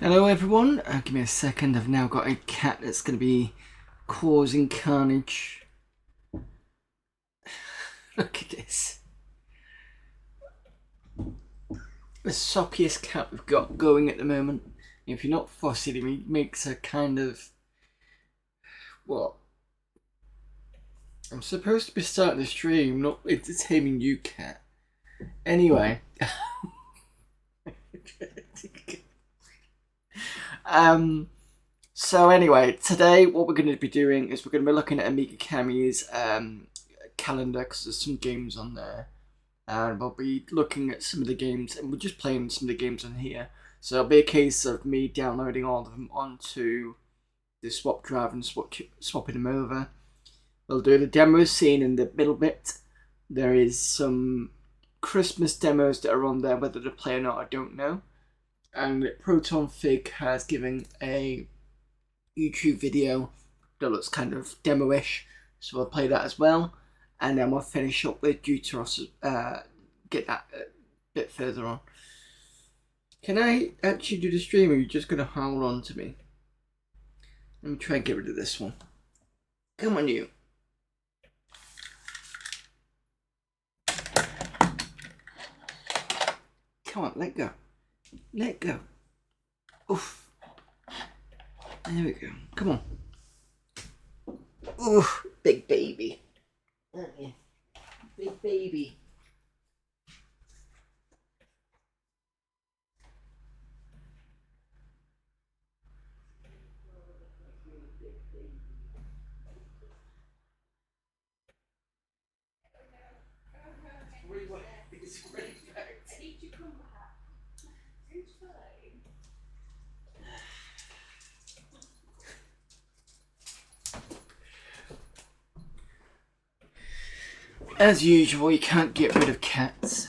Hello everyone, give me a second, I've now got a cat that's going to be causing carnage. Look at this. The soppiest cat we've got going at the moment. If you're not fussy, he makes a kind of... What? I'm supposed to be starting the stream, not entertaining you, cat. Anyway. So anyway, today what we're going to be doing is we're going to be looking at Amiga Kami's calendar, because there's some games on there, and we'll be looking at some of the games, and we're just playing some of the games on here. So it'll be a case of me downloading all of them onto the swap drive and swapping them over. We'll do the demo scene in the middle bit. There is some Christmas demos that are on there, whether to play or not I don't know. And Proton Fig has given a YouTube video that looks kind of demo-ish, so we'll play that as well, and then we'll finish up with Deuteros, get that a bit further on. Can I actually do the stream, or are you just going to hold on to me? Let me try and get rid of this one. Come on, you. Come on, let go. Let go. Oof. There we go. Come on. Oof. Big baby. Aren't you? Big baby. As usual, you can't get rid of cats.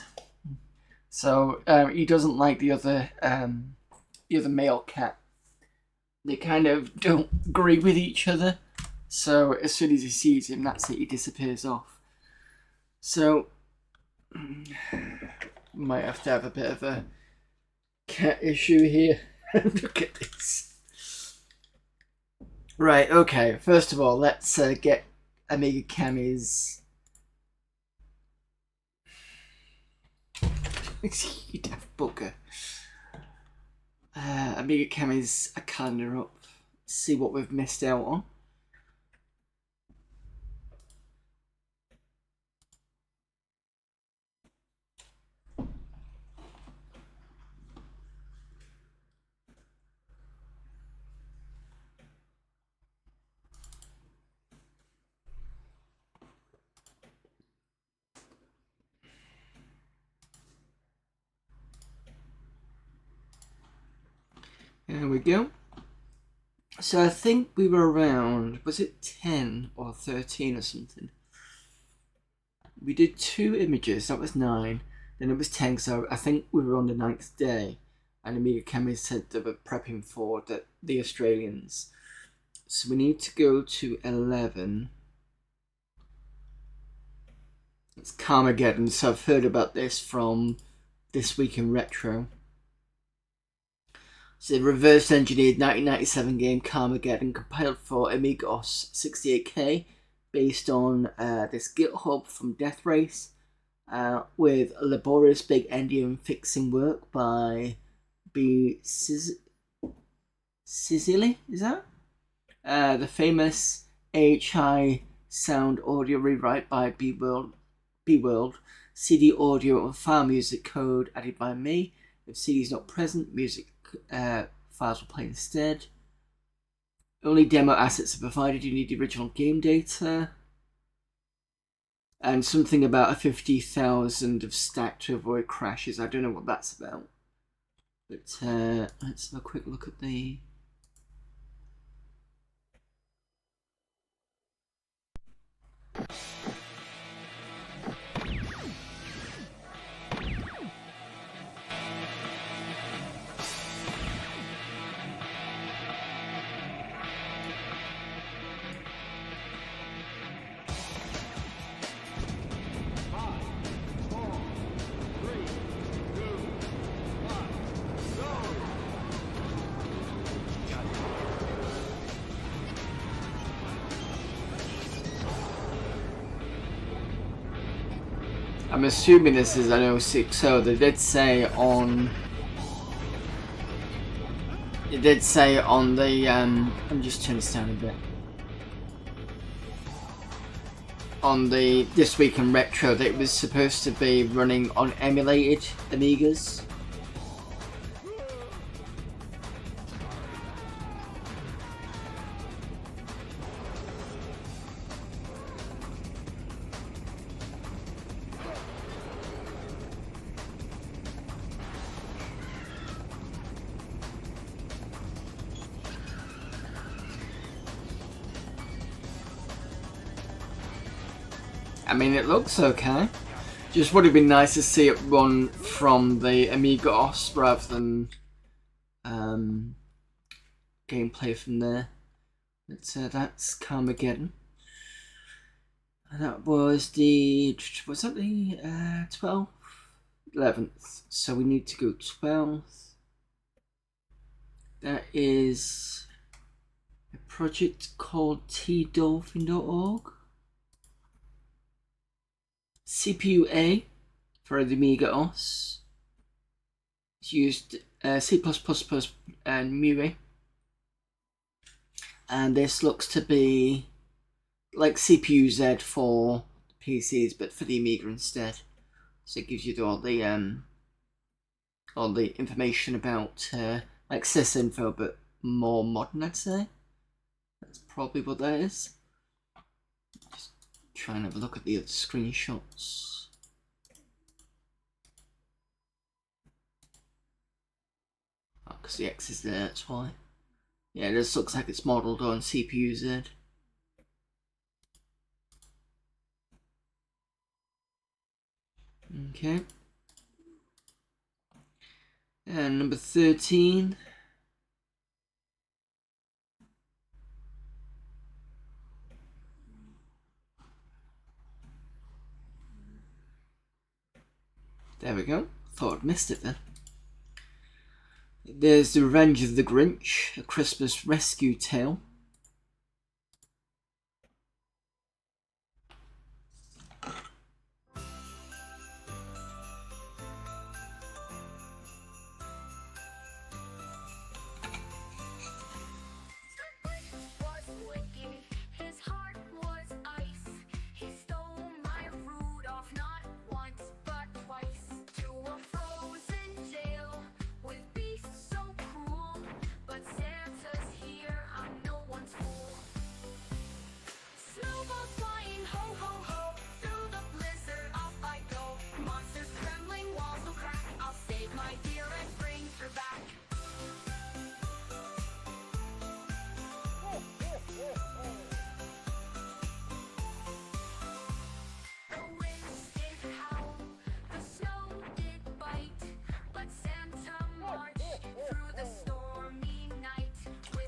So he doesn't like the other male cat. They kind of don't agree with each other. So as soon as he sees him, that's it. He disappears off. So might have to have a bit of a cat issue here. Look at this. Right. Okay. First of all, let's get Amiga Kami's. You daft bugger. Amiga Kami's a calendar up. See what we've missed out on. There we go. So I think we were around, was it 10 or 13 or something? We did 2 images, that was 9. Then it was 10, so I think we were on the 9th day. And Amiga Kami said they were prepping for the Australians. So we need to go to 11. It's Carmageddon, so I've heard about this from This Week in Retro. It's a reverse engineered 1997 game Carmageddon compiled for Amiga OS 68K based on this GitHub from Death Race with laborious big endian fixing work by B. Sicily, is that? The famous AHI sound audio rewrite by B World, CD audio and file music code added by me. If CD is not present, music files will play instead. Only demo assets are provided. You need the original game data. And something about a 50,000 of stack to avoid crashes. I don't know what that's about. But let's have a quick look at the... I'm assuming this is an 060. They did say on. It did say on the. I'm just turning this down a bit. On the This Week in Retro, that it was supposed to be running on emulated Amigas. I mean, it looks okay. Just would have been nice to see it run from the Amiga OS rather than gameplay from there. But that's Carmageddon. And that was the 12th? 11th. So we need to go 12th. That is a project called tdolphin.org. CPU A for the Amiga OS. It's used C++ and Mui. And this looks to be like CPU Z for PCs, but for the Amiga instead. So it gives you all the information about like sysinfo, but more modern, I'd say. That's probably what that is. Just try and have a look at the other screenshots. Oh, because the X is there, that's why. Yeah, this looks like it's modelled on CPU Z. Okay. And number 13. There we go. Thought I'd missed it then. There's The Revenge of the Grinch, A Christmas Rescue Tale.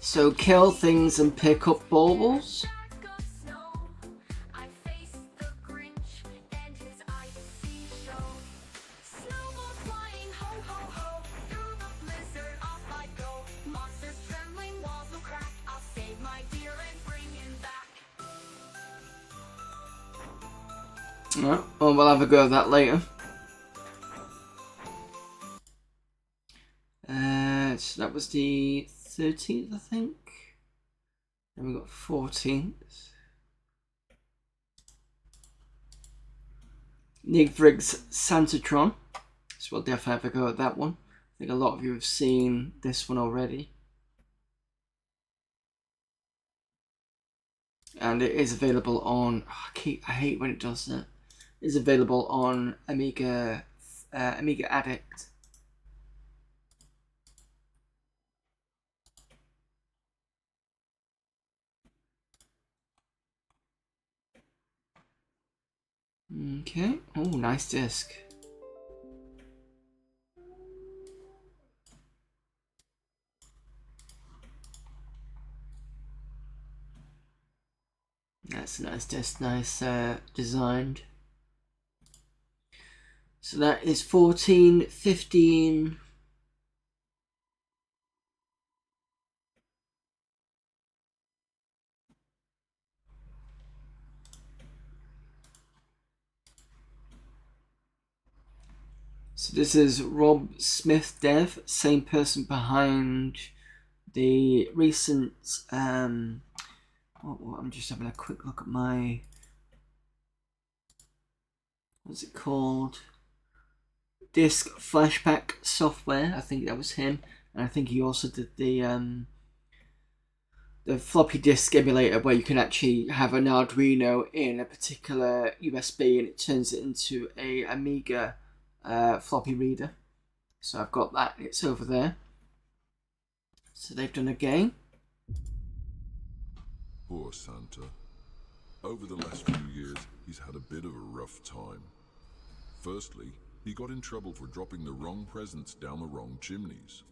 So kill things and pick up baubles. Alright, well, we'll have a go at that later. So that was the 13th, I think. Then we got 14th. Nick Briggs Santatron. So we'll definitely have a go at that one. I think a lot of you have seen this one already. And it is available on... Oh, I hate when it does that. It is available on Amiga Addict. Okay. Oh, nice disc. That's a nice disc, nice designed. So that is 14, 15. So this is Rob Smith Dev, same person behind the recent I'm just having a quick look at my, what's it called, Disk Flashback software. I think that was him, and I think he also did the floppy disk emulator where you can actually have an Arduino in a particular USB and it turns it into a Amiga floppy reader. So I've got that, it's over there. So they've done a game. Poor Santa. Over the last few years, he's had a bit of a rough time. Firstly, he got in trouble for dropping the wrong presents down the wrong chimneys.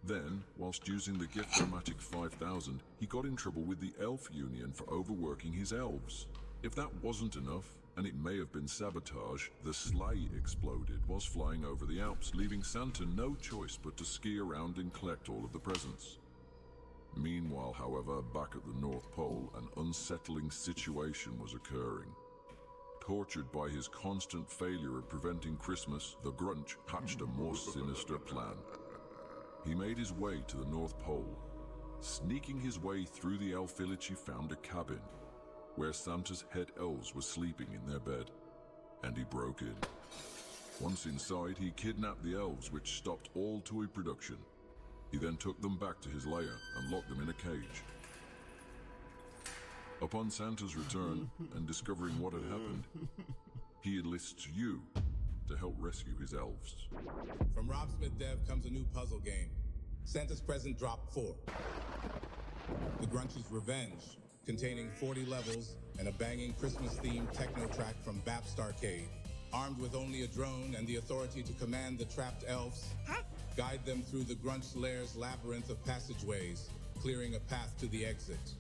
Then, whilst using the Gift-O-Matic 5000, he got in trouble with the Elf Union for overworking his elves. If that wasn't enough, and it may have been sabotage, the sleigh exploded whilst flying over the Alps, leaving Santa no choice but to ski around and collect all of the presents. Meanwhile, however, back at the North Pole, an unsettling situation was occurring. Tortured by his constant failure at preventing Christmas, the Grunch hatched a more sinister plan. He made his way to the North Pole. Sneaking his way through the elf village, he found a cabin where Santa's head elves were sleeping in their bed, and he broke in. Once inside, he kidnapped the elves, which stopped all toy production. He then took them back to his lair and locked them in a cage. Upon Santa's return and discovering what had happened, he enlists you to help rescue his elves. From Rob Smith Dev comes a new puzzle game, Santa's Present Drop 4. The Grunch's Revenge, containing 40 levels and a banging Christmas-themed techno track from Bapst Arcade. Armed with only a drone and the authority to command the trapped elves, guide them through the Grunch Lair's labyrinth of passageways, clearing a path to the exit.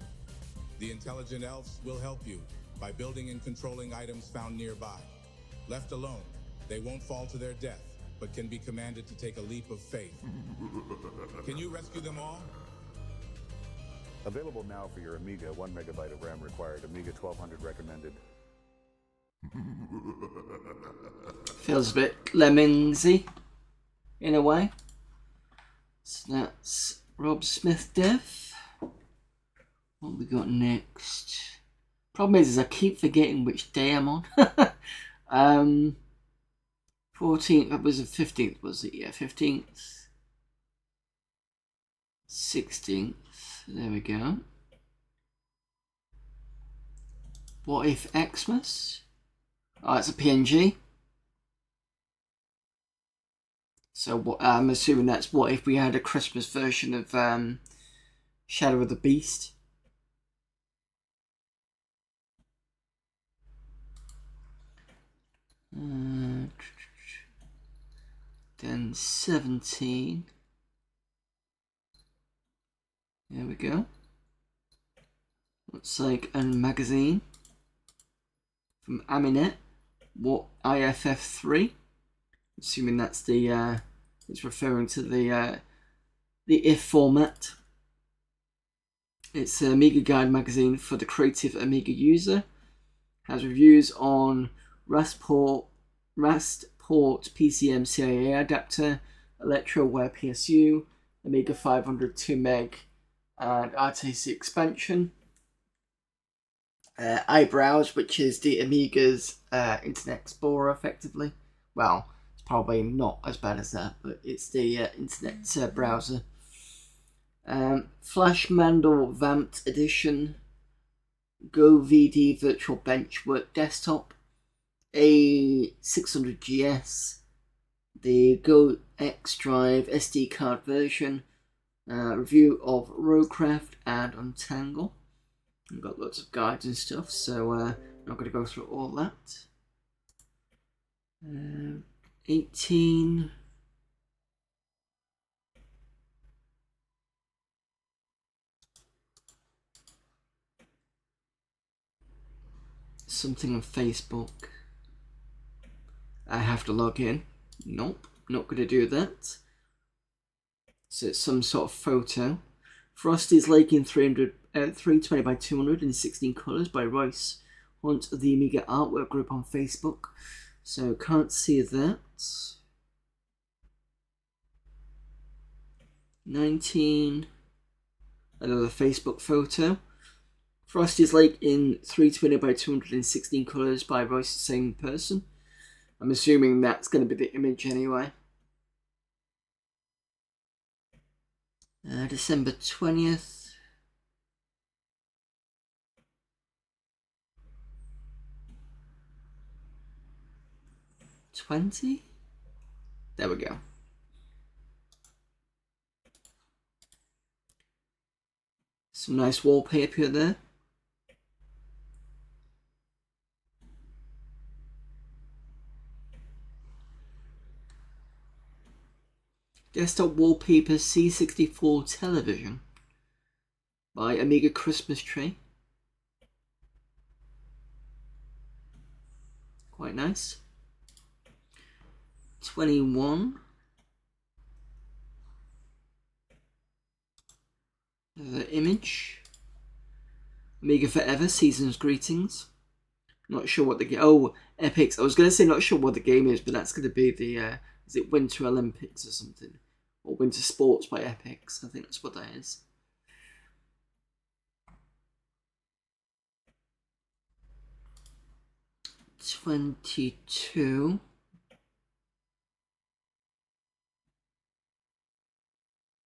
The intelligent elves will help you by building and controlling items found nearby. Left alone, they won't fall to their death, but can be commanded to take a leap of faith. Can you rescue them all? Available now for your Amiga, 1 megabyte of RAM required, Amiga 1200 recommended. Feels a bit lemonsy in a way. So that's Rob Smith Dev. What we got next? Problem is I keep forgetting which day I'm on. 14th, that was the 15th, was it? Yeah, 15th. 16th. There we go. What if Xmas? Oh, it's a PNG. So what, I'm assuming that's what if we had a Christmas version of Shadow of the Beast. Then 17. There we go. Looks like a magazine from Aminet. What IFF3? Assuming that's the it's referring to the IF format. It's an Amiga guide magazine for the creative Amiga user. Has reviews on Rastport PCM CIA adapter, ElectroWare PSU, Amiga 500 2 meg, and RTC expansion. iBrowse, which is the Amiga's Internet Explorer, effectively. Well, it's probably not as bad as that, but it's the internet browser. Flash Mandel Vamped Edition, Go VD Virtual Benchwork Desktop, A600GS, the Go X Drive SD card version, review of Rowcraft and Untangle. I've got lots of guides and stuff, so I'm not going to go through all that. 18. Something on Facebook. I have to log in. Nope, not going to do that. So it's some sort of photo. Frosty's Lake in 320 by 200 in 16 colours by Royce Hunt of the Amiga Artwork Group on Facebook. So can't see that. 19. Another Facebook photo. Frosty's Lake in 320 by 216 colours by voice the same person. I'm assuming that's going to be the image anyway. December 20th. There we go. Some nice wallpaper there. Desktop wallpaper C64 television by Amiga Christmas tree. Quite nice. 21. The image. Amiga Forever Season's Greetings. Not sure what the game. Oh, Epics. I was going to say not sure what the game is, but that's going to be the is it Winter Olympics or something, or Winter Sports by Epics. I think that's what that is. $22.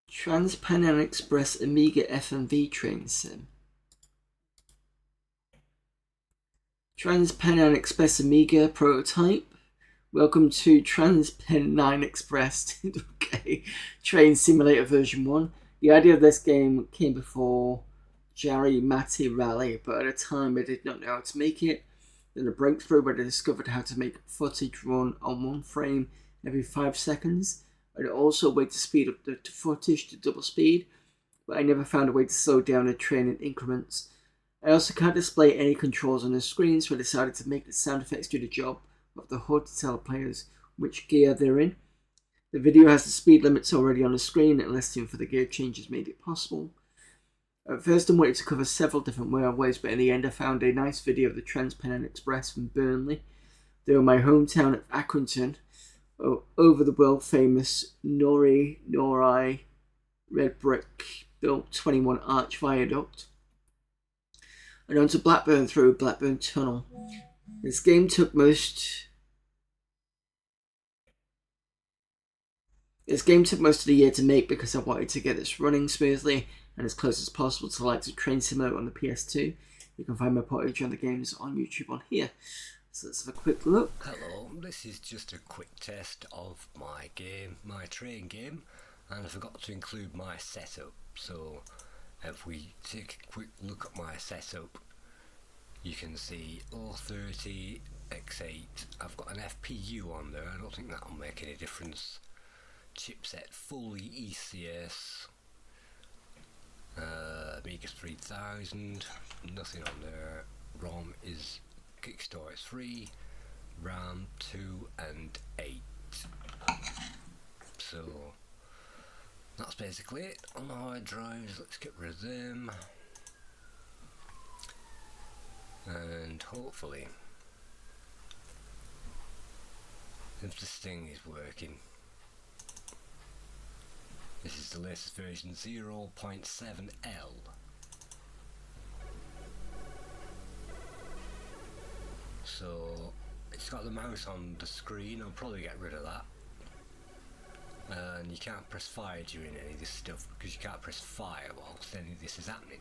Trans-Pennine Express Amiga FMV train sim. Trans-Pennine Express Amiga prototype. Welcome to Trans-Pennine Express okay. Train Simulator version 1. The idea of this game came before Jari Matti Rally, but at a time I did not know how to make it. Then a breakthrough where I discovered how to make footage run on one frame every 5 seconds. And also a way to speed up the footage to double speed, but I never found a way to slow down a train in increments. I also can't display any controls on the screen, so I decided to make the sound effects do the job of the HUD to tell players which gear they're in. The video has the speed limits already on the screen, and listing for the gear changes made it possible. At first I wanted to cover several different railways, but in the end I found a nice video of the Trans-Pennine Express from Burnley. They were my hometown of Accrington, over the world famous Nori red brick built 21 arch viaduct, and onto Blackburn through Blackburn Tunnel. This game took most of the year to make because I wanted to get this running smoothly and as close as possible to the likes of Train Simulator on the PS2. You can find my footage on the games on YouTube on here. So let's have a quick look. Hello, this is just a quick test of my game, my train game, and I forgot to include my setup. So if we take a quick look at my setup, you can see 030 X8. I've got an FPU on there. I don't think that'll make any difference. Chipset fully ECS. Amiga 3000. Nothing on there. ROM is Kickstarter 3, RAM 2 and 8. So that's basically it. On the hard drives, let's get rid of them, and hopefully if this thing is working. This is the latest version 0.7L. So it's got the mouse on the screen. I'll probably get rid of that. And you can't press fire during any of this stuff because you can't press fire whilst any of this is happening,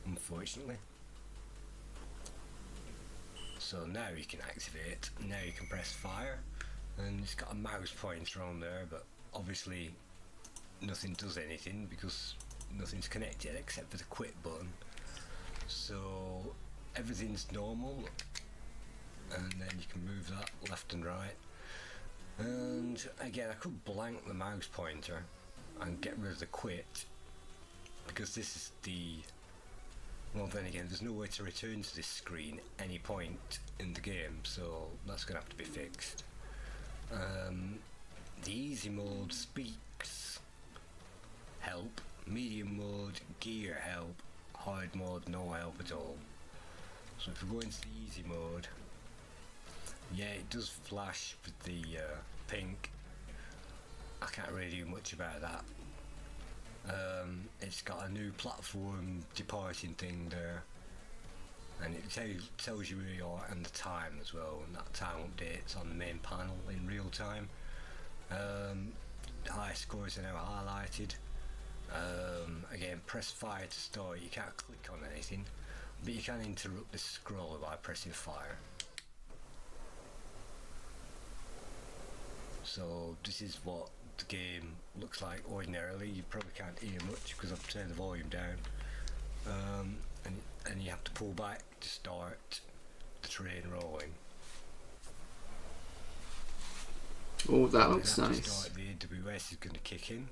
unfortunately. So now you can activate, now you can press fire, and it's got a mouse pointer on there, but obviously nothing does anything because nothing's connected except for the quit button. So everything's normal, and then you can move that left and right. And again, I could blank the mouse pointer and get rid of the quit because this is the, well then again, there's no way to return to this screen any point in the game, so that's going to have to be fixed. The easy mode speaks help, medium mode gear help, hard mode no help at all. So if we go into the easy mode, yeah, it does flash with the pink. I can't really do much about that. It's got a new platform departing thing there, and it tells you where you are and the time as well, and that time updates on the main panel in real time. The high scores are now highlighted. Again, press fire to start. You can't click on anything, but you can interrupt the scroller by pressing fire. So this is what the game looks like ordinarily. You probably can't hear much because I've turned the volume down, and you have to pull back to start the train rolling. Oh, that looks After nice. start, the AWS is going to kick in,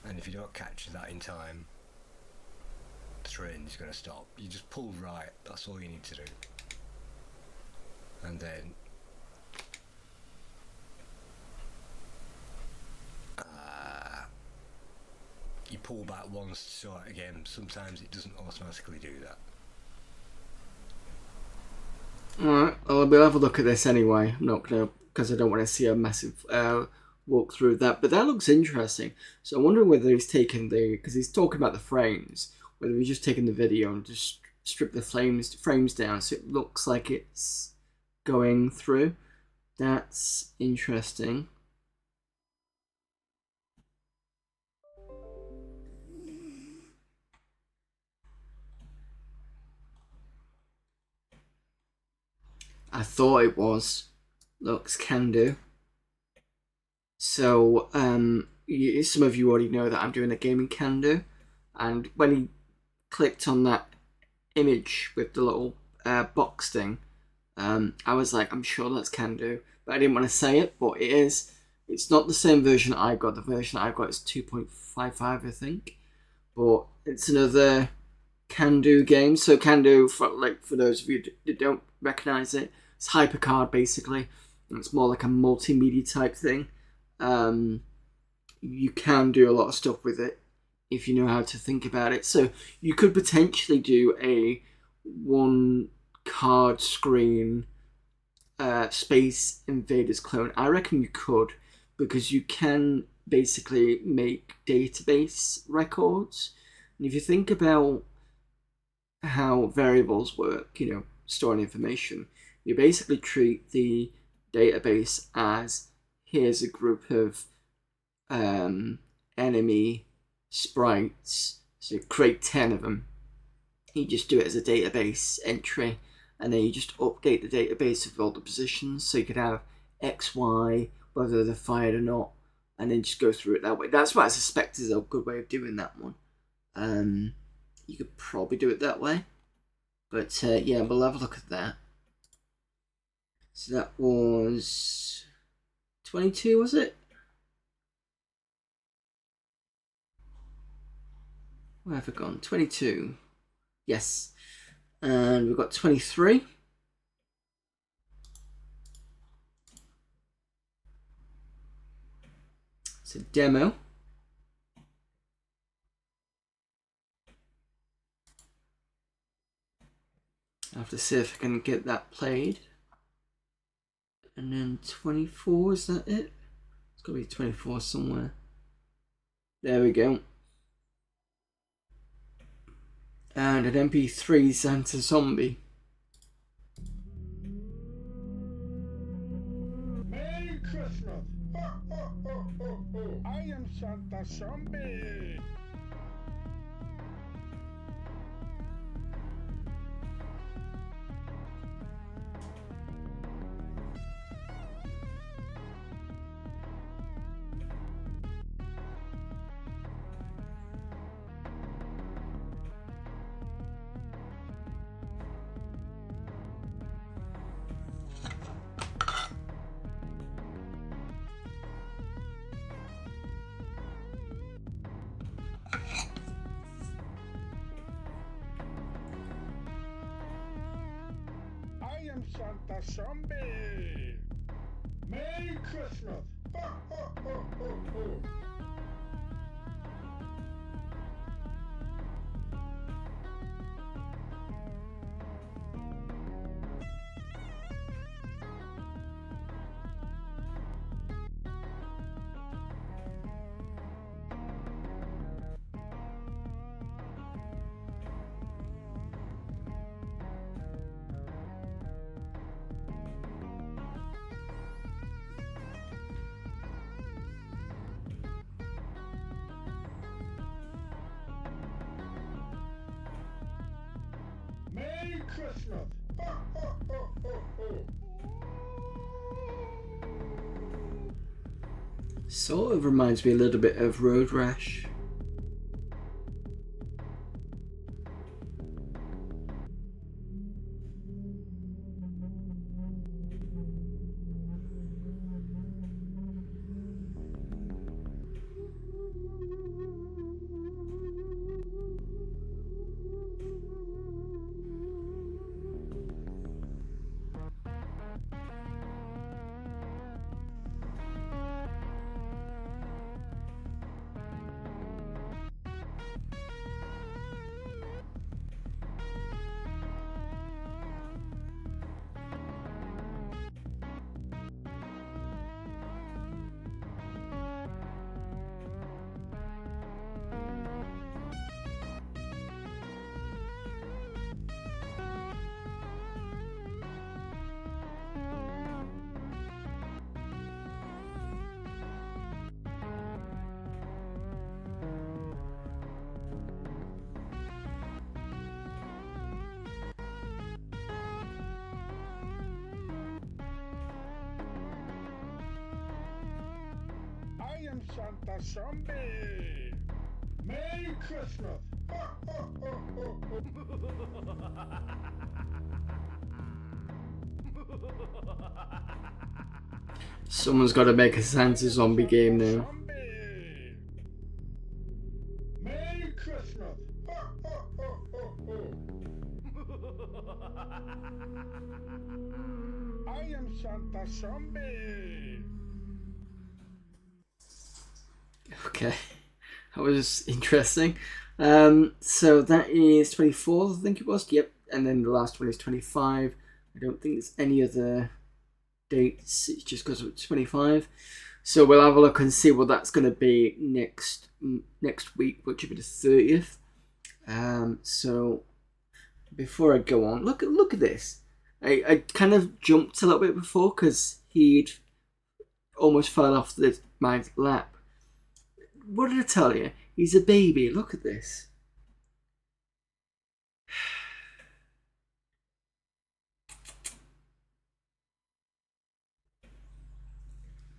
and if you don't catch that in time, the train is going to stop. You just pull right, that's all you need to do, and then you pull back once to start again. Sometimes it doesn't automatically do that. Alright, well, we'll have a look at this anyway. I'm not going to, because I don't want to see a massive walk through that, but that looks interesting. So I'm wondering whether he's taken because he's talking about the frames, whether he's just taken the video and just strip the frames down so it looks like it's going through. That's interesting. I thought it was. Looks can do. So, some of you already know that I'm doing a gaming can do, and when he clicked on that image with the little box thing, I was like, I'm sure that's can do, but I didn't want to say it, but it is. It's not the same version I got. The version I got is 2.55, I think, but it's another can do game. So can do, for those of you that don't recognize it, it's HyperCard basically. It's more like a multimedia type thing. You can do a lot of stuff with it if you know how to think about it. So you could potentially do a one card screen Space Invaders clone. I reckon you could, because you can basically make database records. And if you think about how variables work, storing information, you basically treat the database as, here's a group of enemy sprites, so you create 10 of them. You just do it as a database entry, and then you just update the database with all the positions, so you could have X, Y, whether they're fired or not, and then just go through it that way. That's what I suspect is a good way of doing that one. You could probably do it that way, but yeah, we'll have a look at that. So that was 22, was it? Where have I gone? 22. Yes. And we've got 23. It's a demo. I have to see if I can get that played. And then 24, is that it? It's got to be 24 somewhere. There we go. And an MP3 Santa Zombie. Merry Christmas! Ho, ho, ho, ho, ho. I am Santa Zombie! I am Santa Zombie! Merry Christmas! Ho, ho, ho, ho, ho. Christmas! Ho, ho, ho, ho, ho! Sort of reminds me a little bit of Road Rash. I am Santa Zombie! Merry Christmas! Ho, ho, ho, ho, ho! Someone's got to make a Santa zombie game now. Zombie! Merry Christmas! Ho, ho, ho, ho, ho! I am Santa Zombie! Okay, that was interesting. So that is 24th, I think it was. Yep, and then the last one is 25. I don't think there's any other dates. It just goes up to 25. So we'll have a look and see what that's going to be next week, which will be the 30th. So before I go on, look at this. I kind of jumped a little bit before because he'd almost fell off my lap. What did I tell you? He's a baby. Look at this.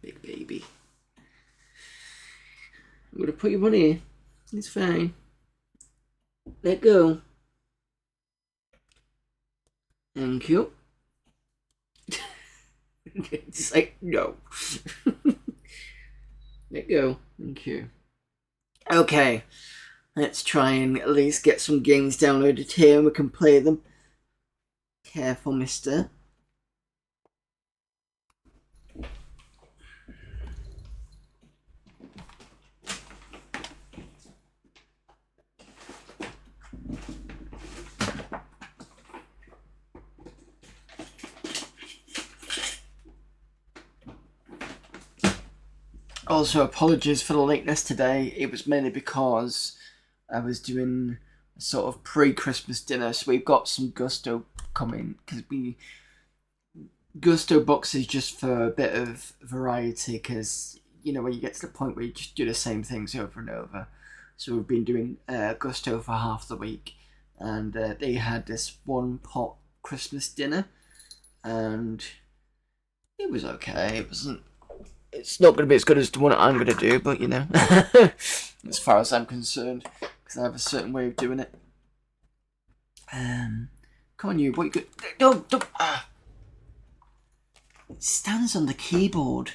Big baby. I'm going to put you on here. It's fine. Let go. Thank you. It's like, no. Let go. Thank you. Okay. Let's try and at least get some games downloaded here and we can play them. Careful, mister. Also, apologies for the lateness today. It was mainly because I was doing a sort of pre-Christmas dinner, so we've got some Gusto coming because Gusto boxes just for a bit of variety because you know when you get to the point where you just do the same things over and over. So we've been doing Gusto for half the week, and they had this one pot Christmas dinner, and it was okay. It wasn't. It's not going to be as good as the one I'm going to do, but you know, as far as I'm concerned, because I have a certain way of doing it. Come on, you. What you good? No, don't. It stands on the keyboard.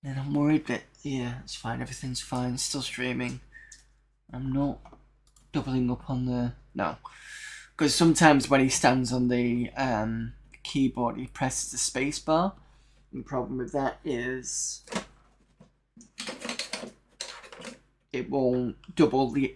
And I'm worried that yeah, it's fine. Everything's fine. Still streaming. I'm not doubling up on the no, because sometimes when he stands on the keyboard, he presses the space bar. The problem with that is it will double the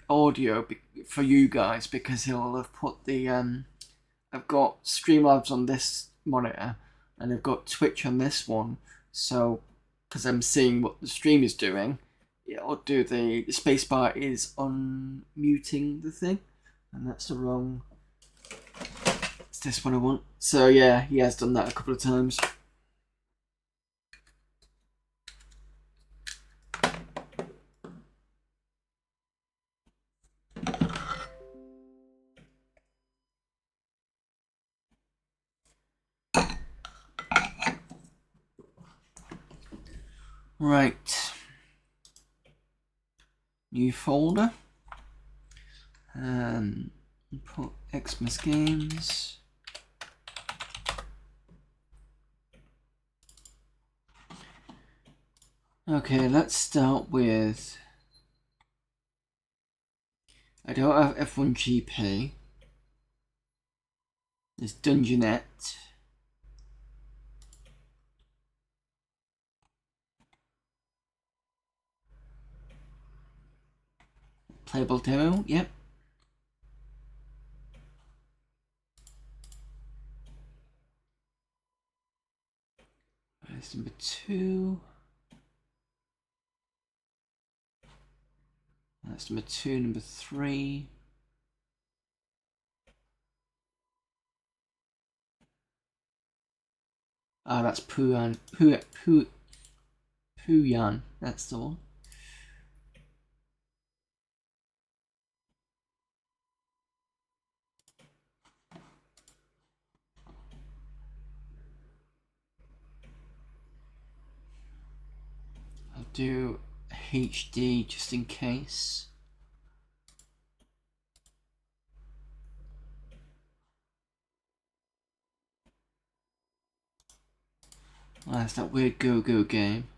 audio for you guys because he'll have put the I've got Streamlabs on this monitor and I've got Twitch on this one, so because I'm seeing what the stream is doing, it'll do the spacebar is unmuting the thing, and that's the wrong. This one I want. So yeah, he has done that a couple of times. Right. New folder. Put Xmas games. Okay, let's start with. I don't have F1 GP. There's Dungeonette. Playable demo, yep. That's number 2. That's number 2, number 3. Ah, that's Puyan. Puyan. That's the one. I'll do HD just in case. Oh, that's that weird go-go game.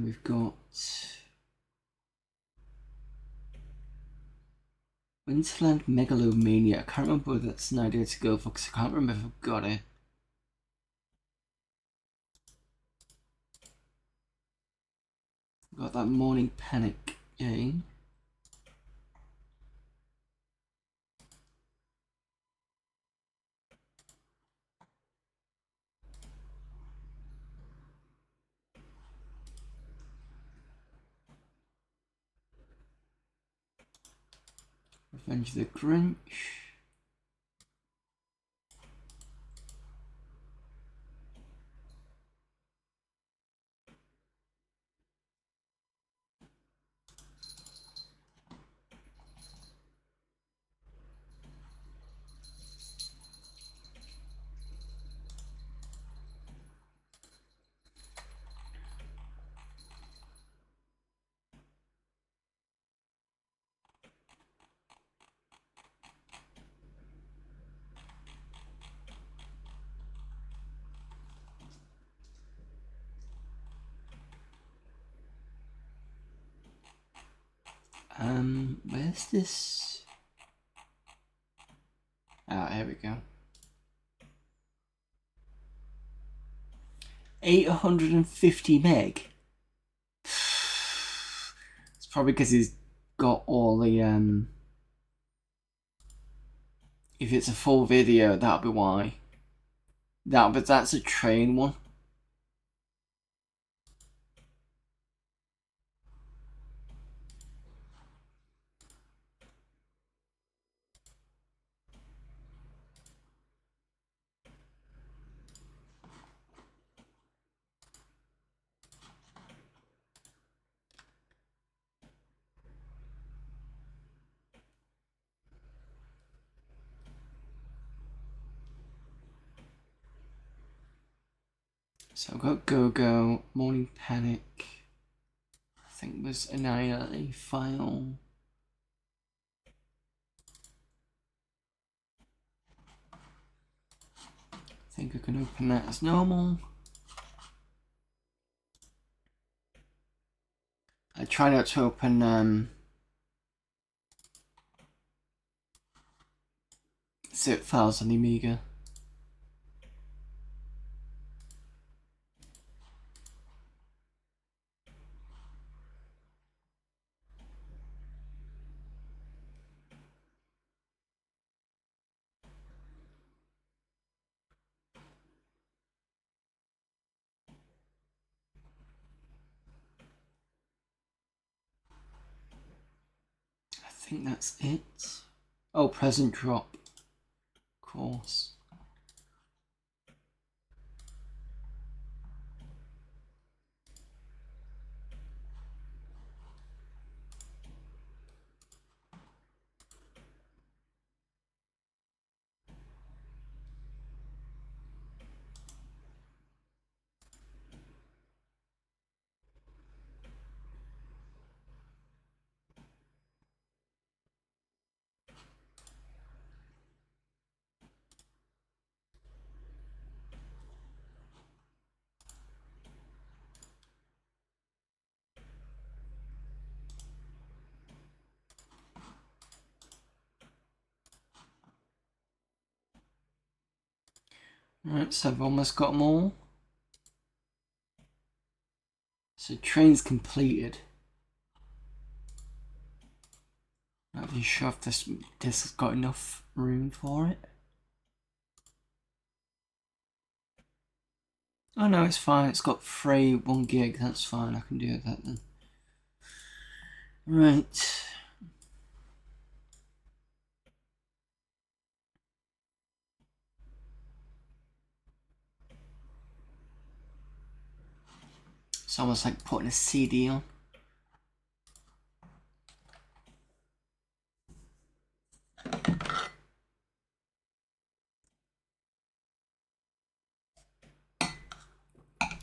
We've got Winterland Megalomania. I can't remember whether that's an idea to go for because I can't remember if I've got it. Got that Morning Panic game. Revenge of the Grinch. Where's this? Ah, here we go. 850 meg. It's probably because he's got all the if it's a full video, that'll be why. But that's a train one. So I've got Go-Go, Morning Panic. I think there's an ILA file. I think I can open that as normal. I try not to open zip files on the Amiga. I think that's it. Oh, present drop. Of course. Right, so I've almost got them all. So train's completed. Not really sure if this has got enough room for it. Oh no, it's fine. It's got free 1 gig. That's fine. I can do that then. Right. It's almost like putting a CD on.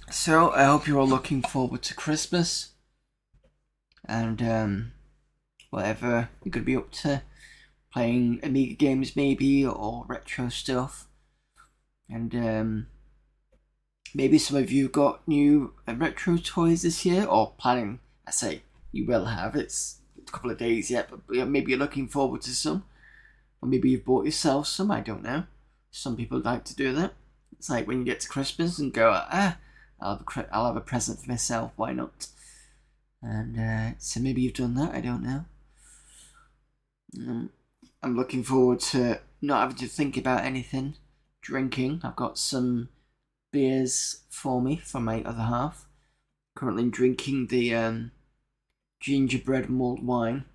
So I hope you're all looking forward to Christmas and whatever you're gonna be up to, playing Amiga games maybe or retro stuff, and maybe some of you got new retro toys this year or planning. I say you will have. It's a couple of days yet, but maybe you're looking forward to some, or maybe you've bought yourself some. I don't know. Some people like to do that. It's like when you get to Christmas and go, I'll have a present for myself, why not? And so maybe you've done that, I don't know. I'm looking forward to not having to think about anything. Drinking, I've got some beers for me from my other half. Currently drinking the gingerbread mulled wine.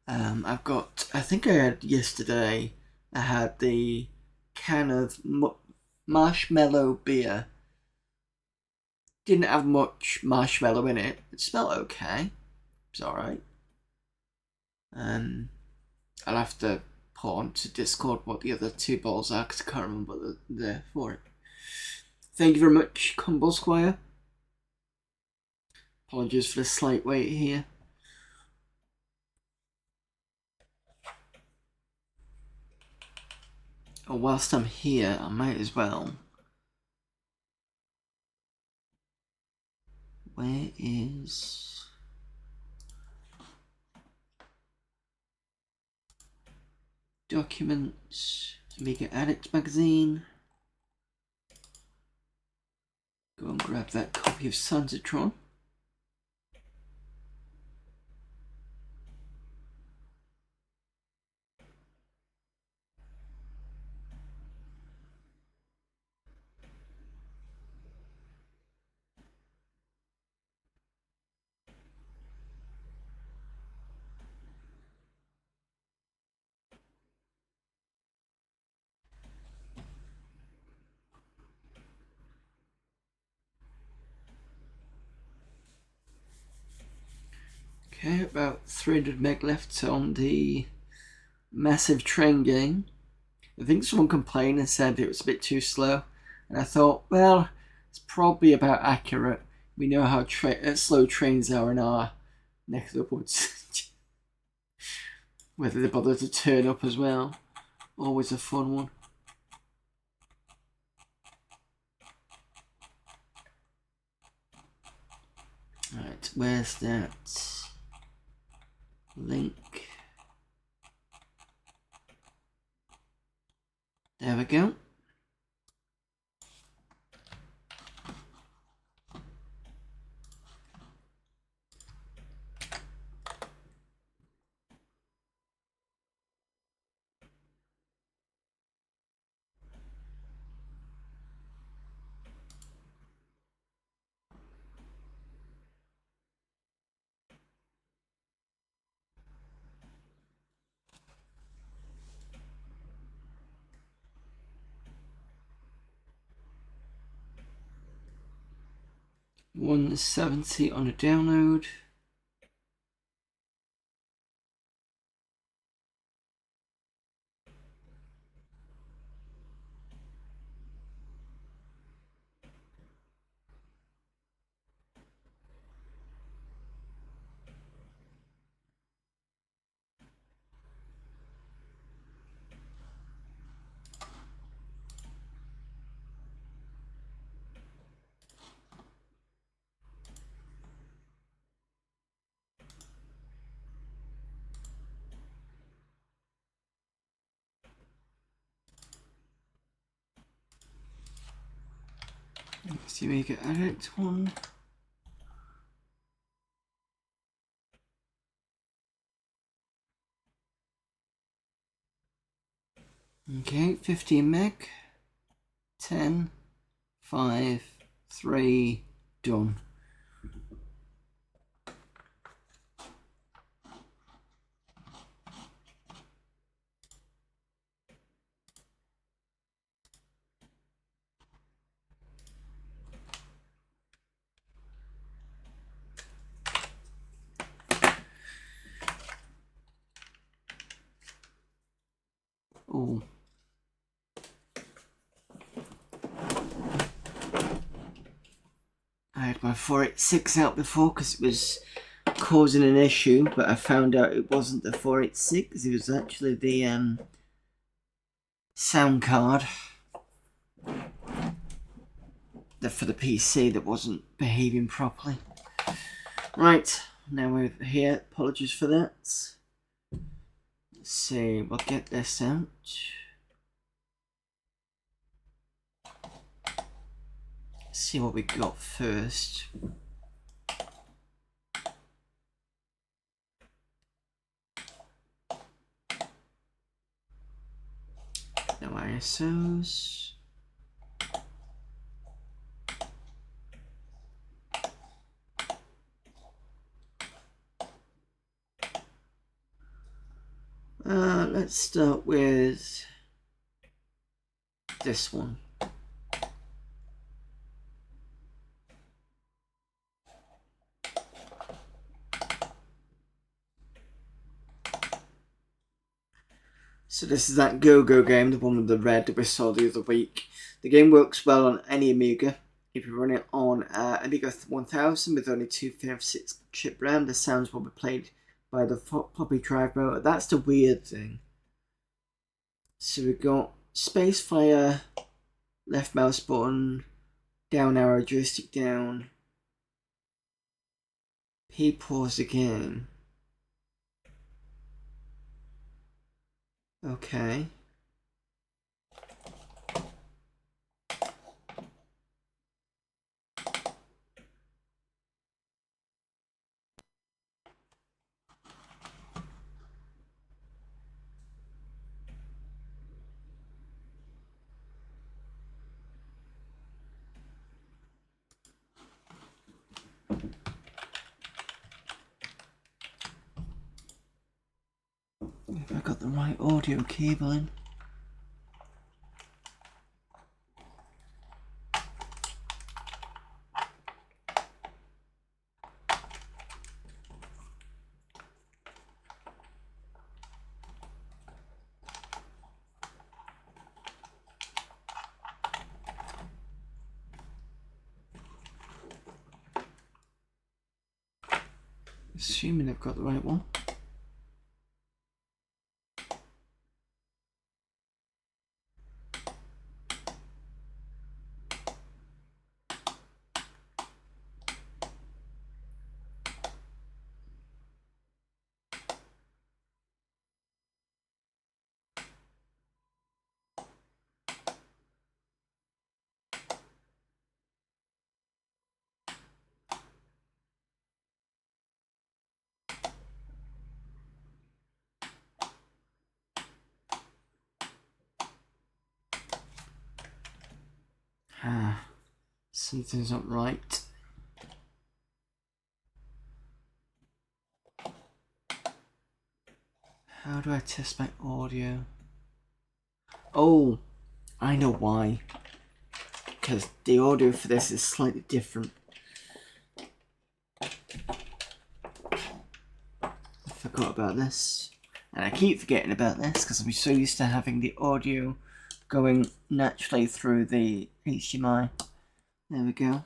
I've got, I think I had yesterday, I had the can of marshmallow beer. Didn't have much marshmallow in it. It smelled okay. It's alright. I'll have to put onto Discord what the other 2 bottles are because I can't remember what they're for it. Thank you very much, Combo Squire. Apologies for the slight wait here. Oh, whilst I'm here, I might as well. Where is... Documents, Amiga Addict magazine. Go and grab that copy of Santatron. Okay, about 300 meg left on the massive train game. I think someone complained and said it was a bit too slow, and I thought, well, it's probably about accurate. We know how slow trains are in our neck of the woods. Whether they bother to turn up as well, always a fun one. Where's that link? There we go. $170 on a download. Let's see, we get addict one. Okay, 15 meg. 10, 5, 3, done. Oh. I had my 486 out before because it was causing an issue, but I found out it wasn't the 486, it was actually the sound card for the PC that wasn't behaving properly. Right, now we're here. Apologies for that. Let's see, we'll get this out. Let's see what we got first. No ISOs. Let's start with this one. So this is that Go-Go game, the one with the red that we saw the other week. The game works well on any Amiga. If you run it on Amiga 1000 with only 256 chip RAM, the sounds will be played by the floppy drive motor. That's the weird thing. So we've got Spacefire, left mouse button, down arrow, joystick down, P pause again. Okay. If I got the right audio cable in. Assuming I've got the right one. Something's not right. How do I test my audio? Oh, I know why. Because the audio for this is slightly different. I forgot about this. And I keep forgetting about this because I'm so used to having the audio going naturally through the HDMI. There we go.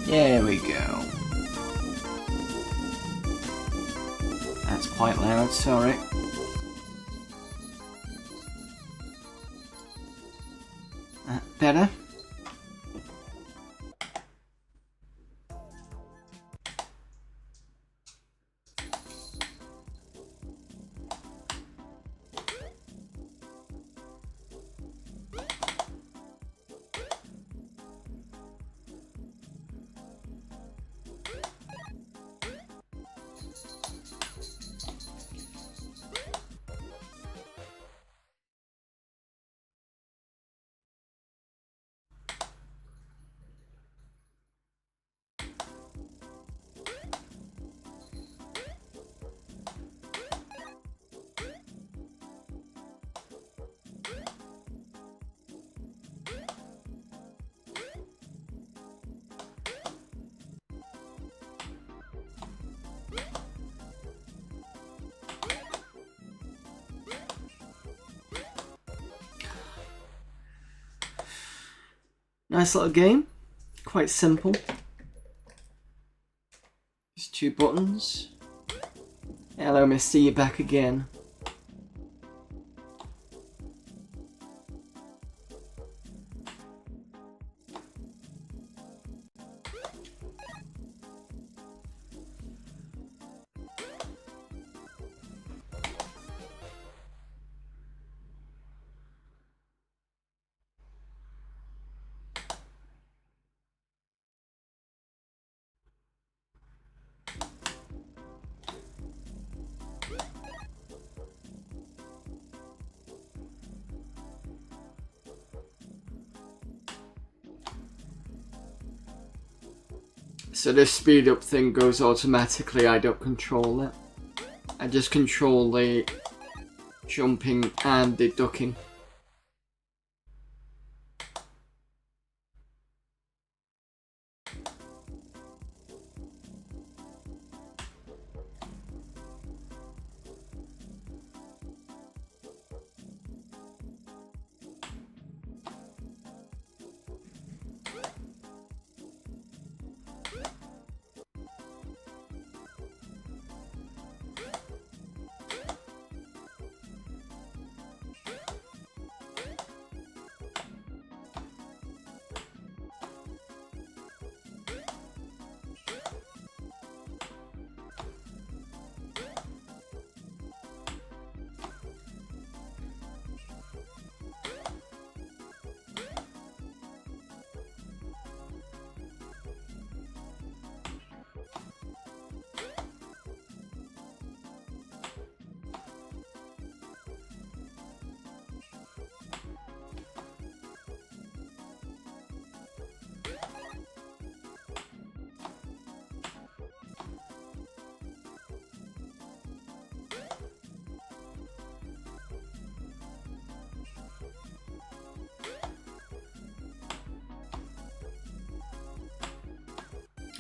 There we go. That's quite loud, sorry. Better? Nice little game. Quite simple. Just 2 buttons. Hello, Misty, you're back again. So this speed up thing goes automatically, I don't control it. I just control the jumping and the ducking.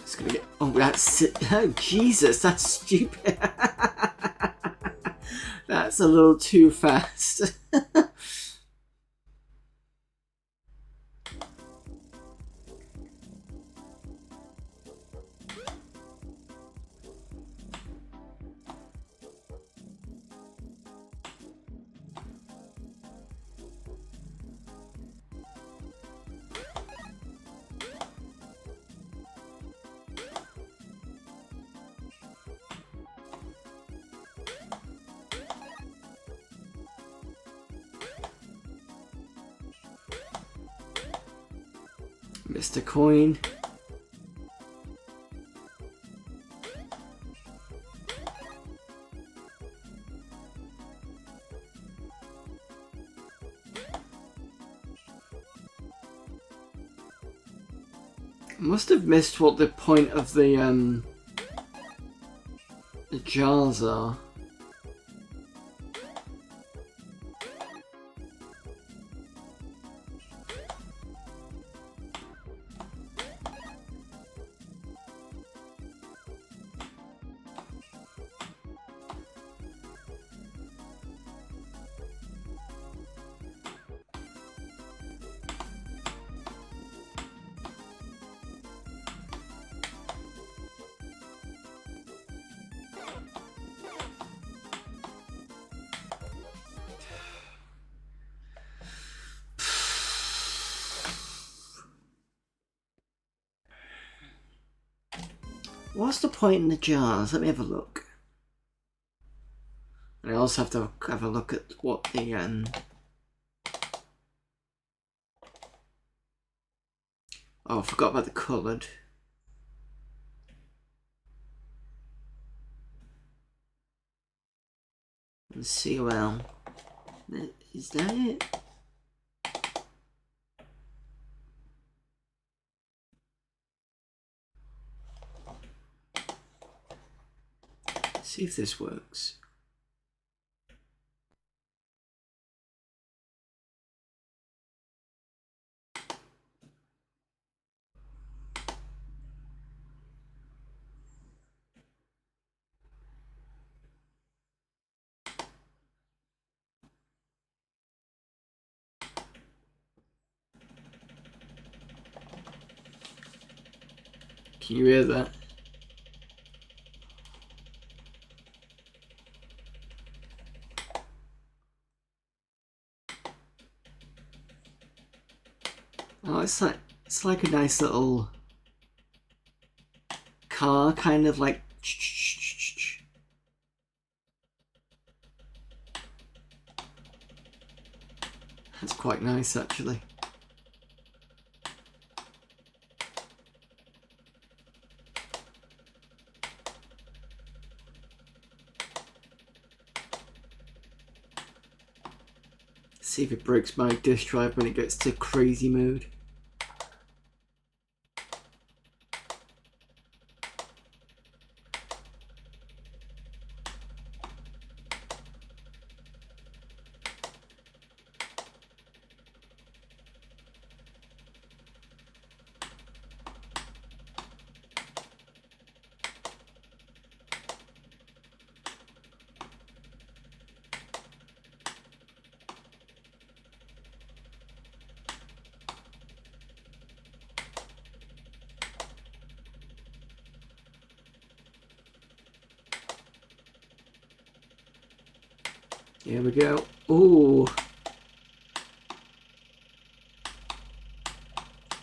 It's gonna get. Oh, that's. Oh, Jesus, that's stupid. That's a little too fast. Mr. Coin. Must have missed what the point of the jars are. What's the point in the jars? Let me have a look. And I also have to have a look at what the oh, I forgot about the coloured. And COL. Is that it? See if this works. Can you hear that? Oh, it's like a nice little car, kind of like. That's quite nice, actually. See if it breaks my disk drive when it gets to crazy mode. Here we go. Ooh.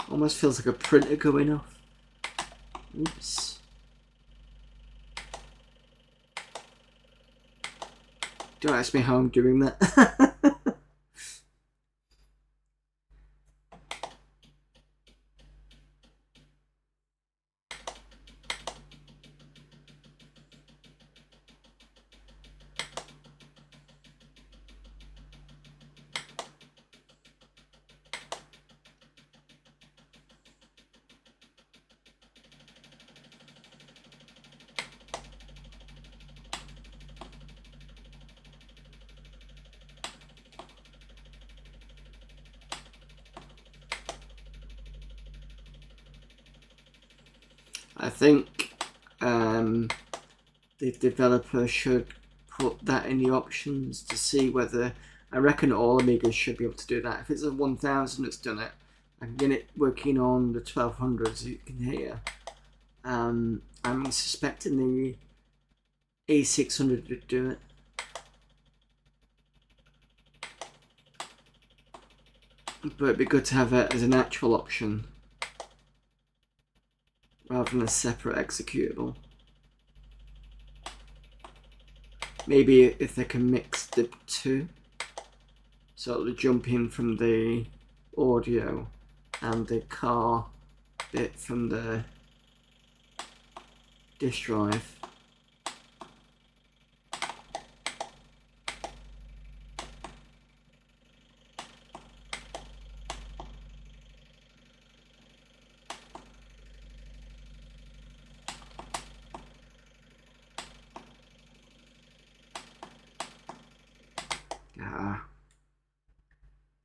Almost feels like a printer going off. Oops. Don't ask me how I'm doing that. I think the developer should put that in the options to see whether, I reckon all Amigas should be able to do that. If it's a 1000 that's done it, I can get it working on the 1200 as you can hear. I'm suspecting the A600 would do it. But it'd be good to have it as an actual option rather than a separate executable. Maybe if they can mix the two, so it'll jump in from the audio and the car bit from the disk drive.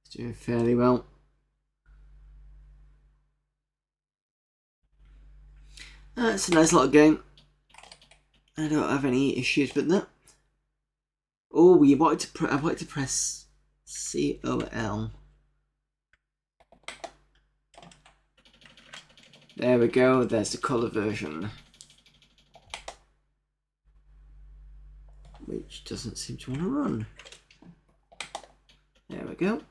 It's doing fairly well. It's a nice little game. I don't have any issues with that. Oh, I wanted to press COL. There we go. There's the colour version, which doesn't seem to want to run. There we go.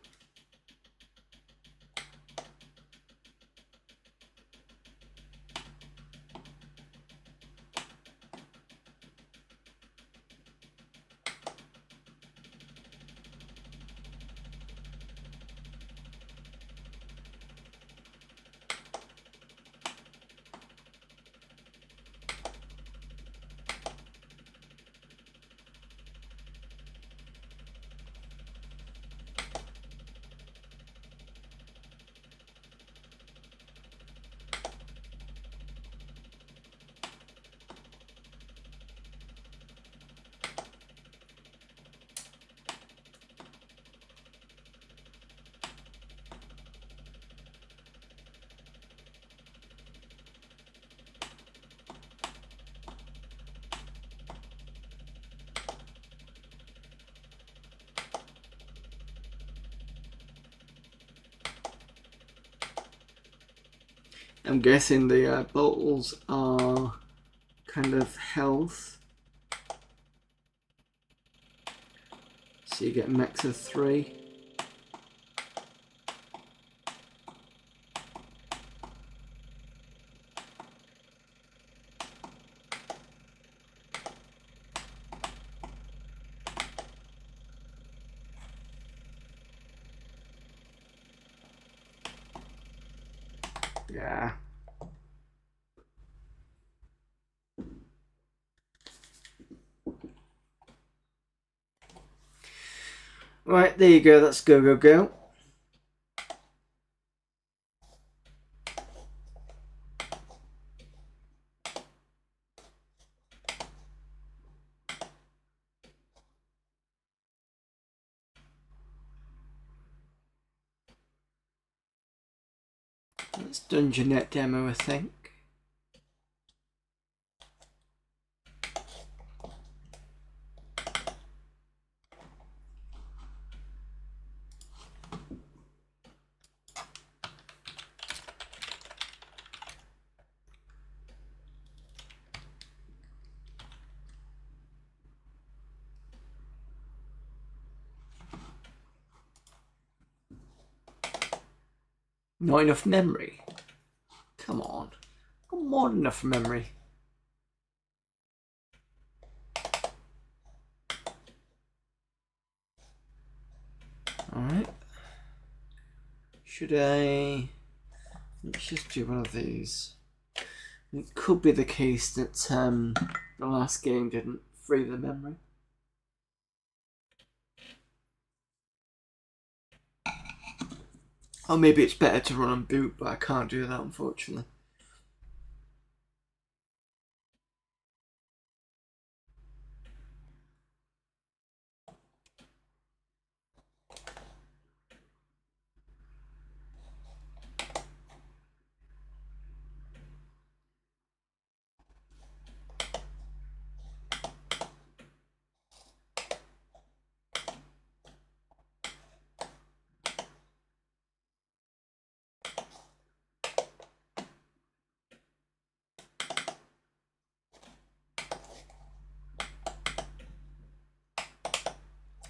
I'm guessing the bottles are kind of health. So you get a max of 3. Yeah. Right, there you go. That's go, go, go. That's Dungeonette demo, I think. Not enough memory. Come on. Got more than enough memory. Alright. Should I... Let's just do one of these. It could be the case that the last game didn't free the memory. Or maybe it's better to run on boot, but I can't do that, unfortunately.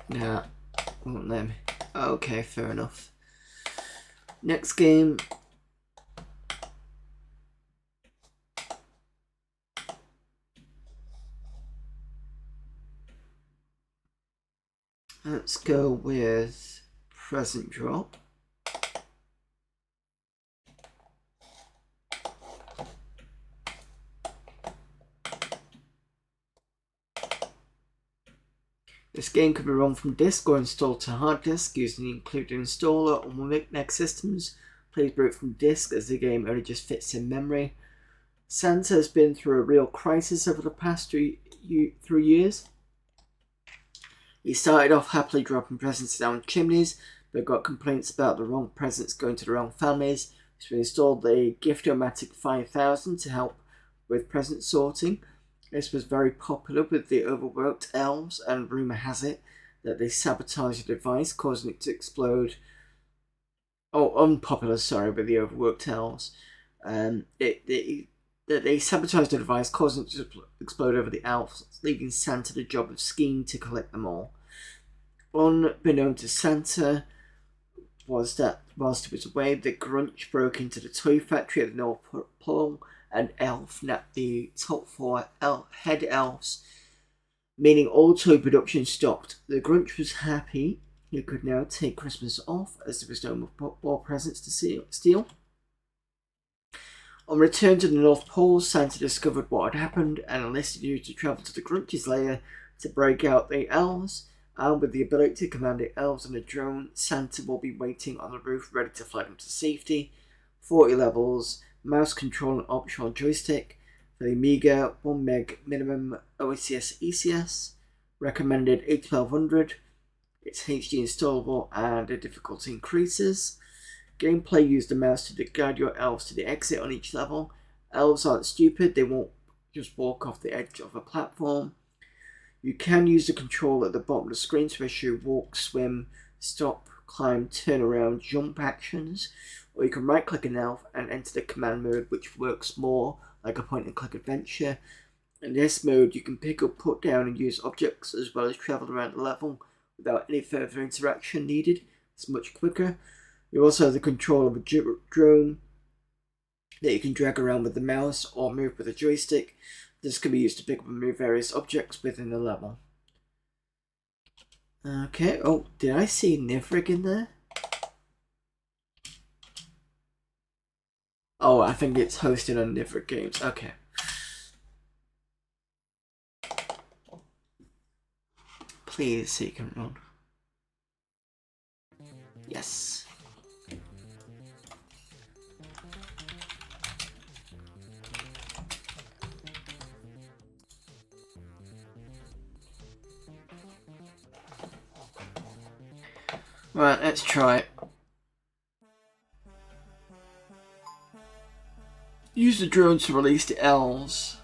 Yeah, won't let me. Okay, fair enough. Next game. Let's go with Present Drop. This game can be run from disk or installed to hard disk using the included installer on Mac systems. Please boot from disk as the game only just fits in memory. Santa has been through a real crisis over the past 3 years. He started off happily dropping presents down chimneys, but got complaints about the wrong presents going to the wrong families. So we installed the Gift-O-Matic 5000 to help with present sorting. This was very popular with the overworked elves, and rumour has it that they sabotaged the device, causing it to explode. Unpopular, with the overworked elves. They sabotaged the device, causing it to explode over the elves, leaving Santa the job of skiing to collect them all. Unbeknown to Santa was that whilst he was away, the Grunch broke into the toy factory at the North Pole and Elf napped the top 4 head elves, meaning all toy production stopped. The Grunch was happy he could now take Christmas off as there was no more presents to steal. On return to the North Pole, Santa discovered what had happened and enlisted you to travel to the Grunch's lair to break out the elves. And with the ability to command the elves on a drone, Santa will be waiting on the roof ready to fly them to safety. 40 levels, mouse control and optional joystick. For the Amiga, 1 meg minimum OCS ECS. Recommended 8-1200. It's HD installable and the difficulty increases. Gameplay: use the mouse to guide your elves to the exit on each level. Elves aren't stupid, they won't just walk off the edge of a platform. You can use the control at the bottom of the screen to issue walk, swim, stop, climb, turn around, jump actions. Or you can right click an elf and enter the command mode, which works more like a point and click adventure. In this mode you can pick up, put down and use objects as well as travel around the level without any further interaction needed. It's much quicker. You also have the control of a drone that you can drag around with the mouse or move with a joystick. This can be used to pick up and move various objects within the level. Okay, did I see Nivrig in there? I think it's hosted on Nivrig Games. Okay. Please, so you can run. Yes. Right, let's try it. Use the drone to release the elves.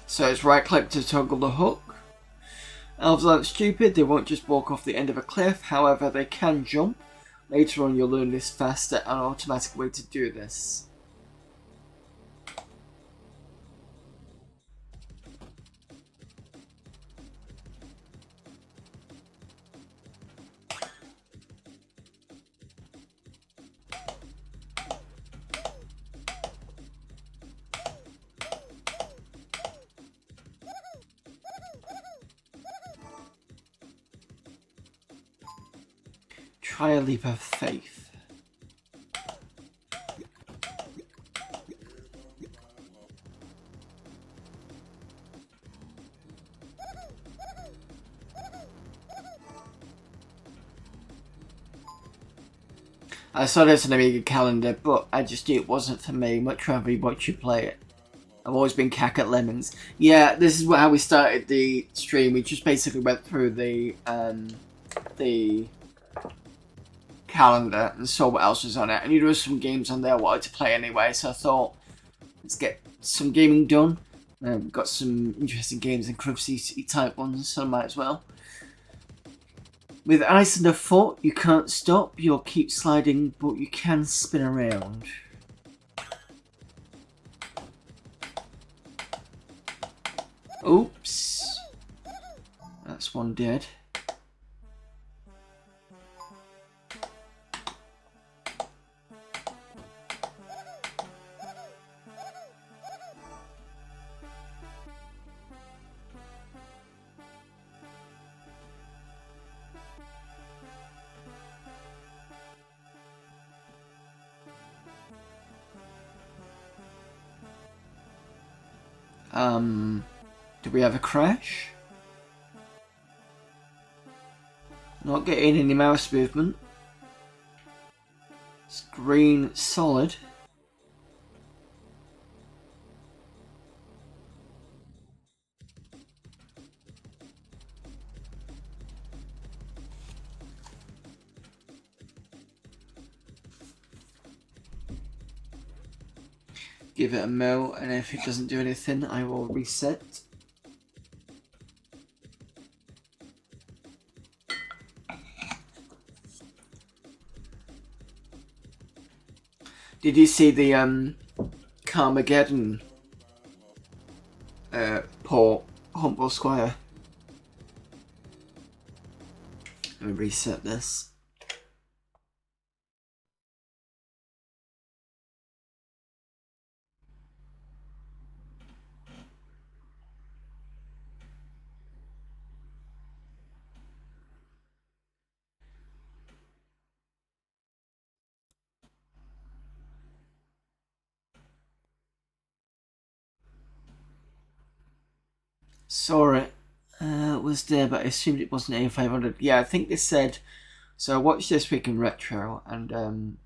So it's right click to toggle the hook. Elves aren't stupid, they won't just walk off the end of a cliff, however they can jump. Later on you'll learn this faster and automatic way to do this. Try a leap of faith. I saw this on Amiga calendar, but I just knew it wasn't for me. Much rather watch you play it. I've always been cack at lemons. Yeah, this is how we started the stream. We just basically went through the calendar and saw what else was on it. And there were some games on there I wanted to play anyway, so I thought, let's get some gaming done. We've got some interesting games and Cruise type ones, so I might as well. With ice underfoot, you can't stop, you'll keep sliding, but you can spin around. Oops. That's one dead. Do we have a crash? Not getting any mouse movement. Screen solid. Give it a mo, and if it doesn't do anything, I will reset. Did you see the Carmageddon port Humble Squire? Let me reset this. Saw it. It was there, but I assumed it wasn't A500. Yeah, I think they said. So I watched This Week in Retro, and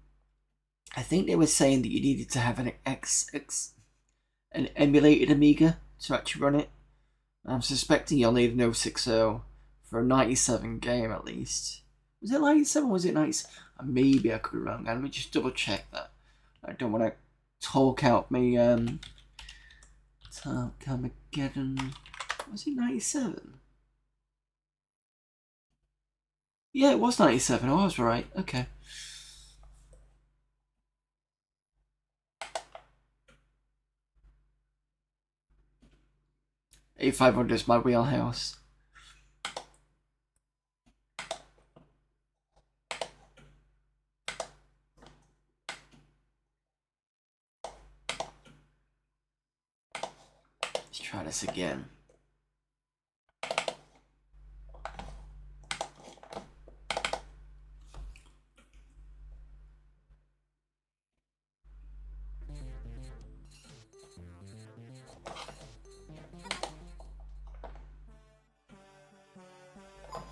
I think they were saying that you needed to have an emulated Amiga to actually run it. I'm suspecting you'll need an 060 for a 97 game at least. Was it 97? Was it 97? Maybe I could be wrong. Let me just double check that. I don't want to talk out me. Carmageddon. Was it 97? Yeah, it was 97. I was right. Okay. A500 is my wheelhouse. Let's try this again.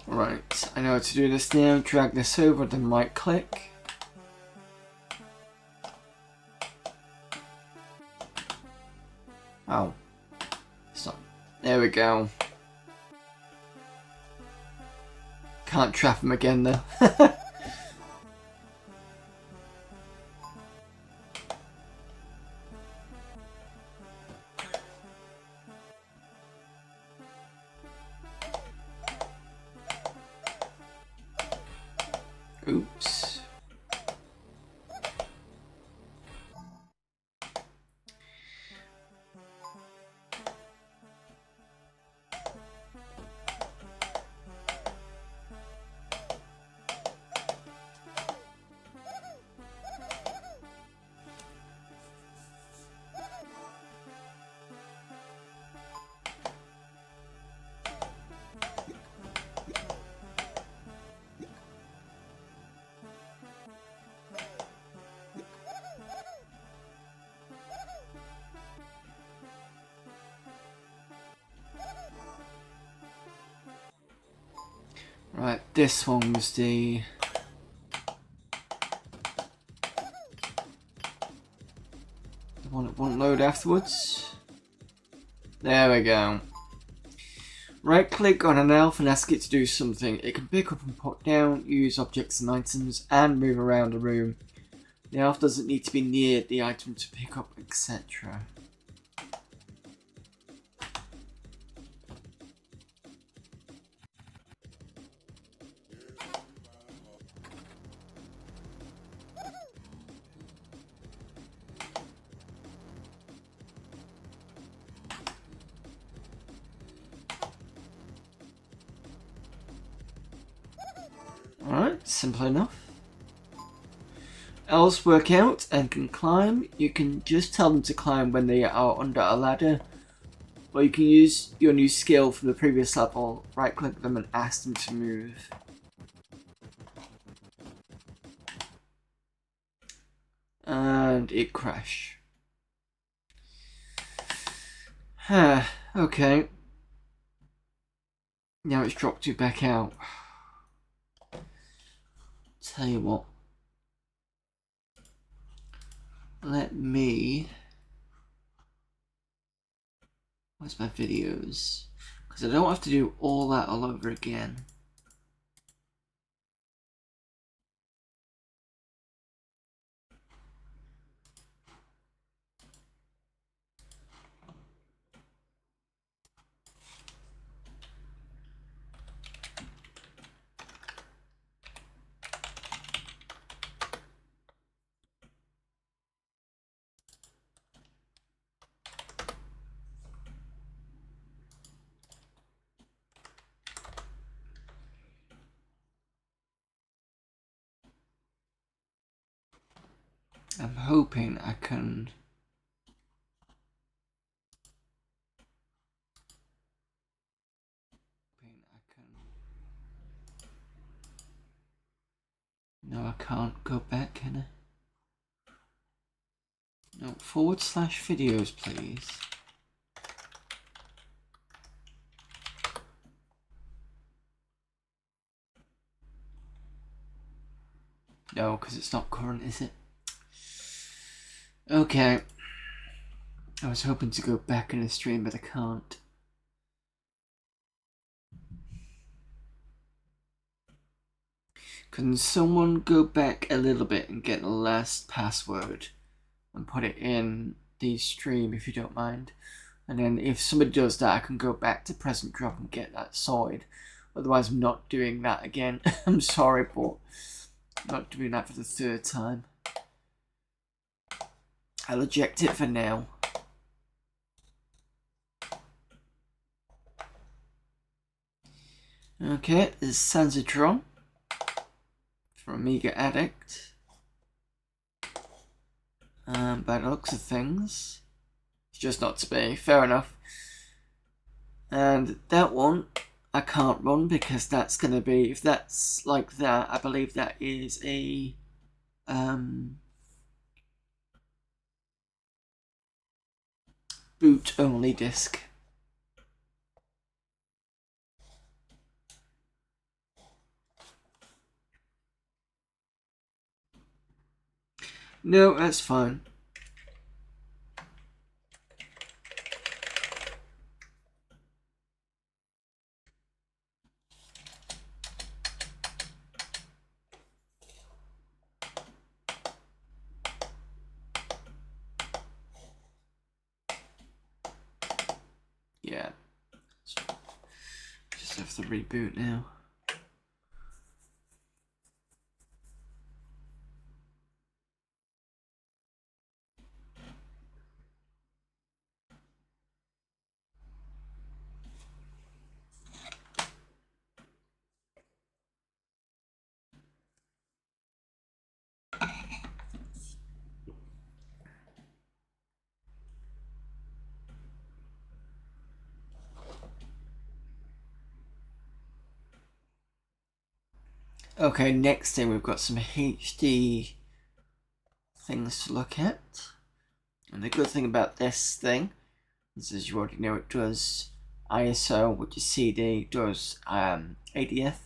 Right, I know how to do this now. Drag this over, then right click. Oh. Stop. There we go. Can't trap him again though. Oops. Right, this one was the... one that won't load afterwards. There we go. Right click on an elf and ask it to do something. It can pick up and put down, use objects and items, and move around the room. The elf doesn't need to be near the item to pick up, etc. Alright, simple enough. Elves work out and can climb. You can just tell them to climb when they are under a ladder. Or you can use your new skill from the previous level, right click them and ask them to move. And it crashed. Okay. Now it's dropped you back out. Tell you what. Let me... Where's my videos? Because I don't have to do all that all over again. I'm hoping I can... No, I can't go back, can I? No, /videos, please. No, because it's not current, is it? Okay. I was hoping to go back in the stream, but I can't. Can someone go back a little bit and get the last password and put it in the stream, if you don't mind? And then if somebody does that, I can go back to present drop and get that sorted. Otherwise, I'm not doing that again. I'm sorry, but I'm not doing that for the third time. I'll eject it for now. Okay, there's Sanzatron from Amiga Addict. By the looks of things, it's just not to be. Fair enough. And that one I can't run because that's going to be, if that's like that, I believe that is a boot only disc. No, that's fine. Yeah. Just have to reboot now. Okay, next thing we've got some HD things to look at. And the good thing about this thing is, as you already know, it does ISO, which is CD, does ADF,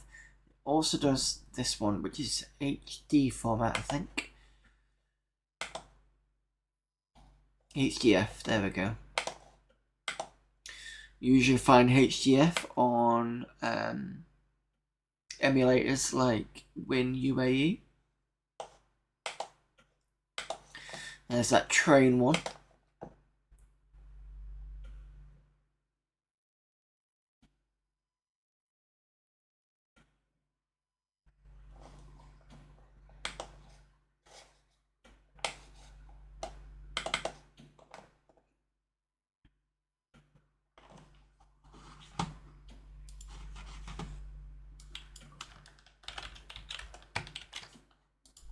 also does this one, which is HD format, I think. HDF, there we go. You usually find HDF on emulators like WinUAE. There's that train one.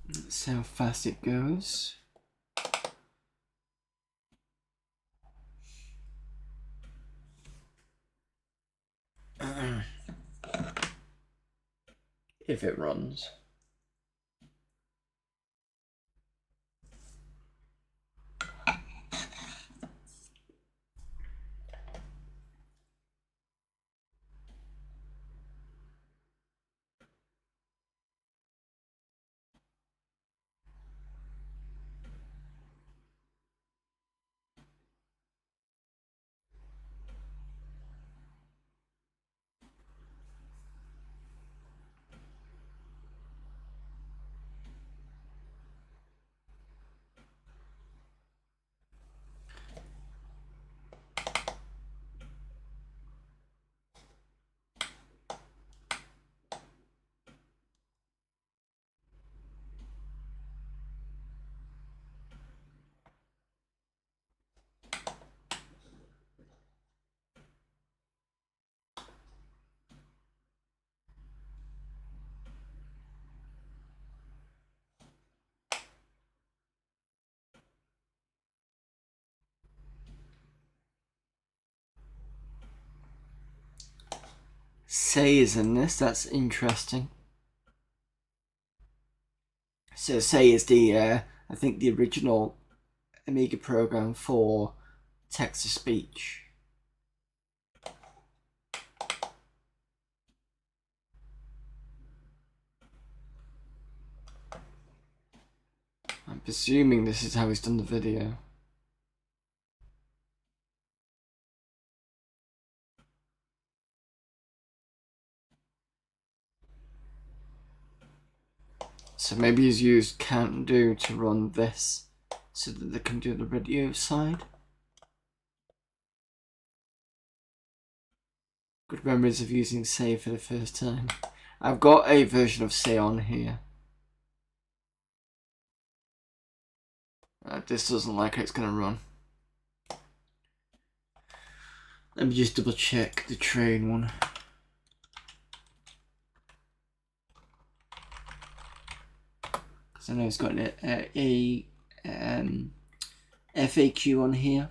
Let's see how fast it goes. If it runs. Say is in this. That's interesting. So Say is the I think the original Amiga program for text to speech. I'm presuming this is how he's done the video. So maybe he's used can't do to run this so that they can do the video side. Good memories of using Say for the first time. I've got a version of Say on here. This doesn't like how it's going to run. Let me just double check the train one. Because I know it's got a FAQ on here.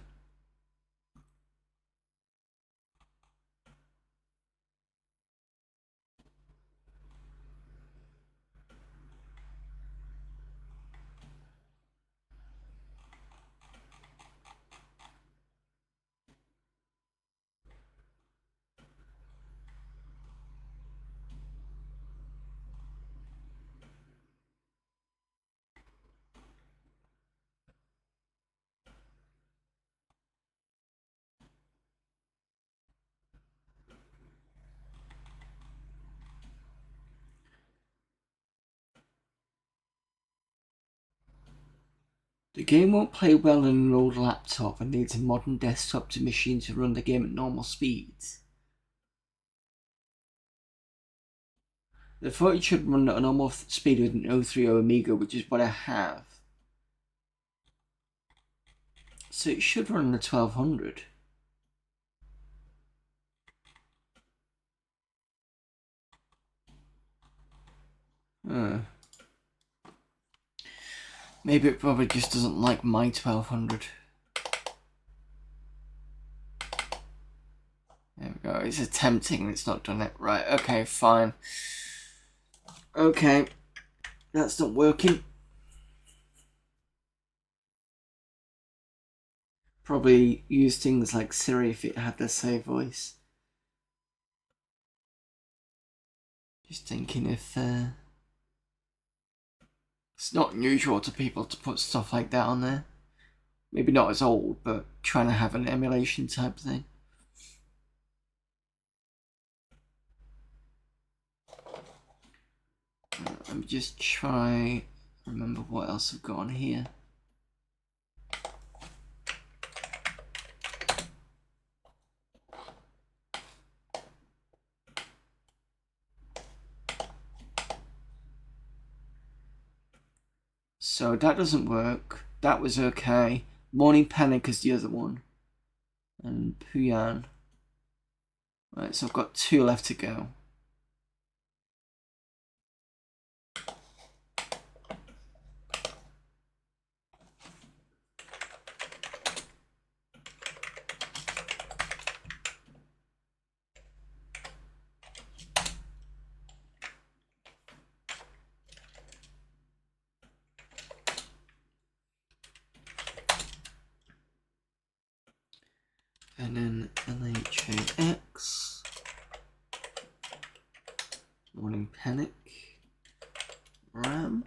The game won't play well on an old laptop and needs a modern desktop to machine to run the game at normal speeds. The thought it should run at a normal speed with an 030 Amiga, which is what I have. So it should run the 1200. Maybe it probably just doesn't like my 1200. There we go. It's attempting. It's not done it. Right. Okay. Fine. Okay. That's not working. Probably use things like Siri if it had the same voice. Just thinking if it's not unusual to people to put stuff like that on there. Maybe not as old, but trying to have an emulation type thing. Let me just try remember what else I've got on here. So that doesn't work. That was okay. Morning Panic is the other one. And Puyan. Right, so I've got 2 left to go. And then LHAX. Morning Panic. RAM.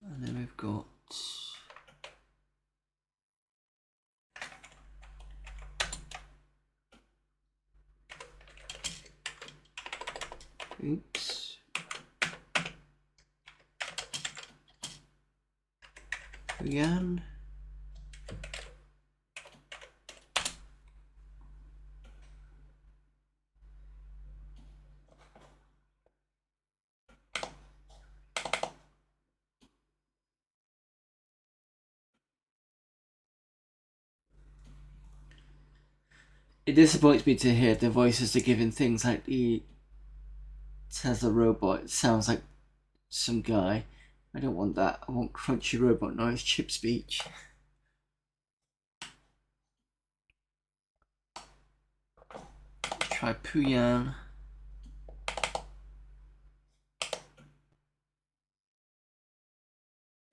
And then we've got oops. Again. It disappoints me to hear the voices are given things like the Tesla robot. It sounds like some guy. I don't want that. I want crunchy robot noise, chip speech. try Puyan.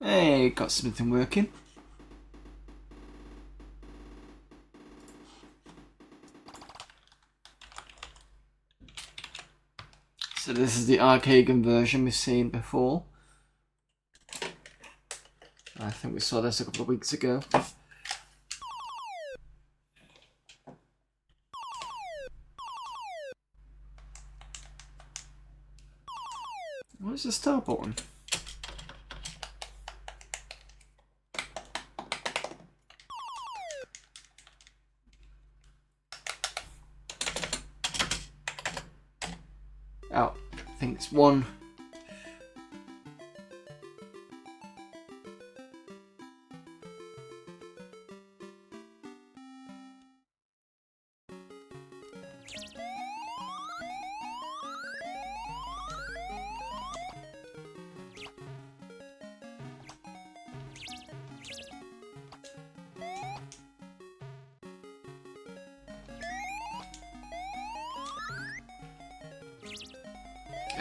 Hey, got something working. So this is the arcade conversion we've seen before. I think we saw this a couple of weeks ago. Where's the start button? Oh, I think it's one.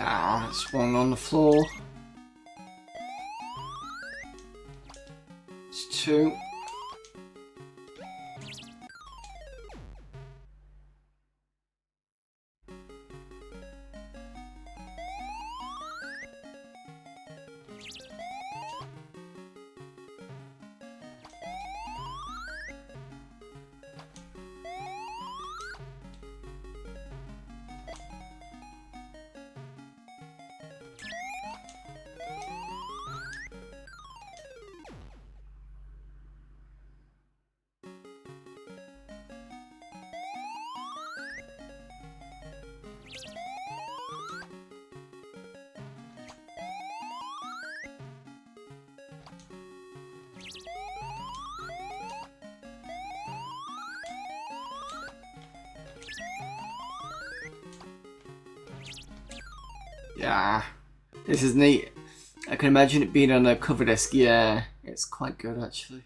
Ah, that's one on the floor. It's two. Yeah, this is neat. I can imagine it being on a cover disc. Yeah, it's quite good actually.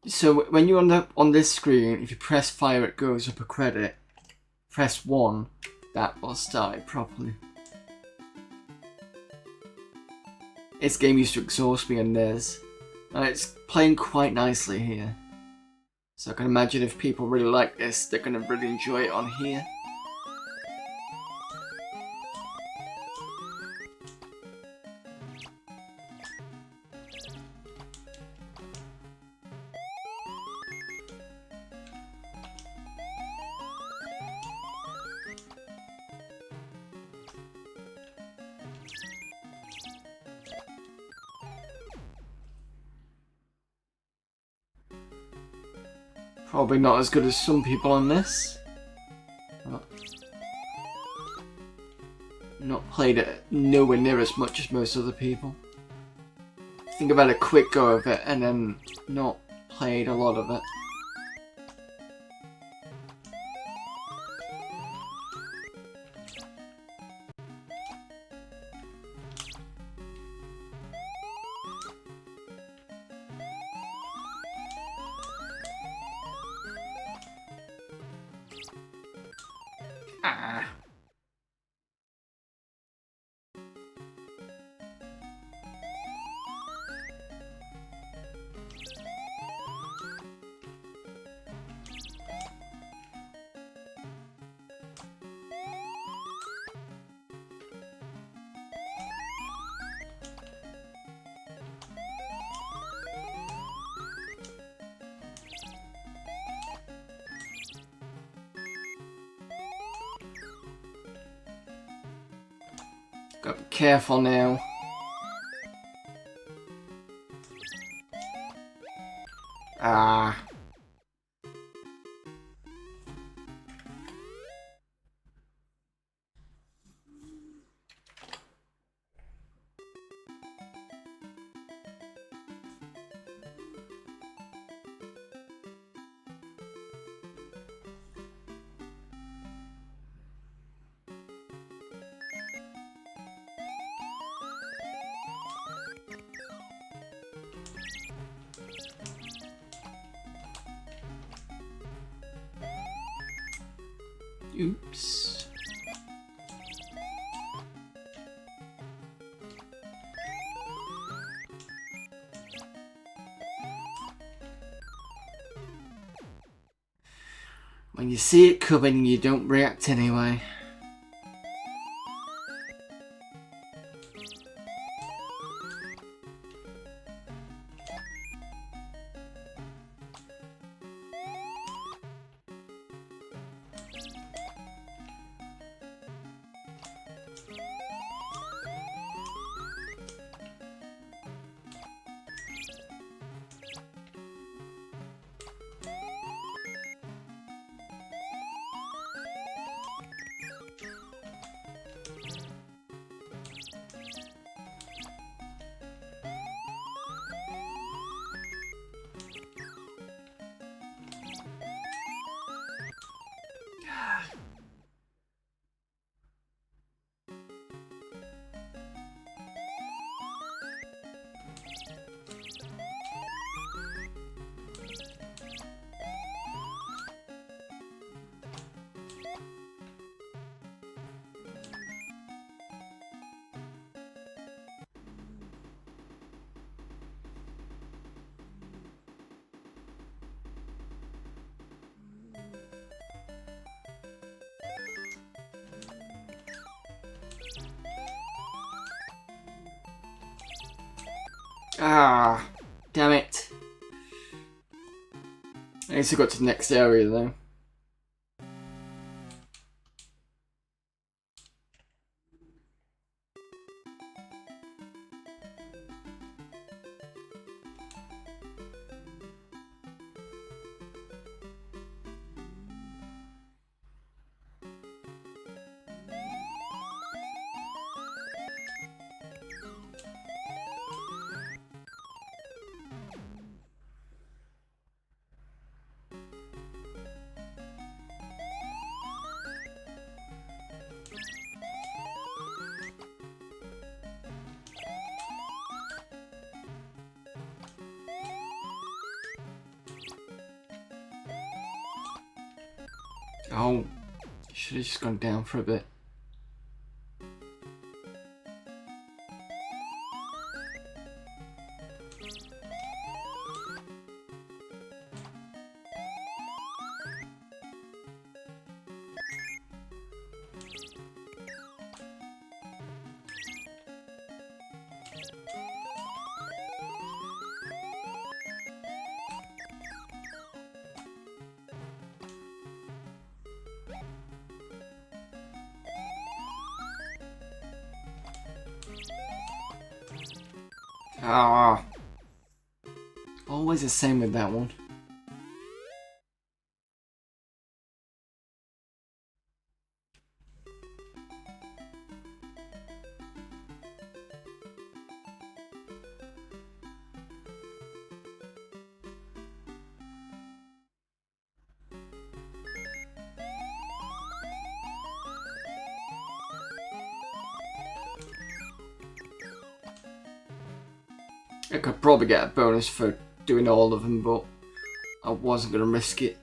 So when you're on this screen, if you press fire, it goes up a credit. Press 1, that will start it properly. This game used to exhaust me on NES. It's playing quite nicely here. So I can imagine if people really like this, they're going to really enjoy it on here. Probably not as good as some people on this. Not played it nowhere near as much as most other people. I think I've had a quick go of it and then not played a lot of it. Ah. Gotta be careful now. Ah. Oops. When you see it coming, you don't react anyway. Ah, damn it. At least I got to the next area though. Oh, should have just gone down for a bit. Ah, always the same with that one. I could probably get a bonus for doing all of them, but I wasn't going to risk it.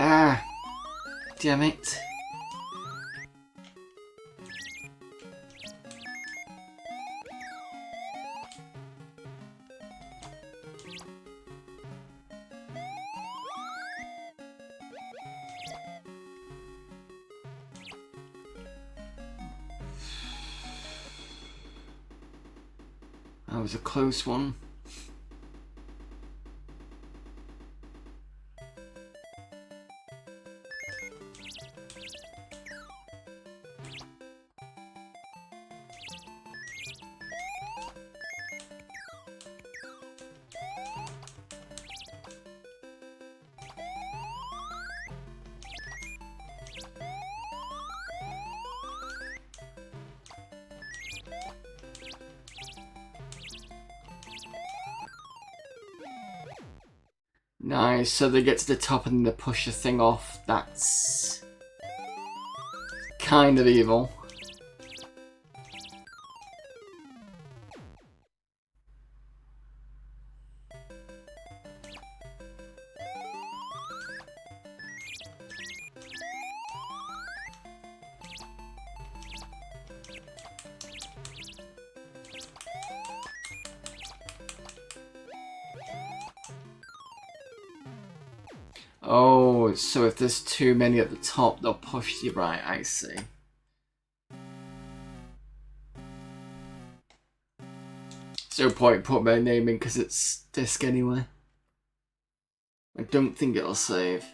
Ah, damn it. That was a close one. Nice, so they get to the top and they push the thing off. That's kind of evil. Oh, so if there's too many at the top, they'll push you right, I see. There's no point putting my name in because it's disc anyway. I don't think it'll save.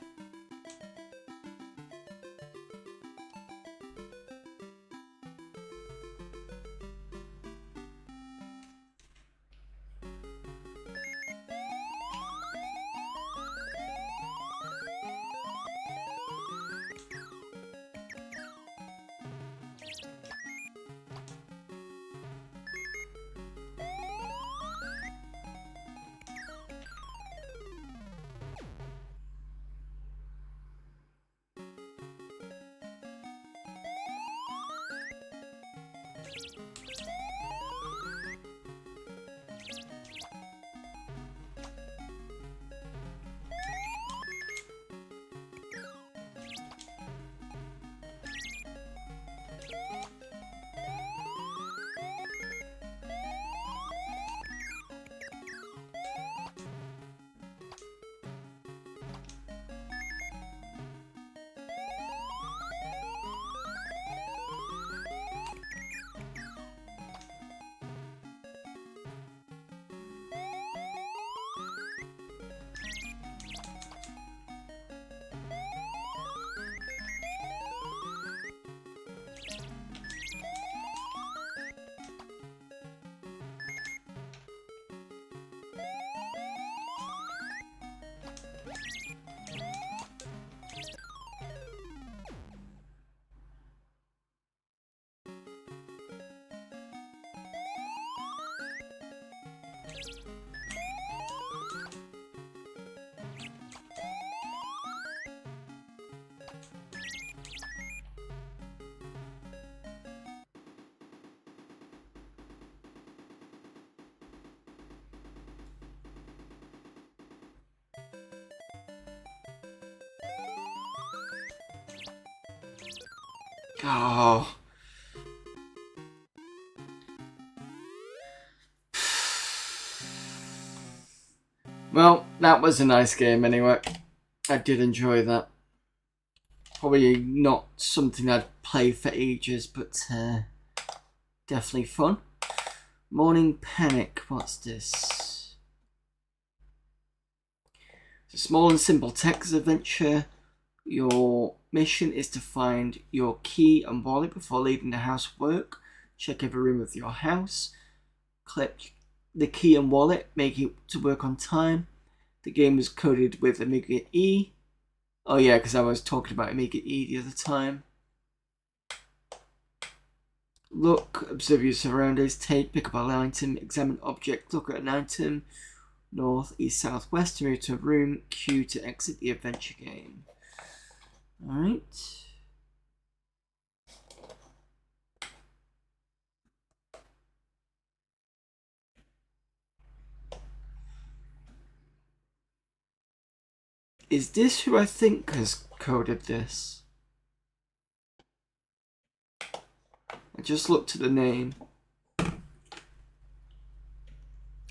Oh. Well, that was a nice game anyway. I did enjoy that. Probably not something I'd play for ages, but definitely fun. Morning Panic, what's this? It's a small and simple text adventure. Your mission is to find your key and wallet before leaving the house work. Check every room of your house. Collect the key and wallet, make it to work on time. The game is coded with Amiga E. Oh yeah, because I was talking about Amiga E the other time. Look, observe your surroundings, pick up an item, examine object, look at an item. North, east, south, west to move to a room. Q to exit the adventure game. Alright. Is this who I think has coded this? I just looked at the name.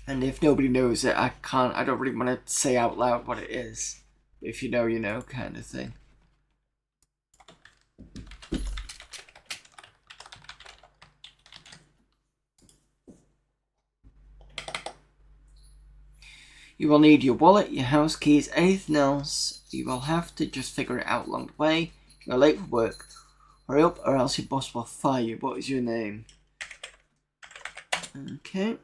And if nobody knows it, I don't really want to say out loud what it is. If you know, you know, kind of thing. You will need your wallet, your house keys, anything else. You will have to just figure it out along the way. You're late for work. Hurry up or else your boss will fire you. What is your name? Okay.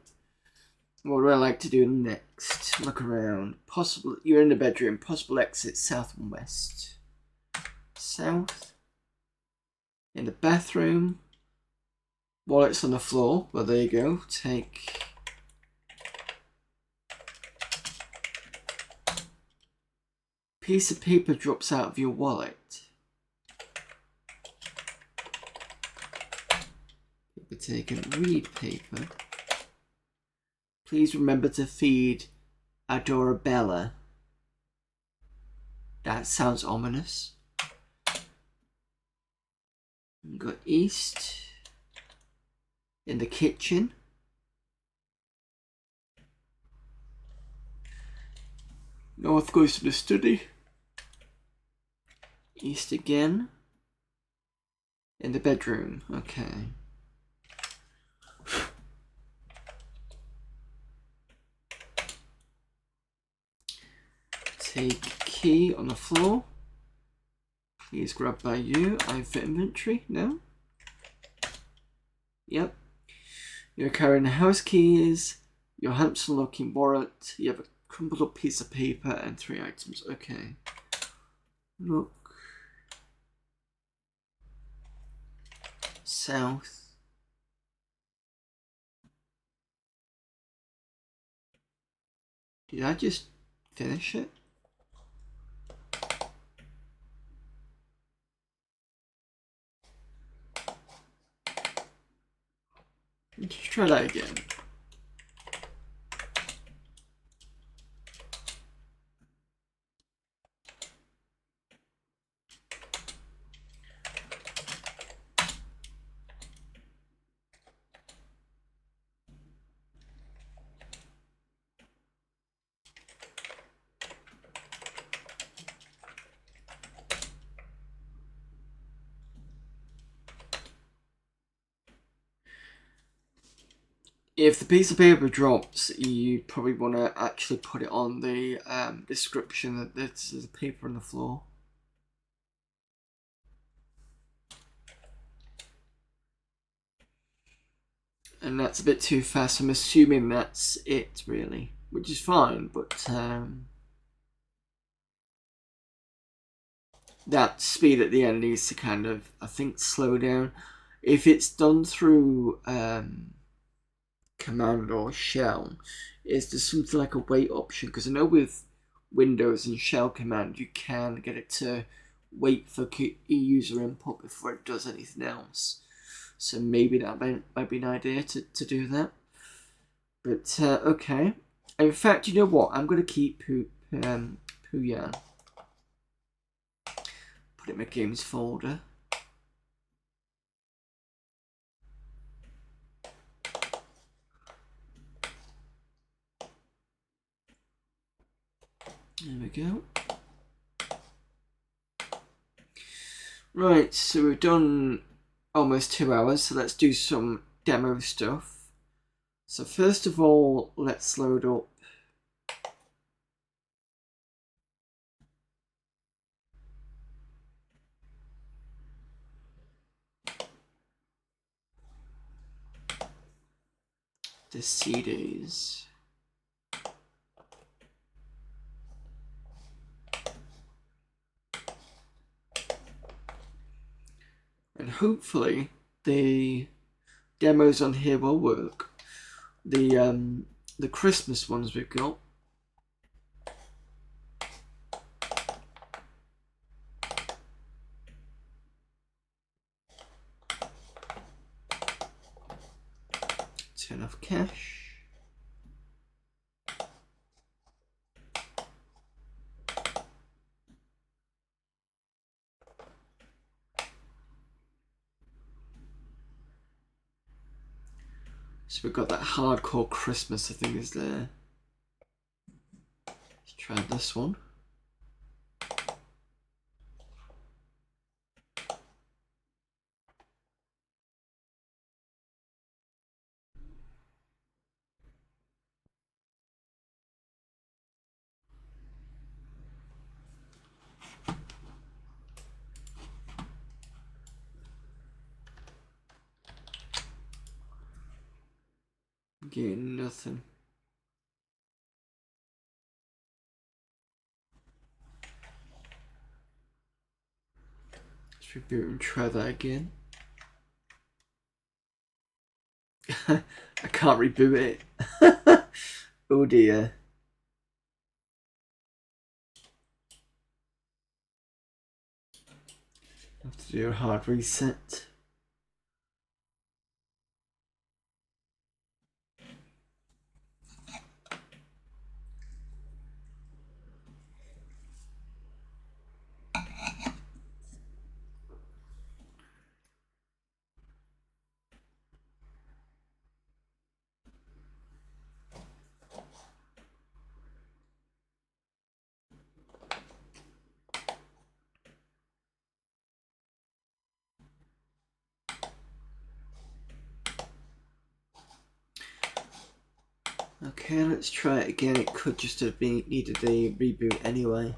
What do I like to do next? Look around. Possible. You're in the bedroom. Possible exits south and west. South. In the bathroom. Wallet's on the floor. Well, there you go. Take Piece of paper drops out of your wallet. Paper taken. Read paper. Please remember to feed Adorabella. That sounds ominous. We've got east. In the kitchen. North goes to the study. East again. In the bedroom. Okay. Take key on the floor. Please grab by you. I fit inventory. No? Yep. You're carrying house keys. Your handsome looking wallet. You have a crumpled up piece of paper and 3 items. Okay. Look. South. Did I just finish it? Let's try that again. If the piece of paper drops, you probably want to actually put it on the description that this is a paper on the floor. And that's a bit too fast. I'm assuming that's it, really, which is fine, but that speed at the end needs to kind of, I think, slow down. If it's done through command or shell, is there something like a wait option? Because I know with Windows and shell command you can get it to wait for user input before it does anything else, so maybe that might be an idea to do that. But okay, in fact, you know what, I'm going to keep Pooyan, put it in my games folder. There we go. Right, so we've done almost 2 hours, so let's do some demo stuff. So first of all, let's load up the CDs. And hopefully the demos on here will work. The Christmas ones we've got. Turn off cache. So we've got that hardcore Christmas, I think, is there. Let's try this one. Getting nothing. Let's reboot and try that again. I can't reboot it. Oh dear. Have to do a hard reset. Okay, let's try it again. It could just have been needed a reboot anyway.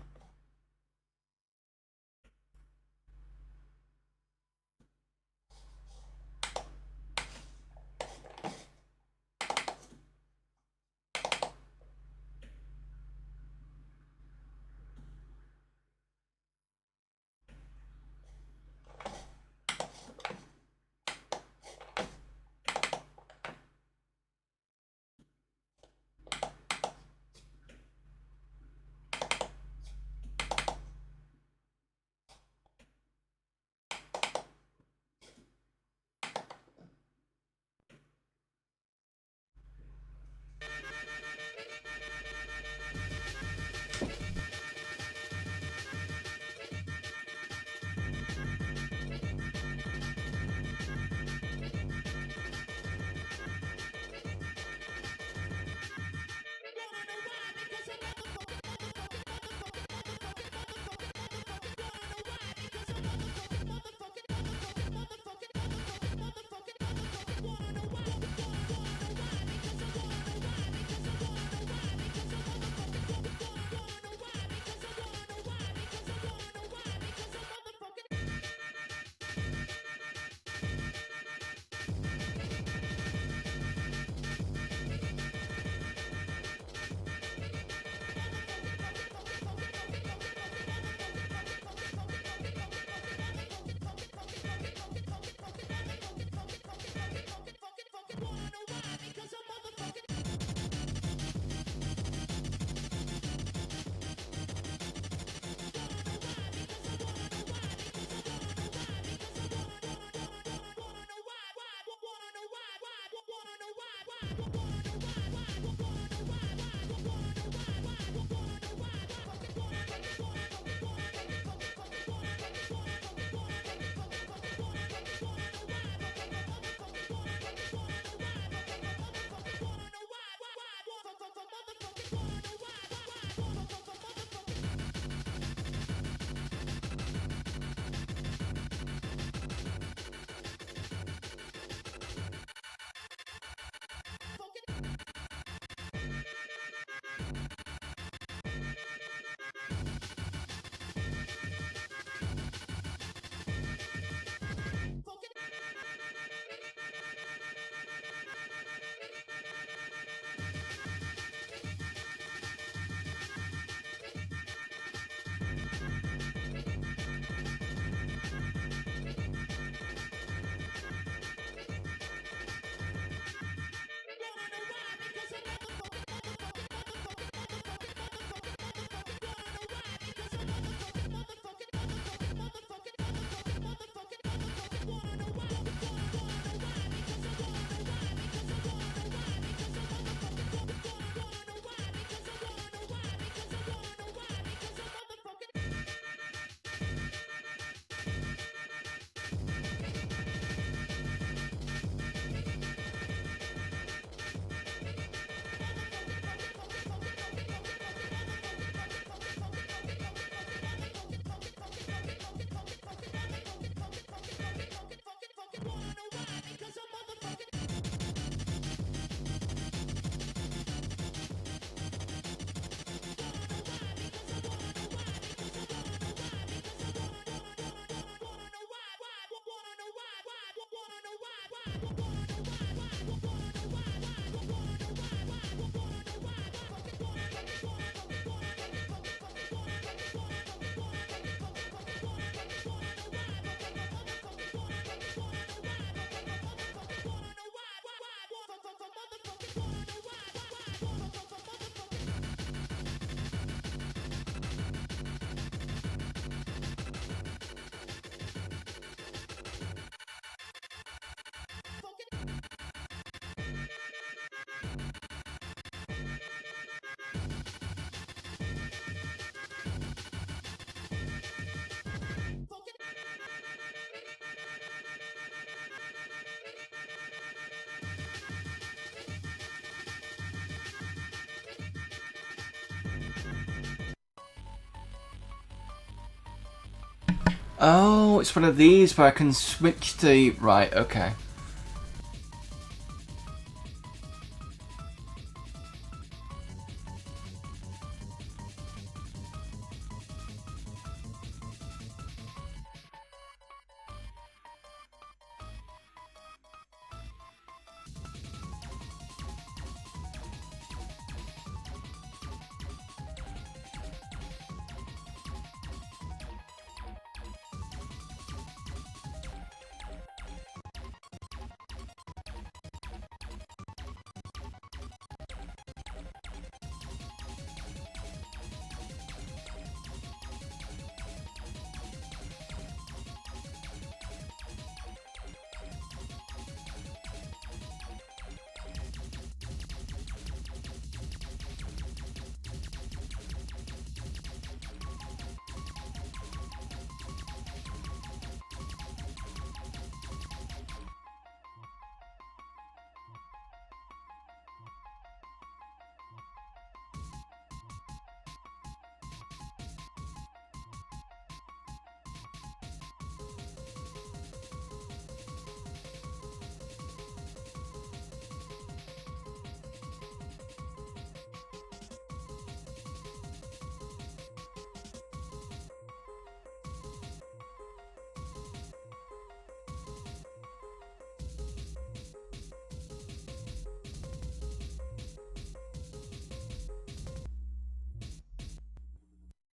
Oh, it's one of these where I can switch the... Right, okay.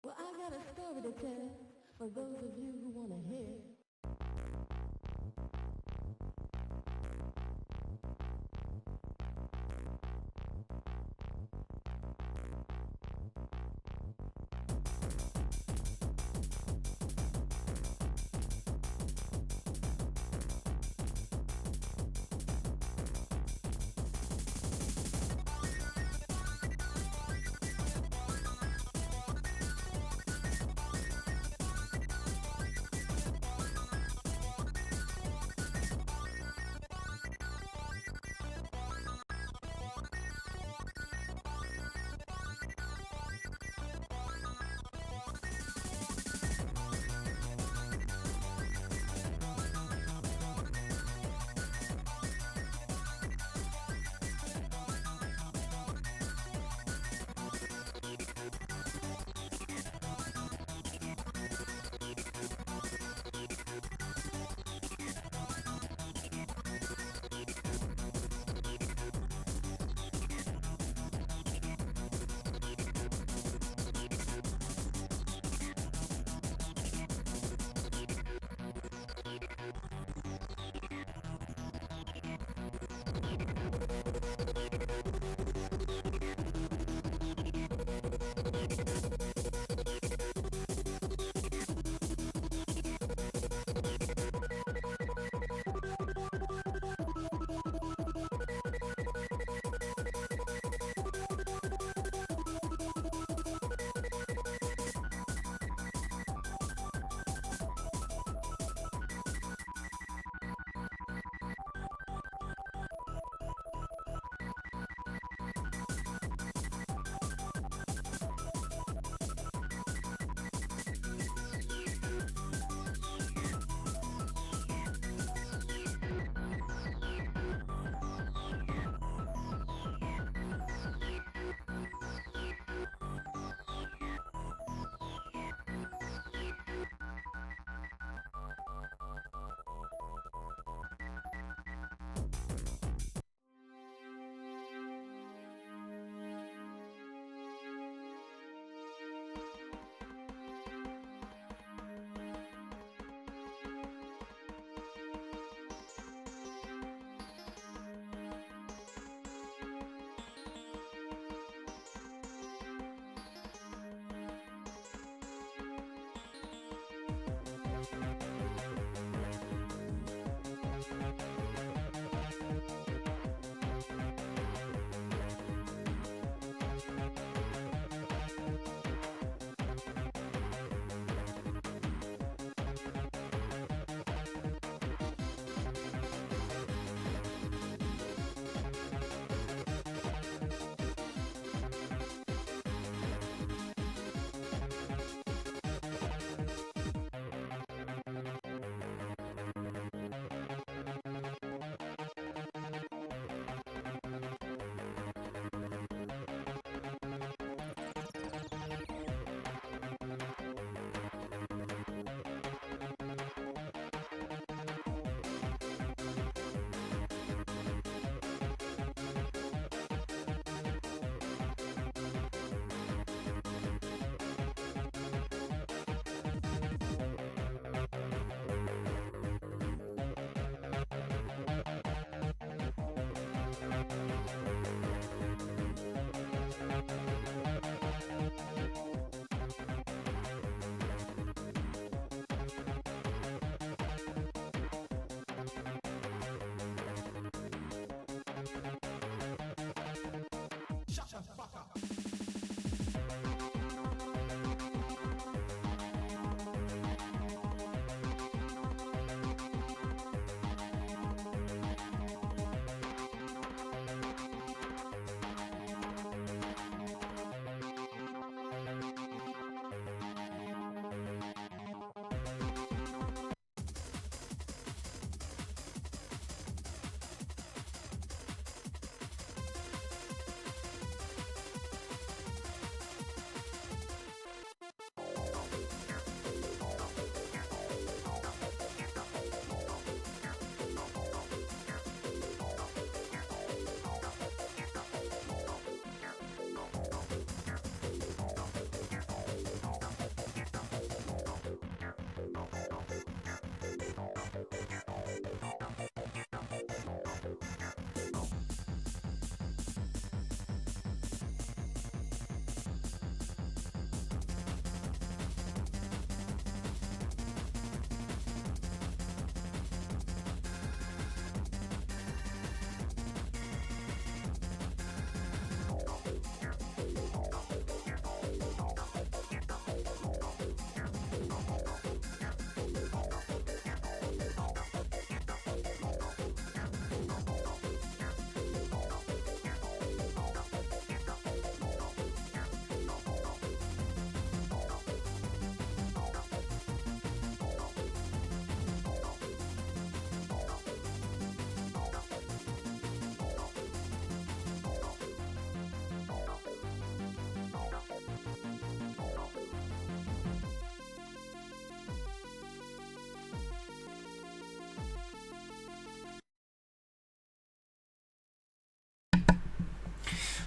Well, I got a story to tell for those of you who want to hear.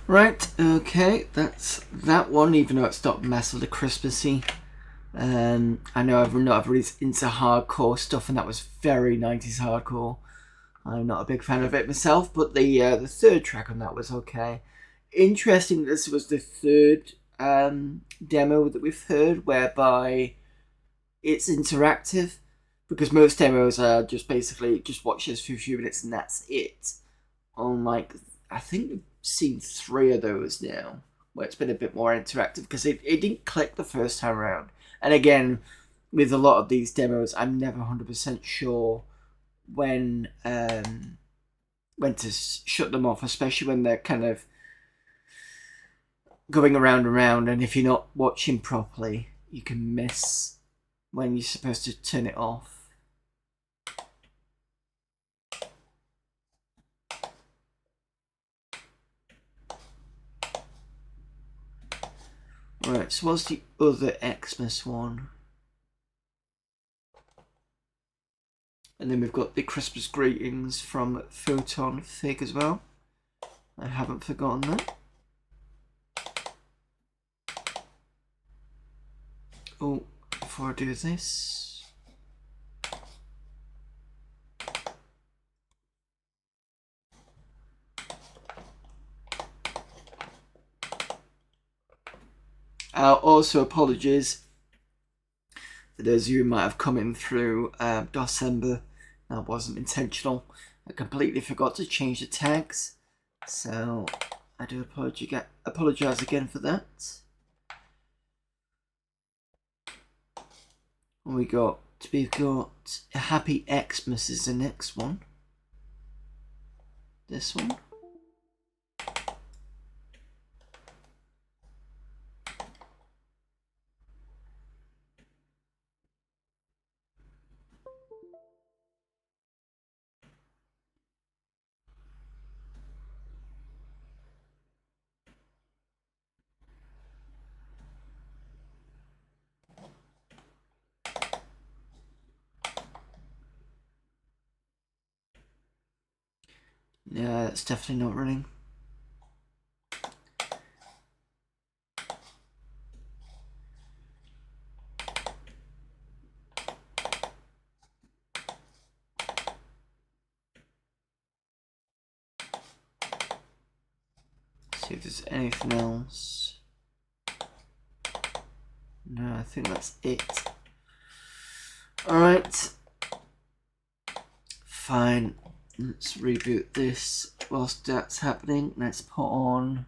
Right, okay, that's that one, even though it's not massively Christmassy. I know not everybody's into hardcore stuff, and that was very 90s hardcore. I'm not a big fan of it myself, but the third track on that was okay. Interesting, this was the third demo that we've heard, whereby it's interactive, because most demos are just basically just watch this for a few minutes and that's it. On like, I think we've seen 3 of those now, where it's been a bit more interactive, because it didn't click the first time around. And again, with a lot of these demos, I'm never 100% sure when to shut them off, especially when they're kind of going around and around, and if you're not watching properly, you can miss when you're supposed to turn it off. Right, so what's the other Xmas one? And then we've got the Christmas greetings from Photon Fig as well. I haven't forgotten that. Oh, before I do this, also apologies for those of you who might have come in through December. That wasn't intentional. I completely forgot to change the tags, so I do apologise again for that. We've got a Happy Xmas is the next one. This one. Yeah, it's definitely not running. See if there's anything else. No, I think that's it. Alright. Fine. Let's reboot this whilst that's happening. Let's put on...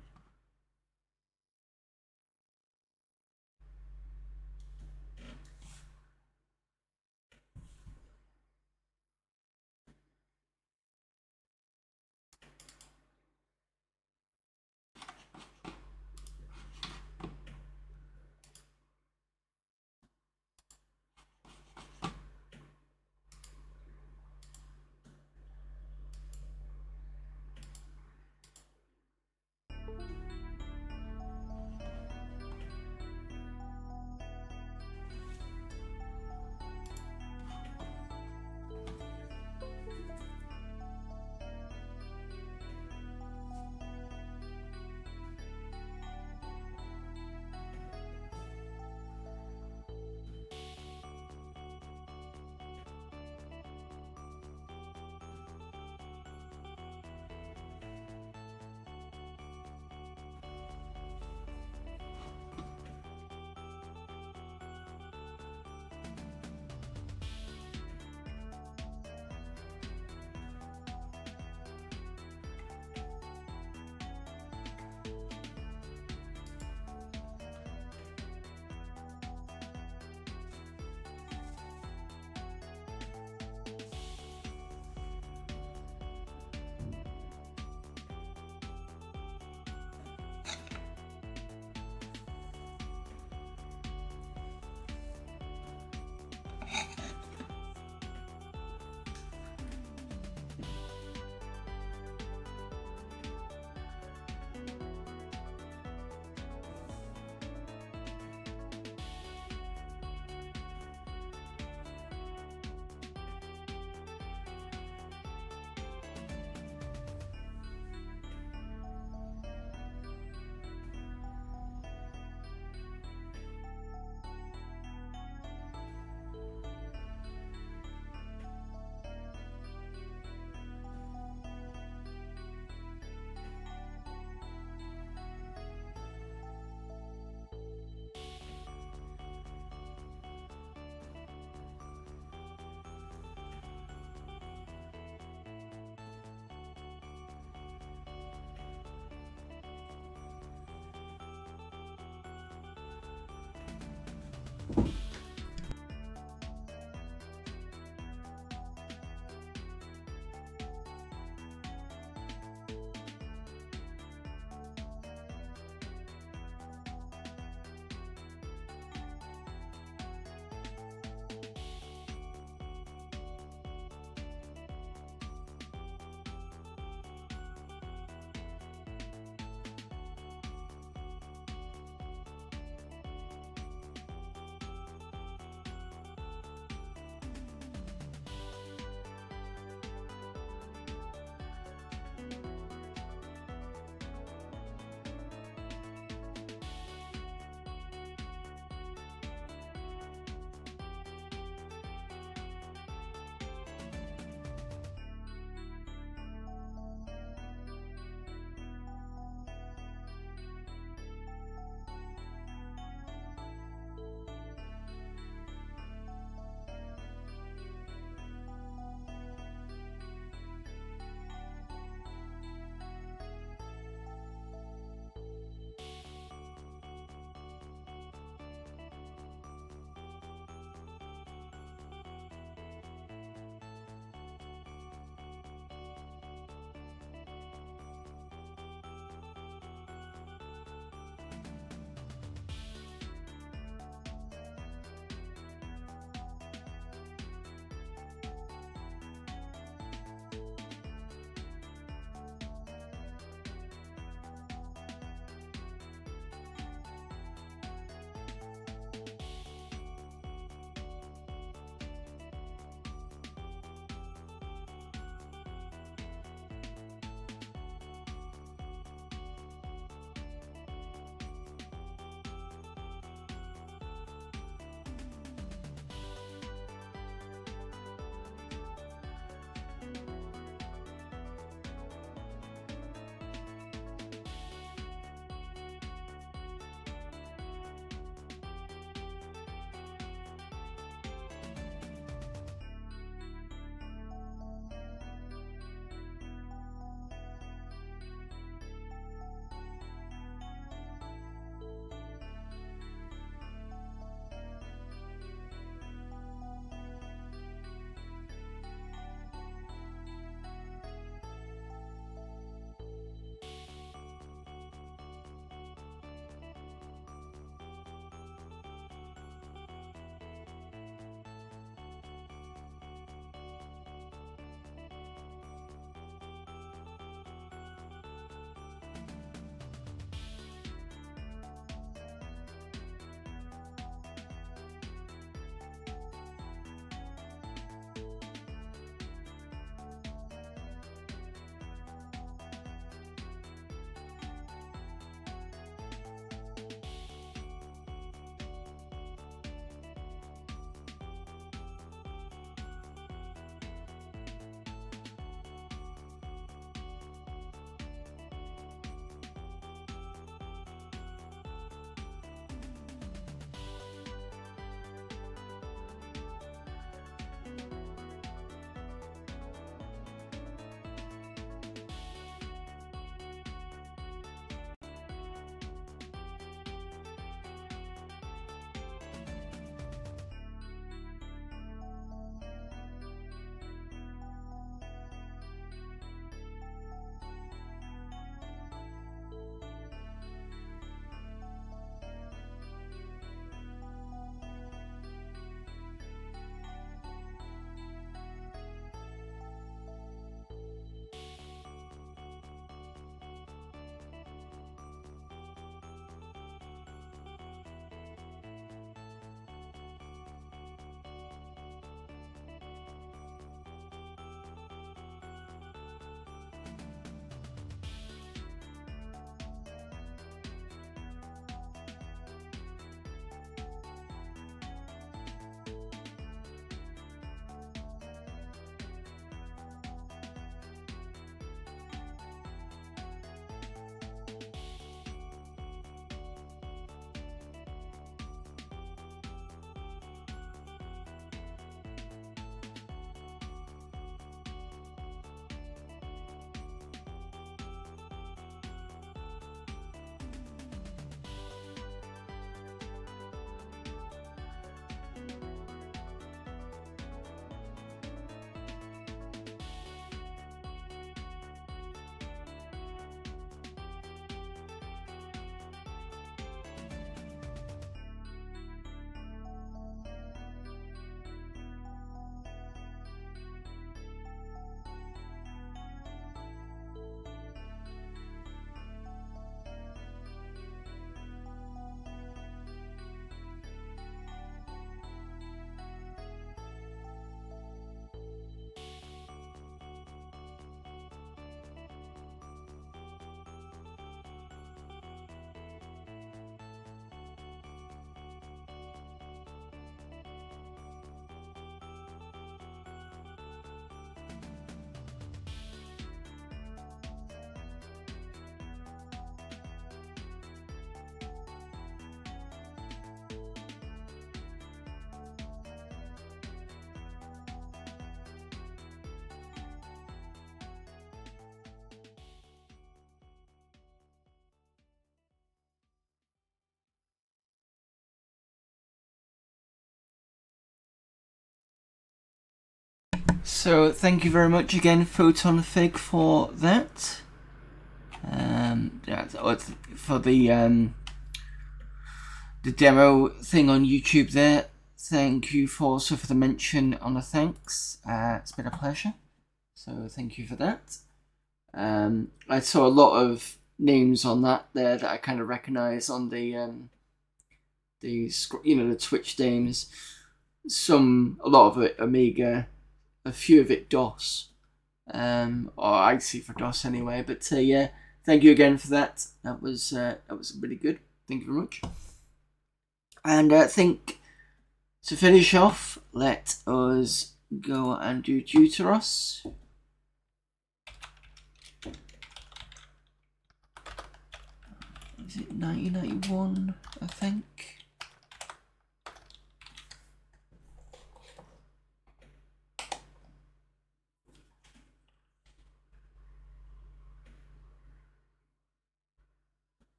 So thank you very much again, Photon Fig, for that. For the demo thing on YouTube there. Thank you also for the mention on the thanks. It's been a pleasure. So thank you for that. I saw a lot of names on that there that I kind of recognise on the Twitch names. A lot of it Amiga, a few of it DOS, or I see for DOS anyway. But yeah, thank you again for that. That was really good. Thank you very much. And I think to finish off, let us go and do Deuteros. Is it 1991? I think.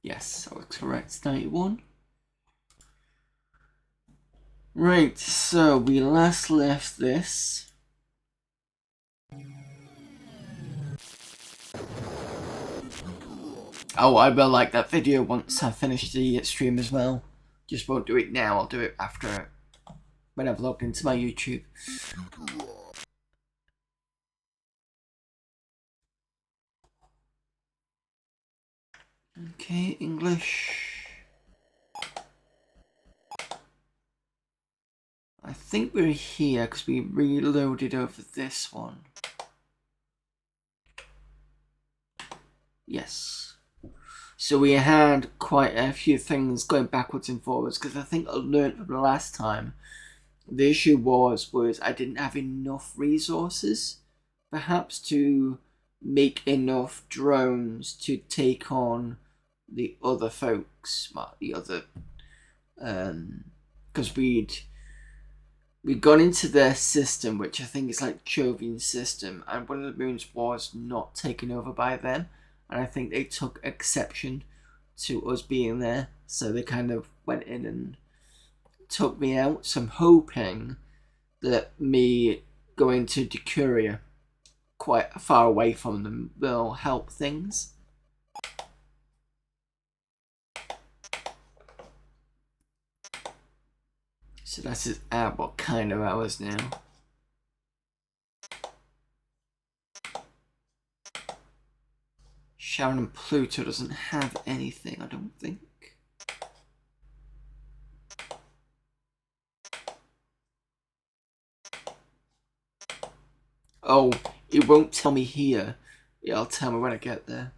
Yes, that was correct. 91. Right, so we last left this. Oh, I will like that video once I finish the stream as well. Just won't do it now, I'll do it after when I've logged into my YouTube. Okay, English. I think we're here because we reloaded over this one. Yes. So we had quite a few things going backwards and forwards because I think I learned from the last time. The issue was I didn't have enough resources, perhaps, to make enough drones to take on the other folks, the other, because we'd gone into their system, which I think is like Jovian's system, and one of the moons was not taken over by them, and I think they took exception to us being there, so they kind of went in and took me out. So I'm hoping that me going to Decuria quite far away from them will help things. So that's just what kind of hours now. Sharon and Pluto doesn't have anything, I don't think. Oh, it won't tell me here. It'll tell me when I get there.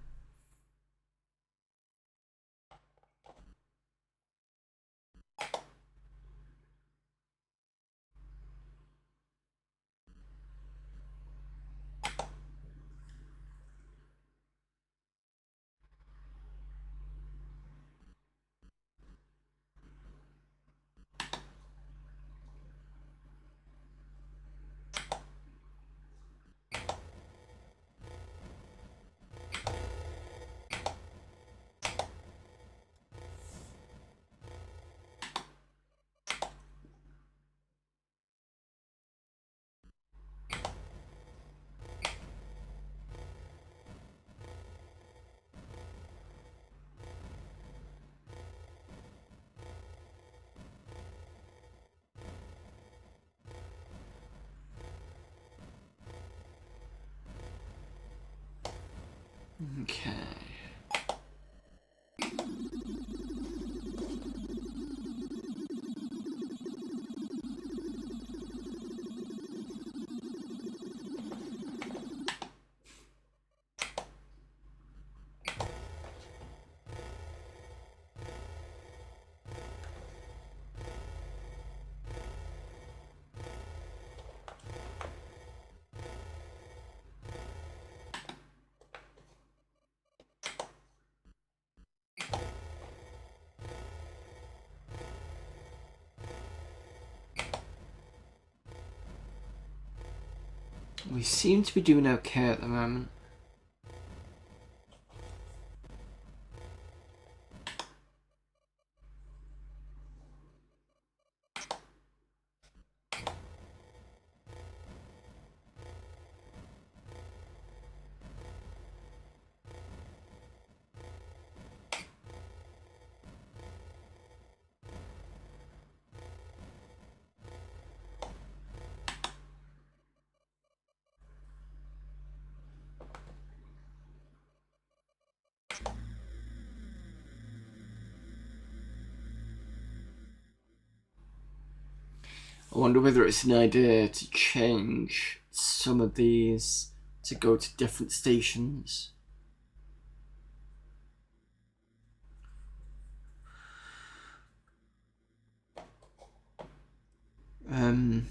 Okay. We seem to be doing okay at the moment. I wonder whether it's an idea to change some of these to go to different stations. Um,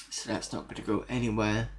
so that's not going to go anywhere.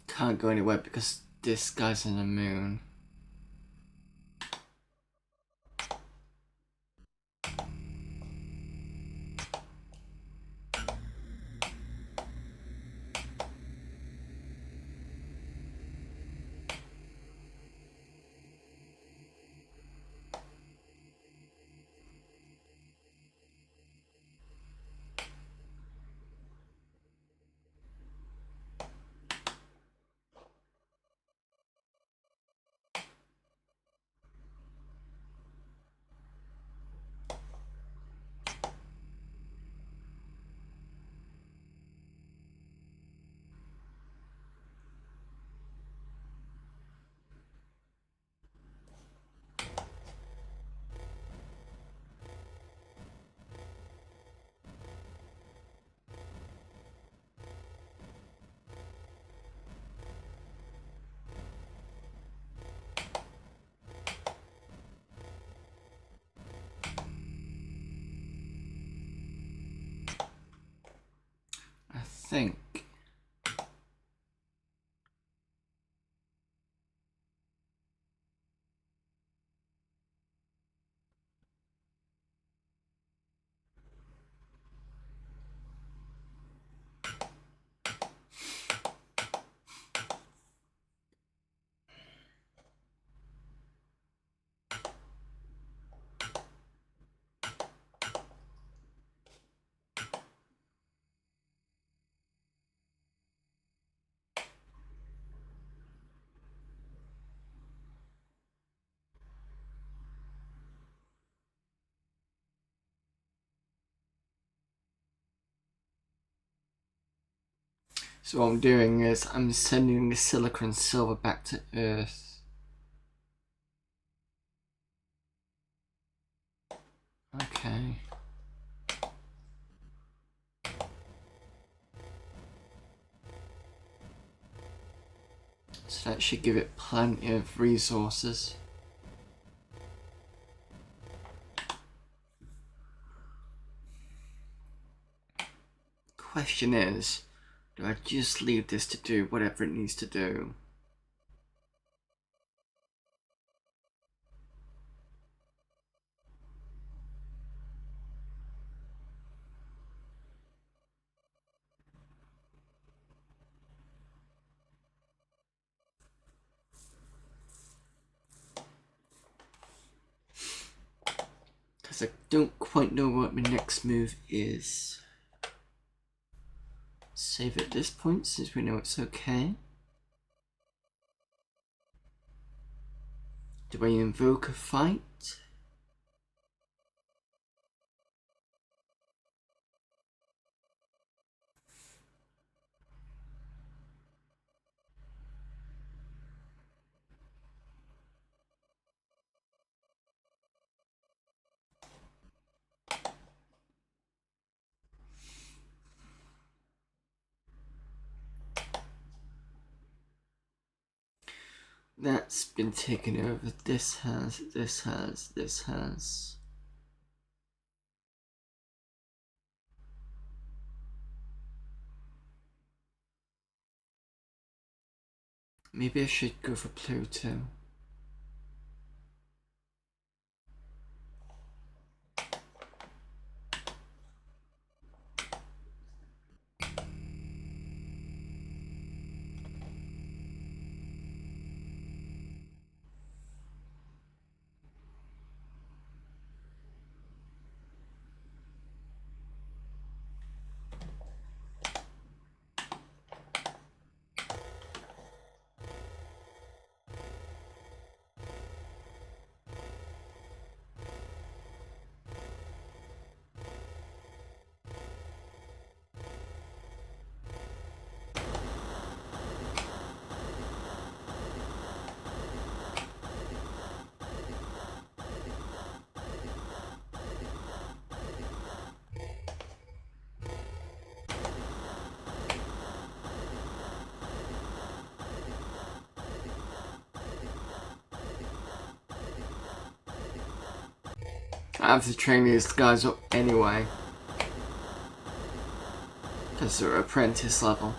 Can't go anywhere because this guy's on the moon. I think. So what I'm doing is I'm sending the silica and silver back to Earth. Okay. So that should give it plenty of resources. Question is, do I just leave this to do whatever it needs to do? Because I don't quite know what my next move is. Save at this point since we know it's okay. Do I invoke a fight? That's been taken over. This has. Maybe I should go for Pluto. I have to train these guys up anyway. Because they're apprentice level.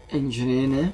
Engineer now.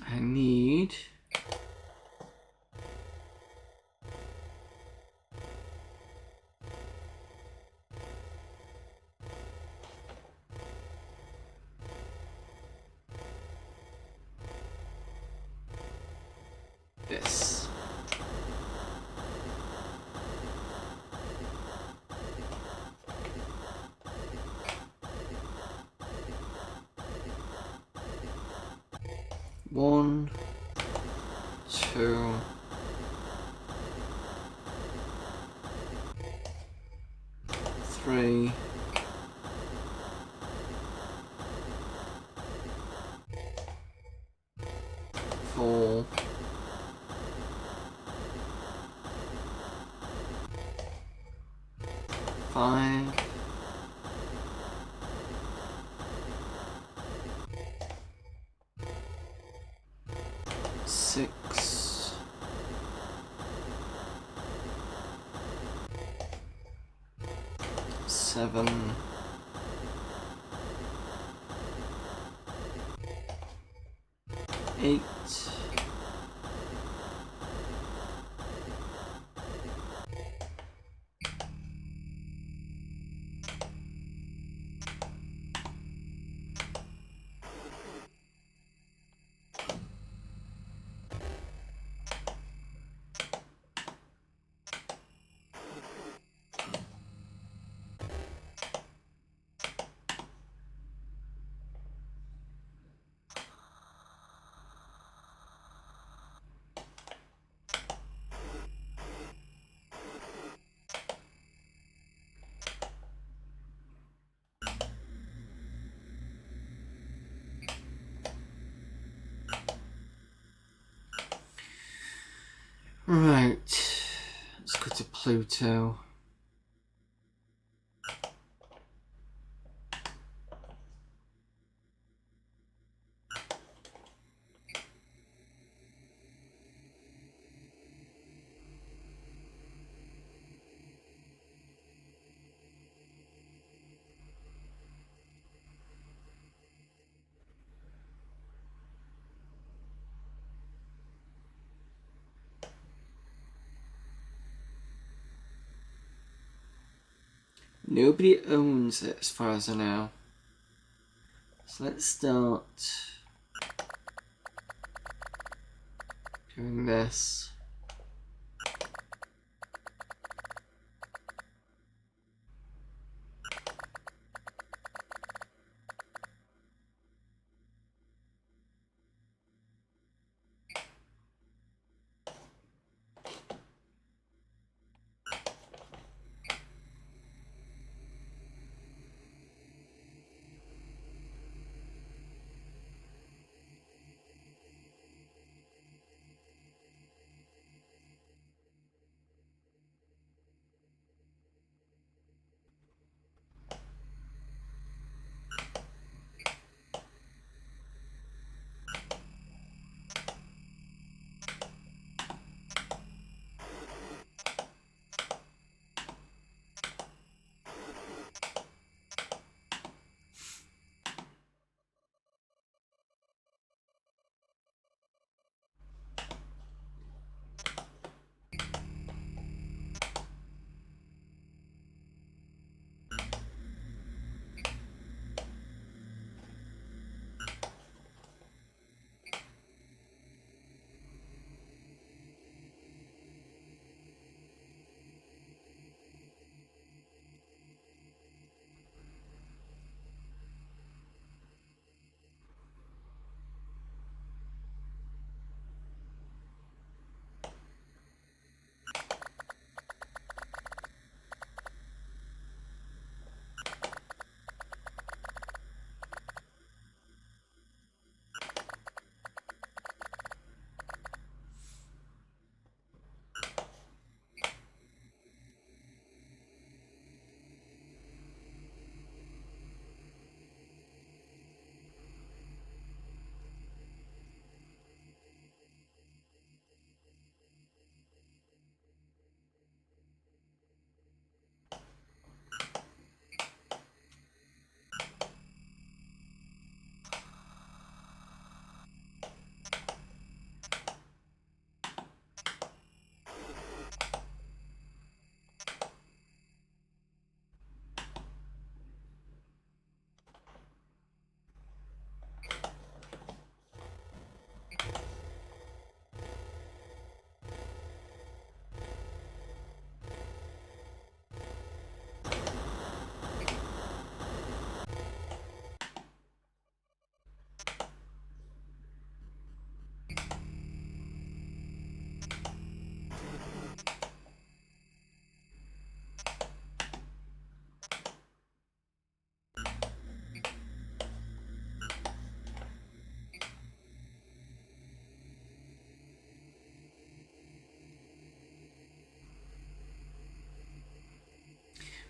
I need this. 1, 2, 3, 4, 5, 6, 7, 8, Right, let's go to Pluto. Nobody owns it as far as I know. So let's start doing this.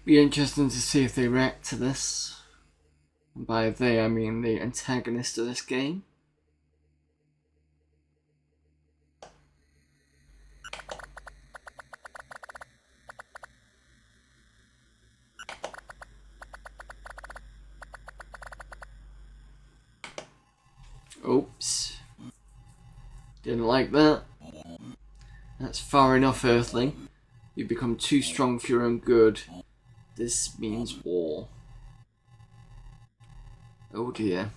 Be interesting to see if they react to this. And by they, I mean the antagonist of this game. Oops. Didn't like that. That's far enough, Earthling. You've become too strong for your own good. This means war. Oh dear.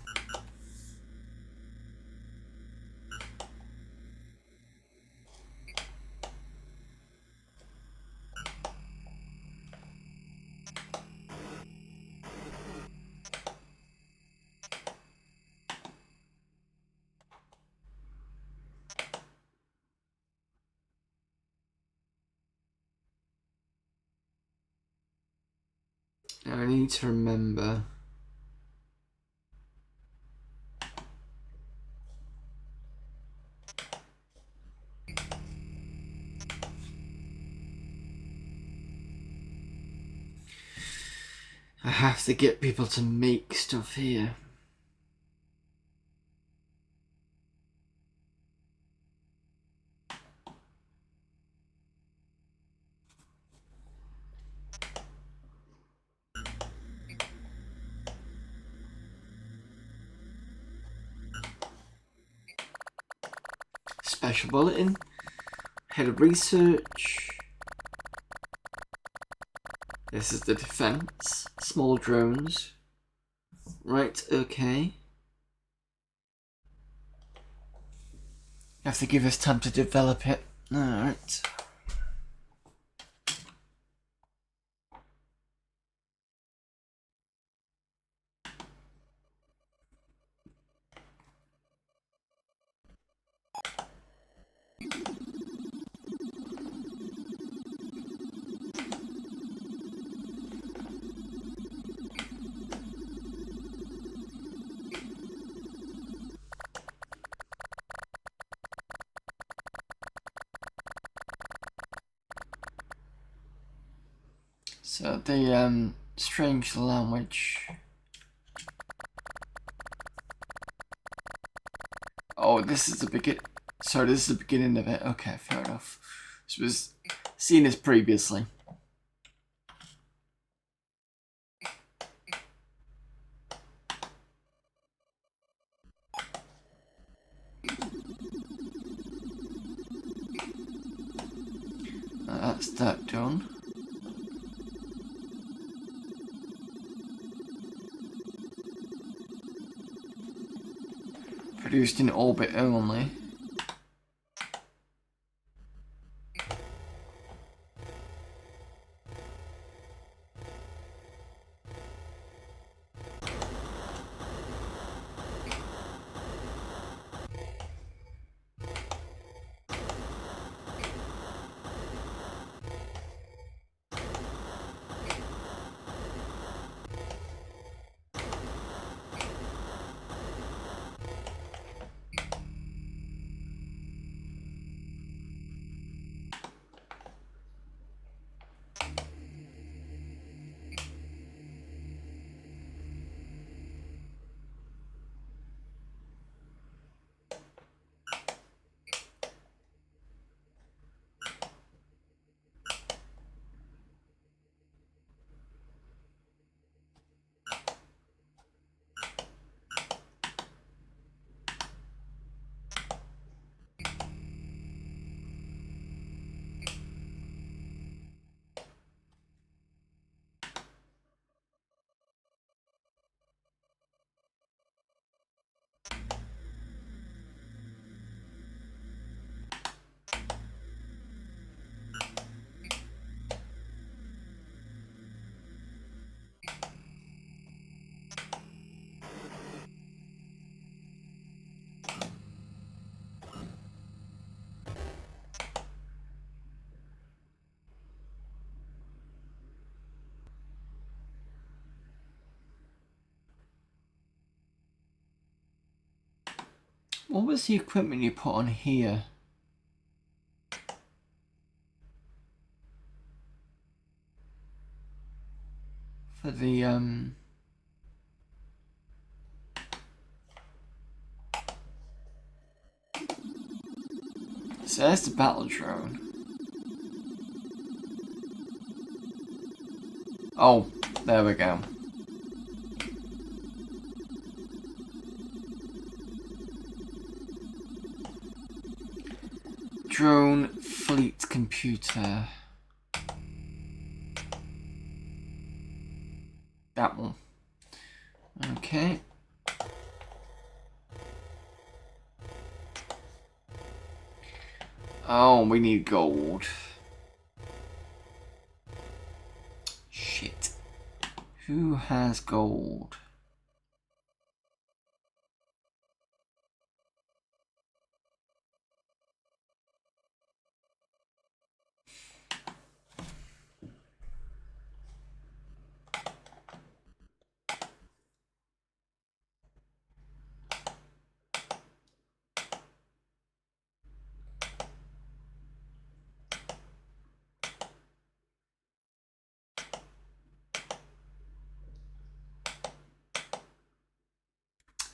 Now I need to remember. I have to get people to make stuff here. Special bulletin. Head of research. This is the defense. Small drones. Right, okay. You have to give us time to develop it. Alright. So the strange language. Oh, this is the begin. Sorry, this is the beginning of it. Okay, fair enough. This was seen as previously. That's that done. Produced in orbit only. What was the equipment you put on here? the so there's the battle drone. Oh, there we go. Drone fleet computer. That one. Okay. Oh, we need gold. Shit. Who has gold?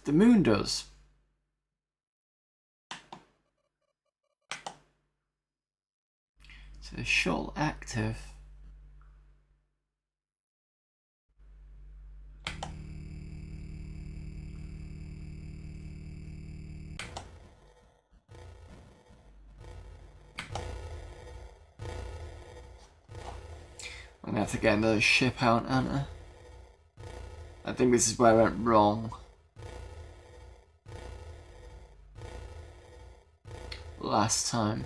The moon does. So the shuttle active. I'm gonna have to get another ship out, aren't I? I think this is where I went wrong. Last time.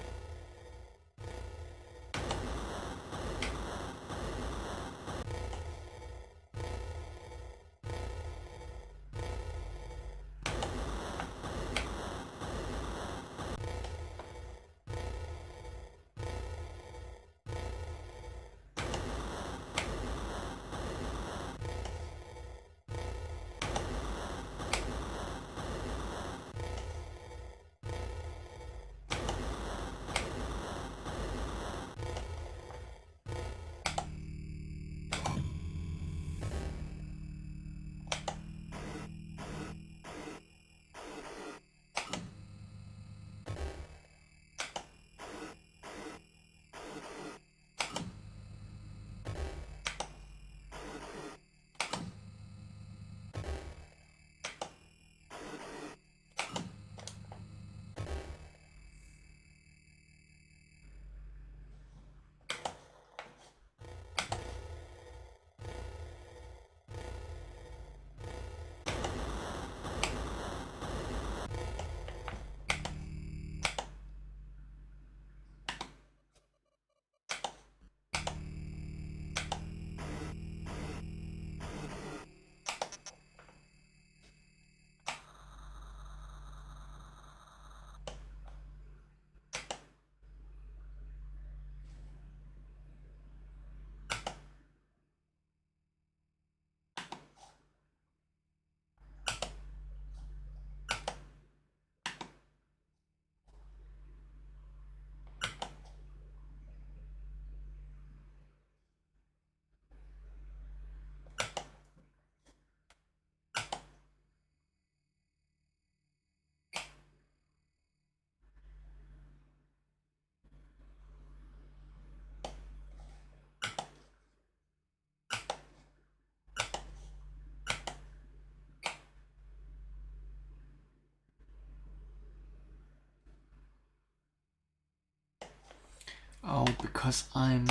Oh, because I'm...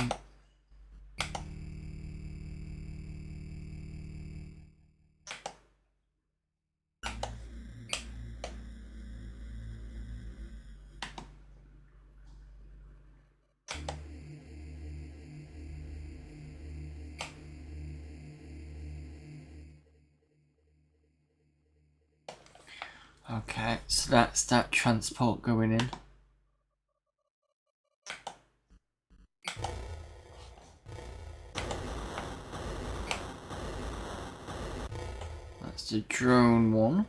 Okay, so that's that transport going in. That's the drone one.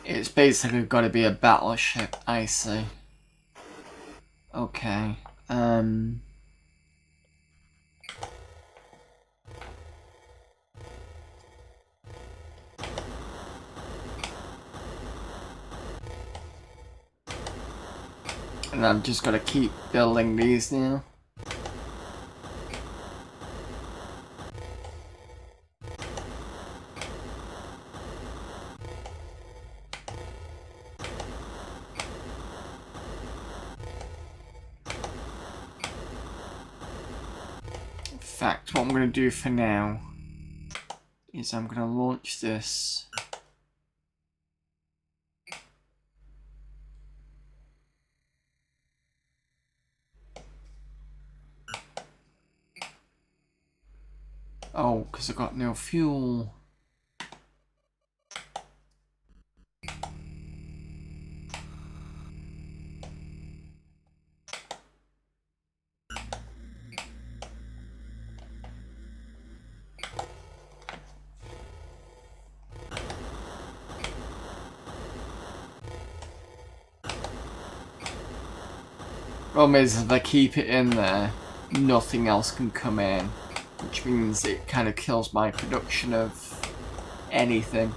It's basically got to be a battleship, I see. Okay. And I've just got to keep building these now. In fact, what I'm going to do for now is I'm going to launch this. Oh, because I've got no fuel. Problem is, if I keep it in there, nothing else can come in, which means it kind of kills my production of anything.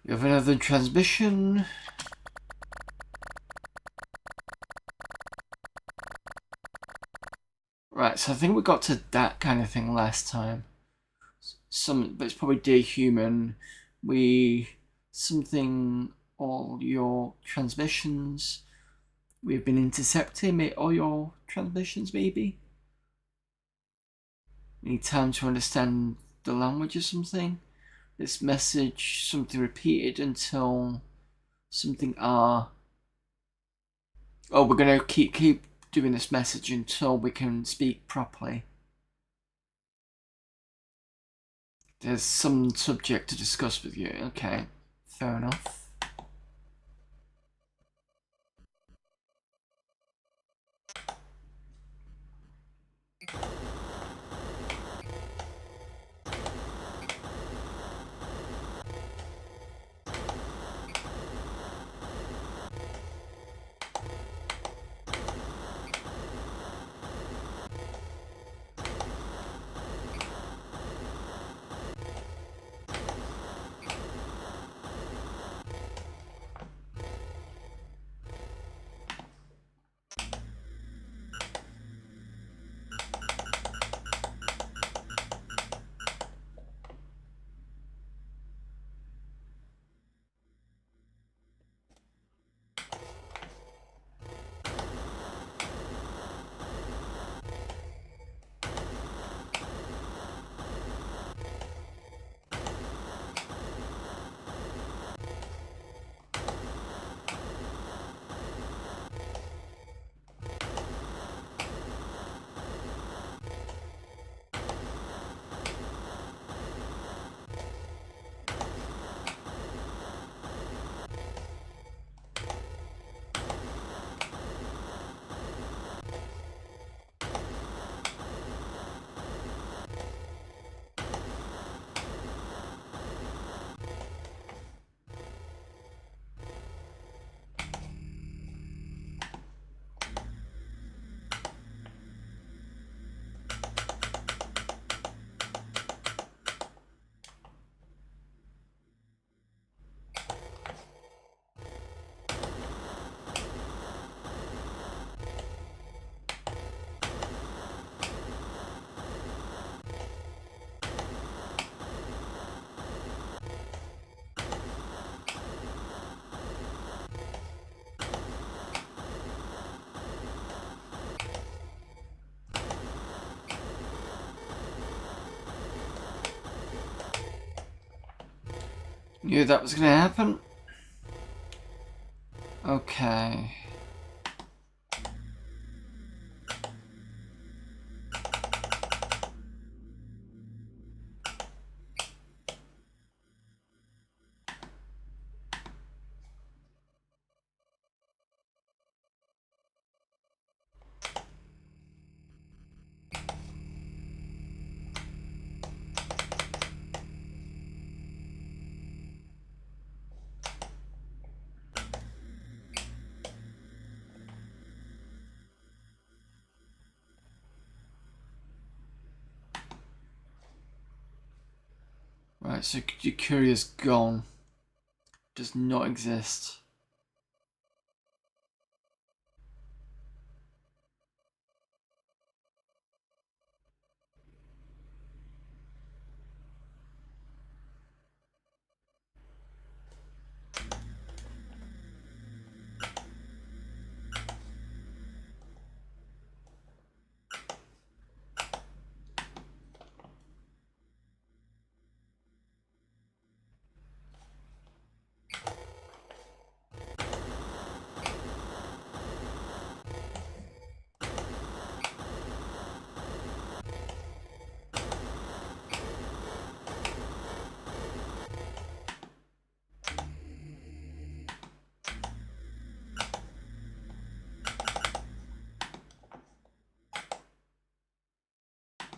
We have another transmission. Right, so I think we got to that kind of thing last time. But it's probably dear human. All your transmissions. We've been intercepting all your transmissions, maybe. We need time to understand the language or something. This message, something repeated until something Oh, we're gonna keep doing this message until we can speak properly. There's some subject to discuss with you. Okay, fair enough. Knew that was gonna happen. Okay. Right, so your courier's gone. Does not exist.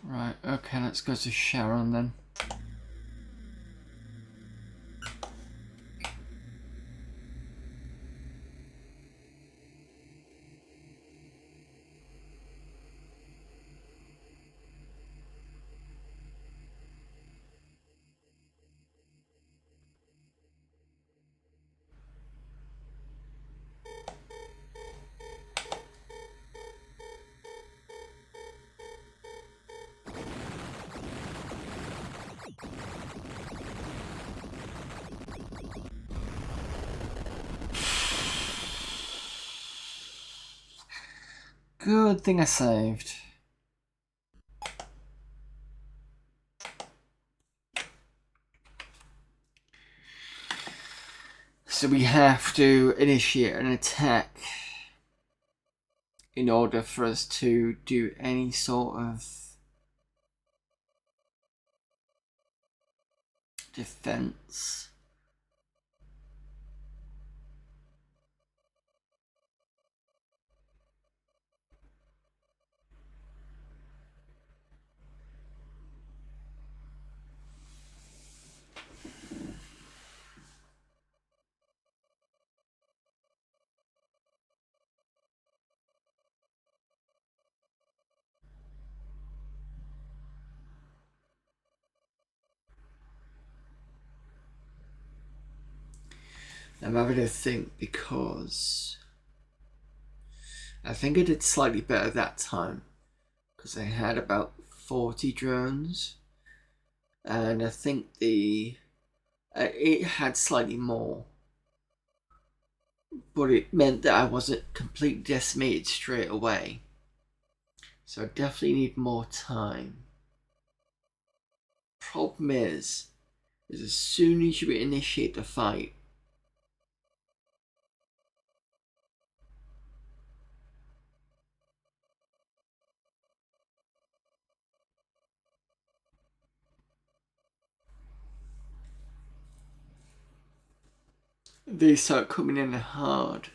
Right, okay, let's go to Sharon then. Good thing I saved. So we have to initiate an attack in order for us to do any sort of defense. I'm having to think because I think I did slightly better that time because I had about 40 drones, and I think it had slightly more, but it meant that I wasn't completely decimated straight away. So I definitely need more time. Problem is as soon as you initiate the fight, they start coming in hard.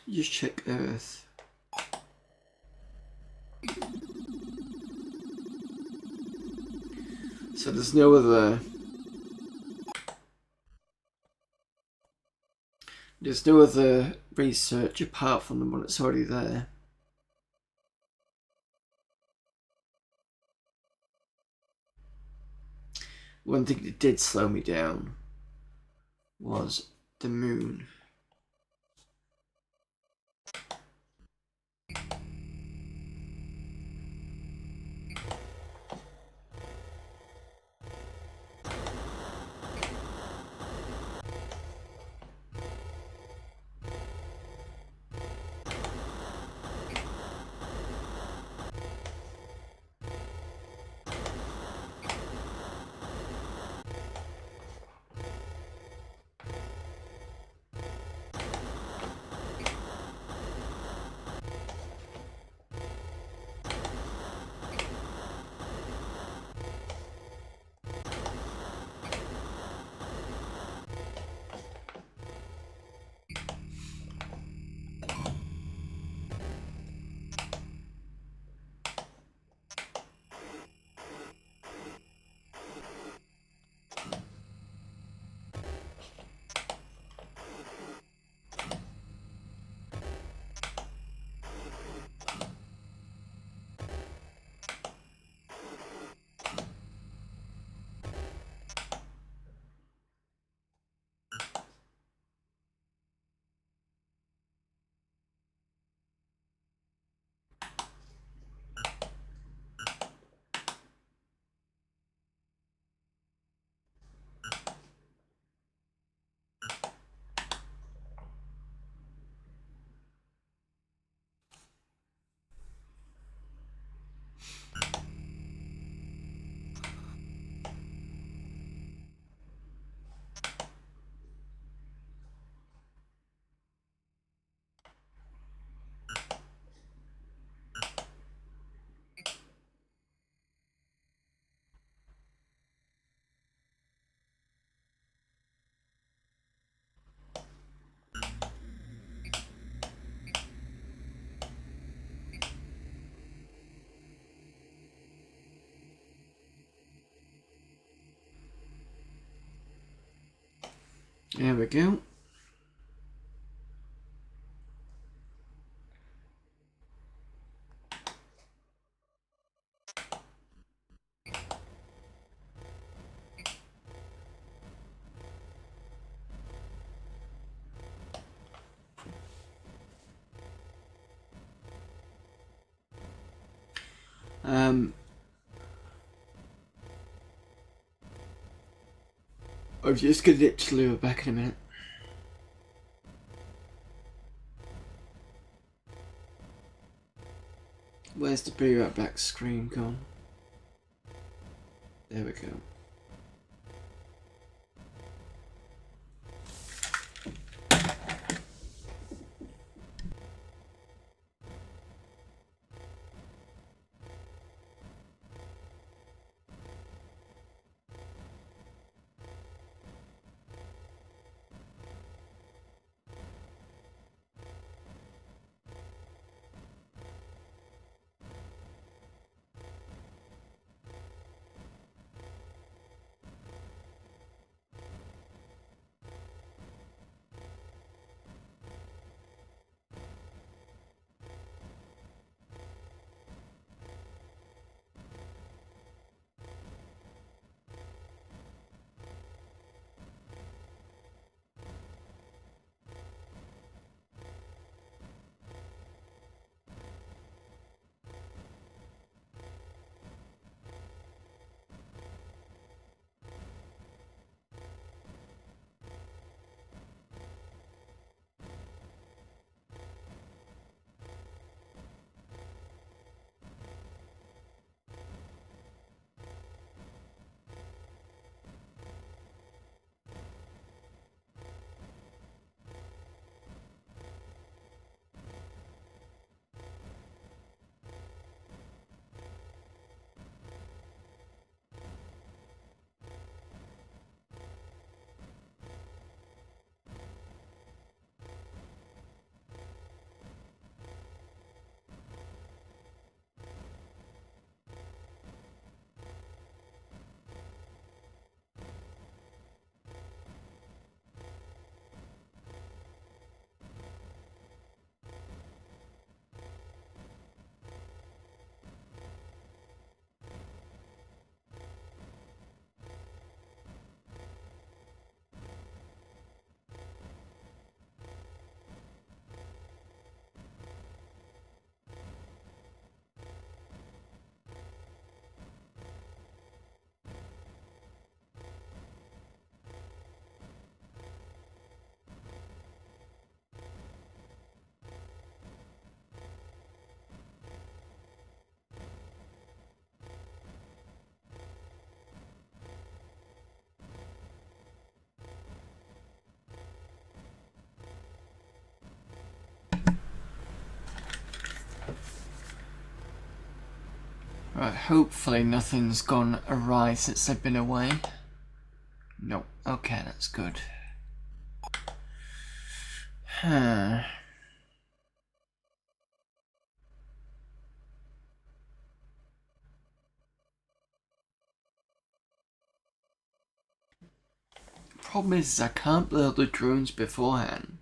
Just check Earth. So there's no other research apart from the one that's already there. One thing that did slow me down was the moon. There we go. I'm just gonna literally be back in a minute. Where's the be right back screen gone? There we go. Right, hopefully nothing's gone awry since I've been away. No, okay, that's good. Problem is I can't build the drones beforehand.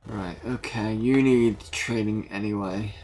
Right, okay, you need training anyway.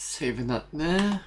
Saving that there.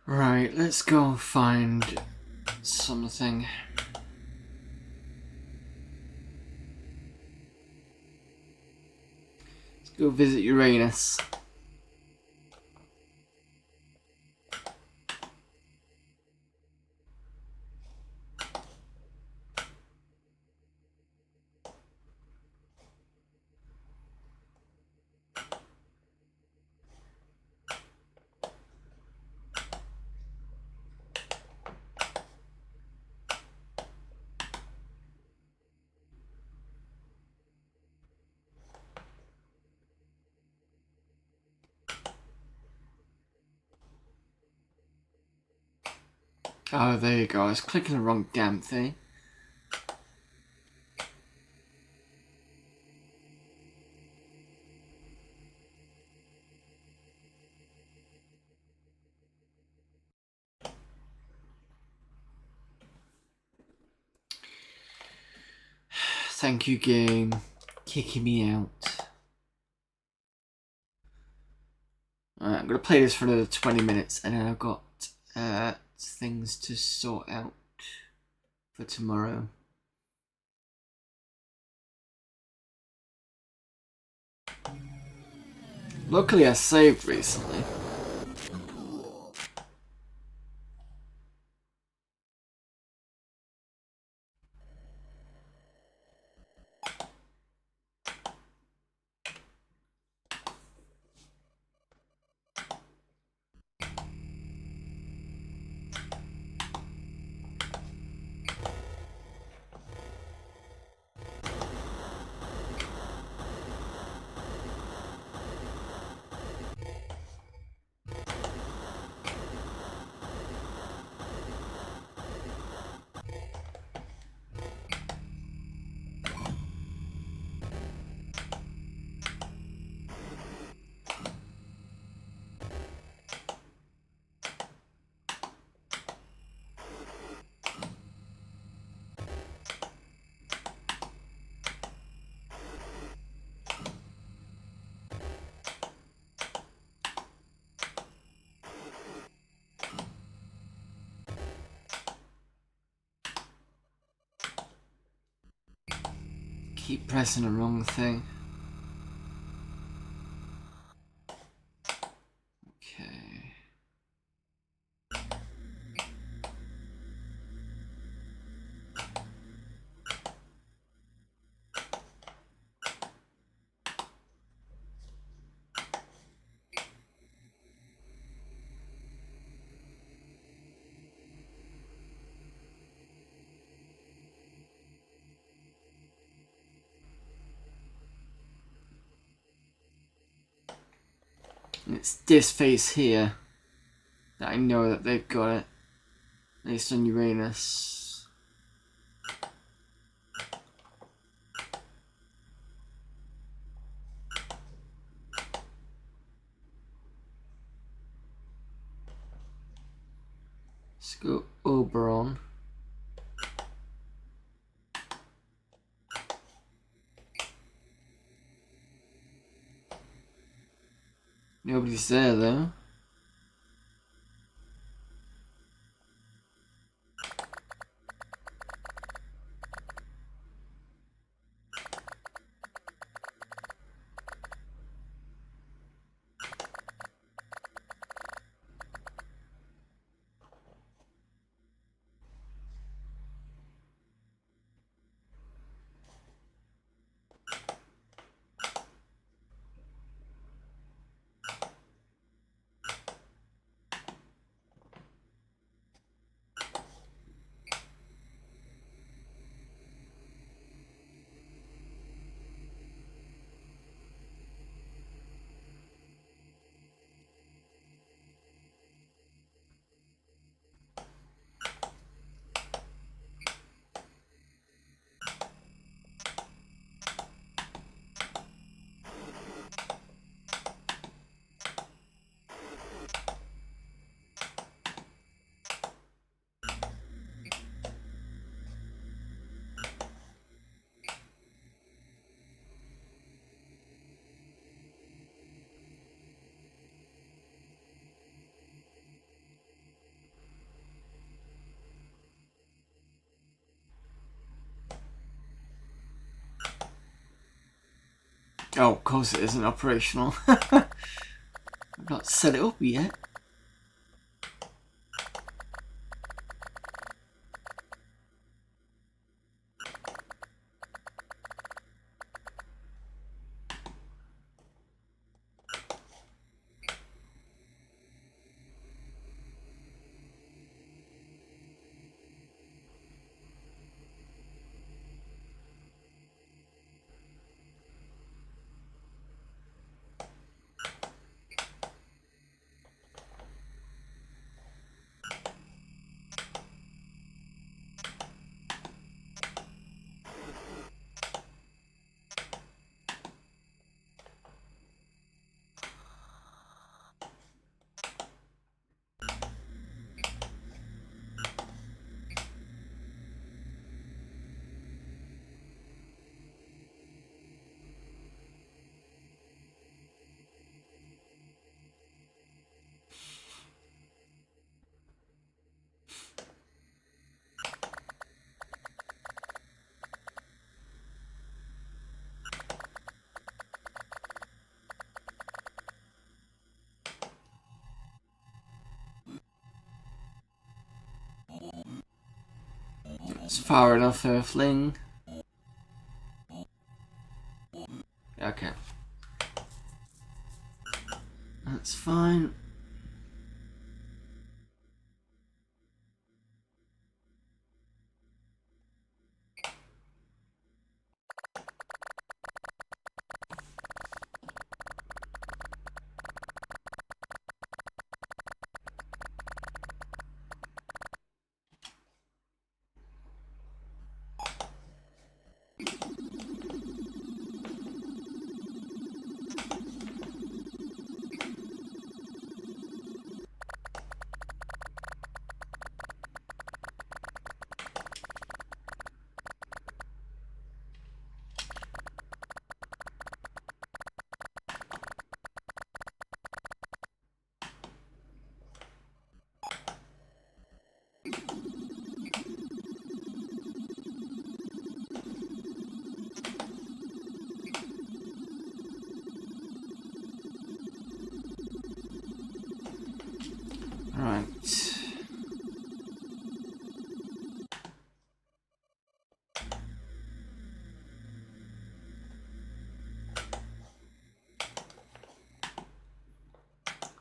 Right, let's go find something. Let's go visit Uranus. Oh, there you go. I was clicking the wrong damn thing. Thank you, game. Kicking me out. Alright, I'm going to play this for another 20 minutes and then I've got things to sort out for tomorrow. Luckily I saved recently. Keep pressing the wrong thing. Okay. And it's this face here that I know that they've got it. At least on Uranus. Let's go Oberon. Nobody's there though. Oh, of course it isn't operational. I've not set it up yet. It's far enough, Earthling. Okay. That's fine. Right.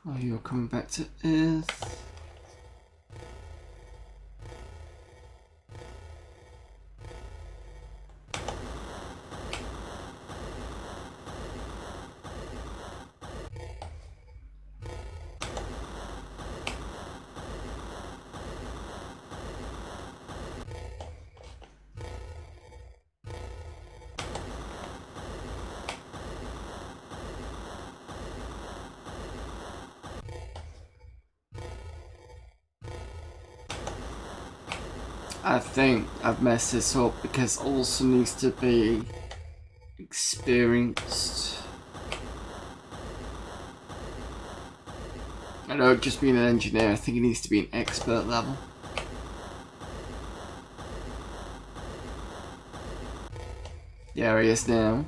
Oh, you're coming back to Earth. I think I've messed this up because also needs to be experienced. I know, just being an engineer, I think it needs to be an expert level. There he is now.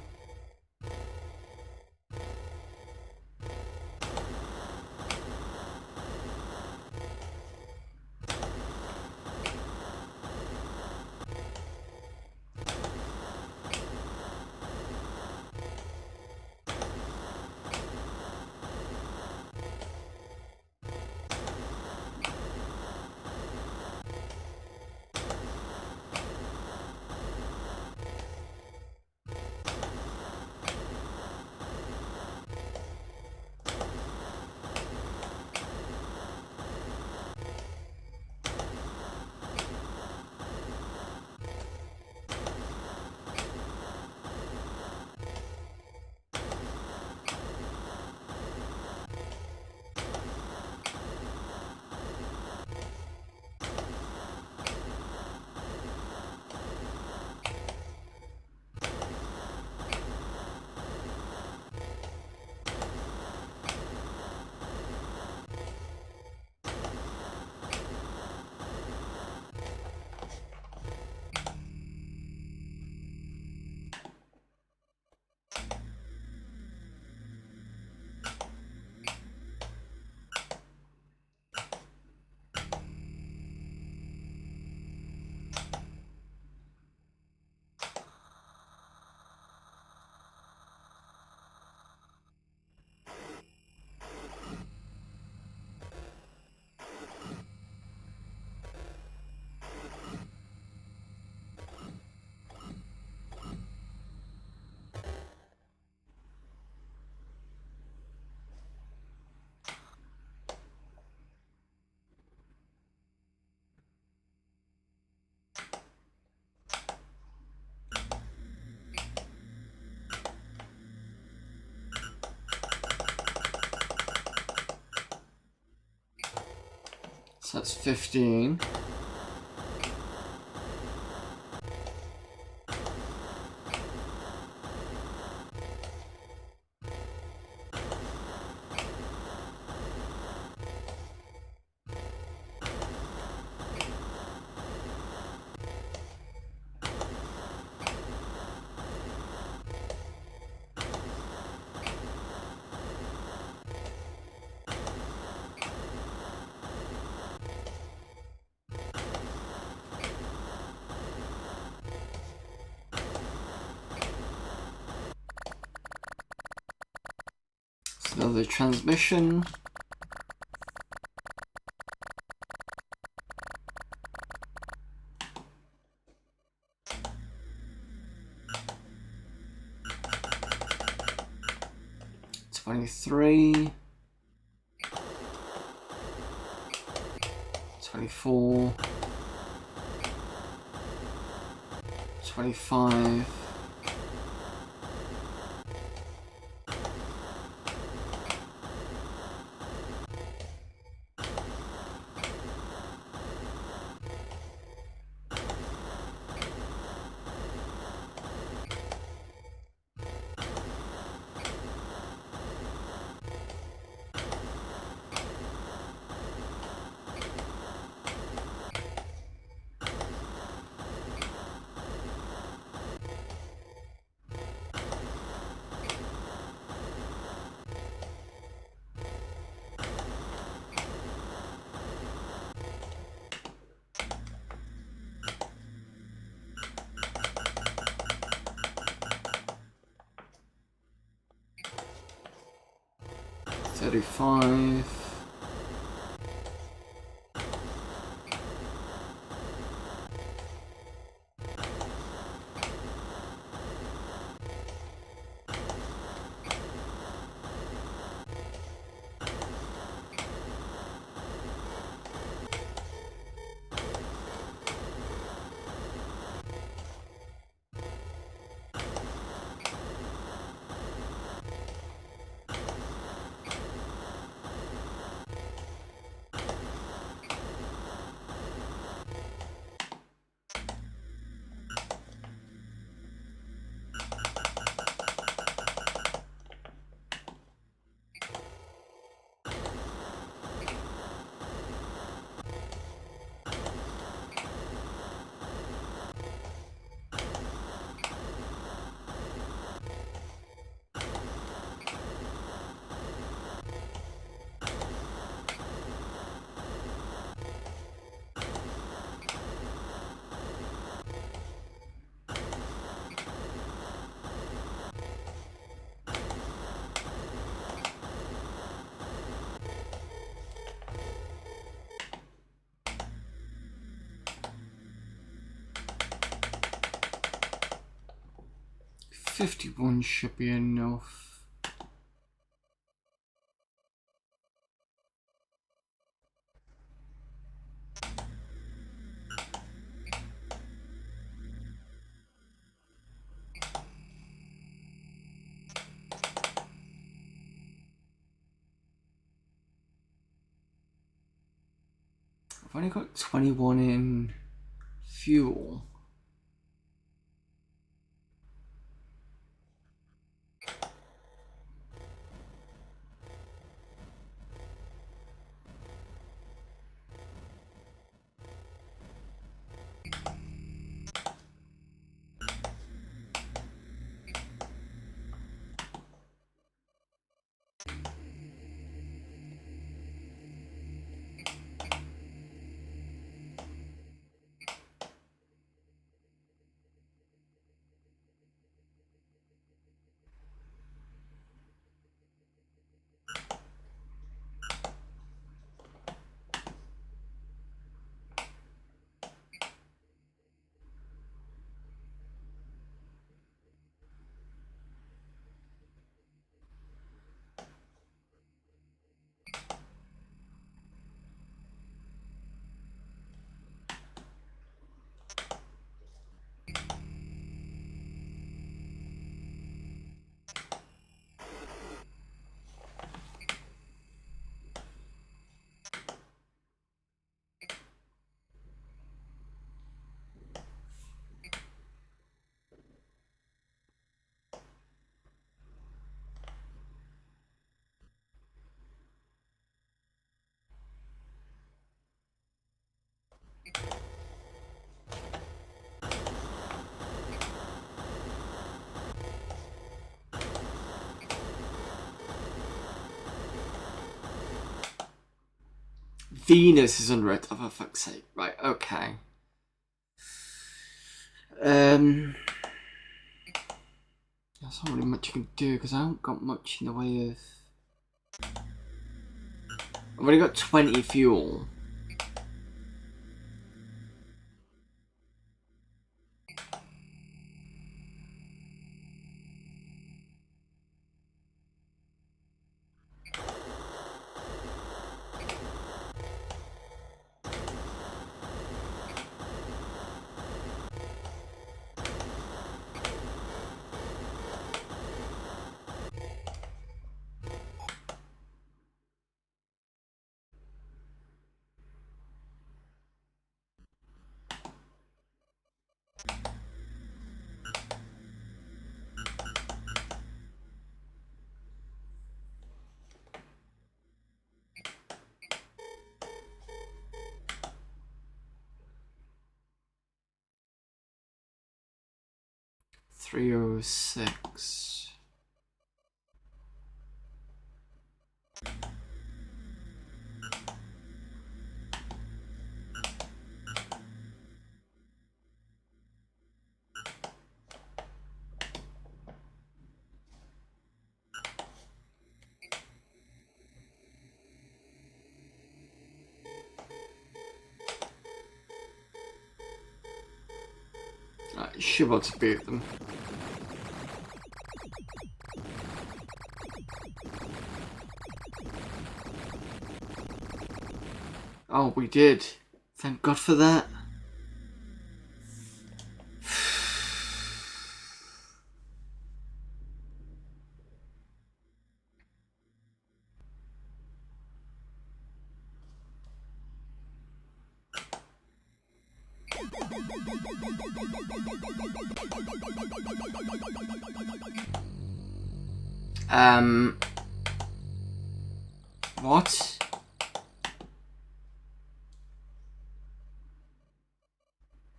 So that's 15. Another transmission. $23. $24. $25. $35. 51 should be enough. I've only got 21 in fuel. Venus is under it, oh, for fuck's sake. Right, okay. There's not really much you can do because I haven't got much in the way of. I've only got 20 fuel. $306. I should be able to beat them. Oh, we did. Thank God for that. What?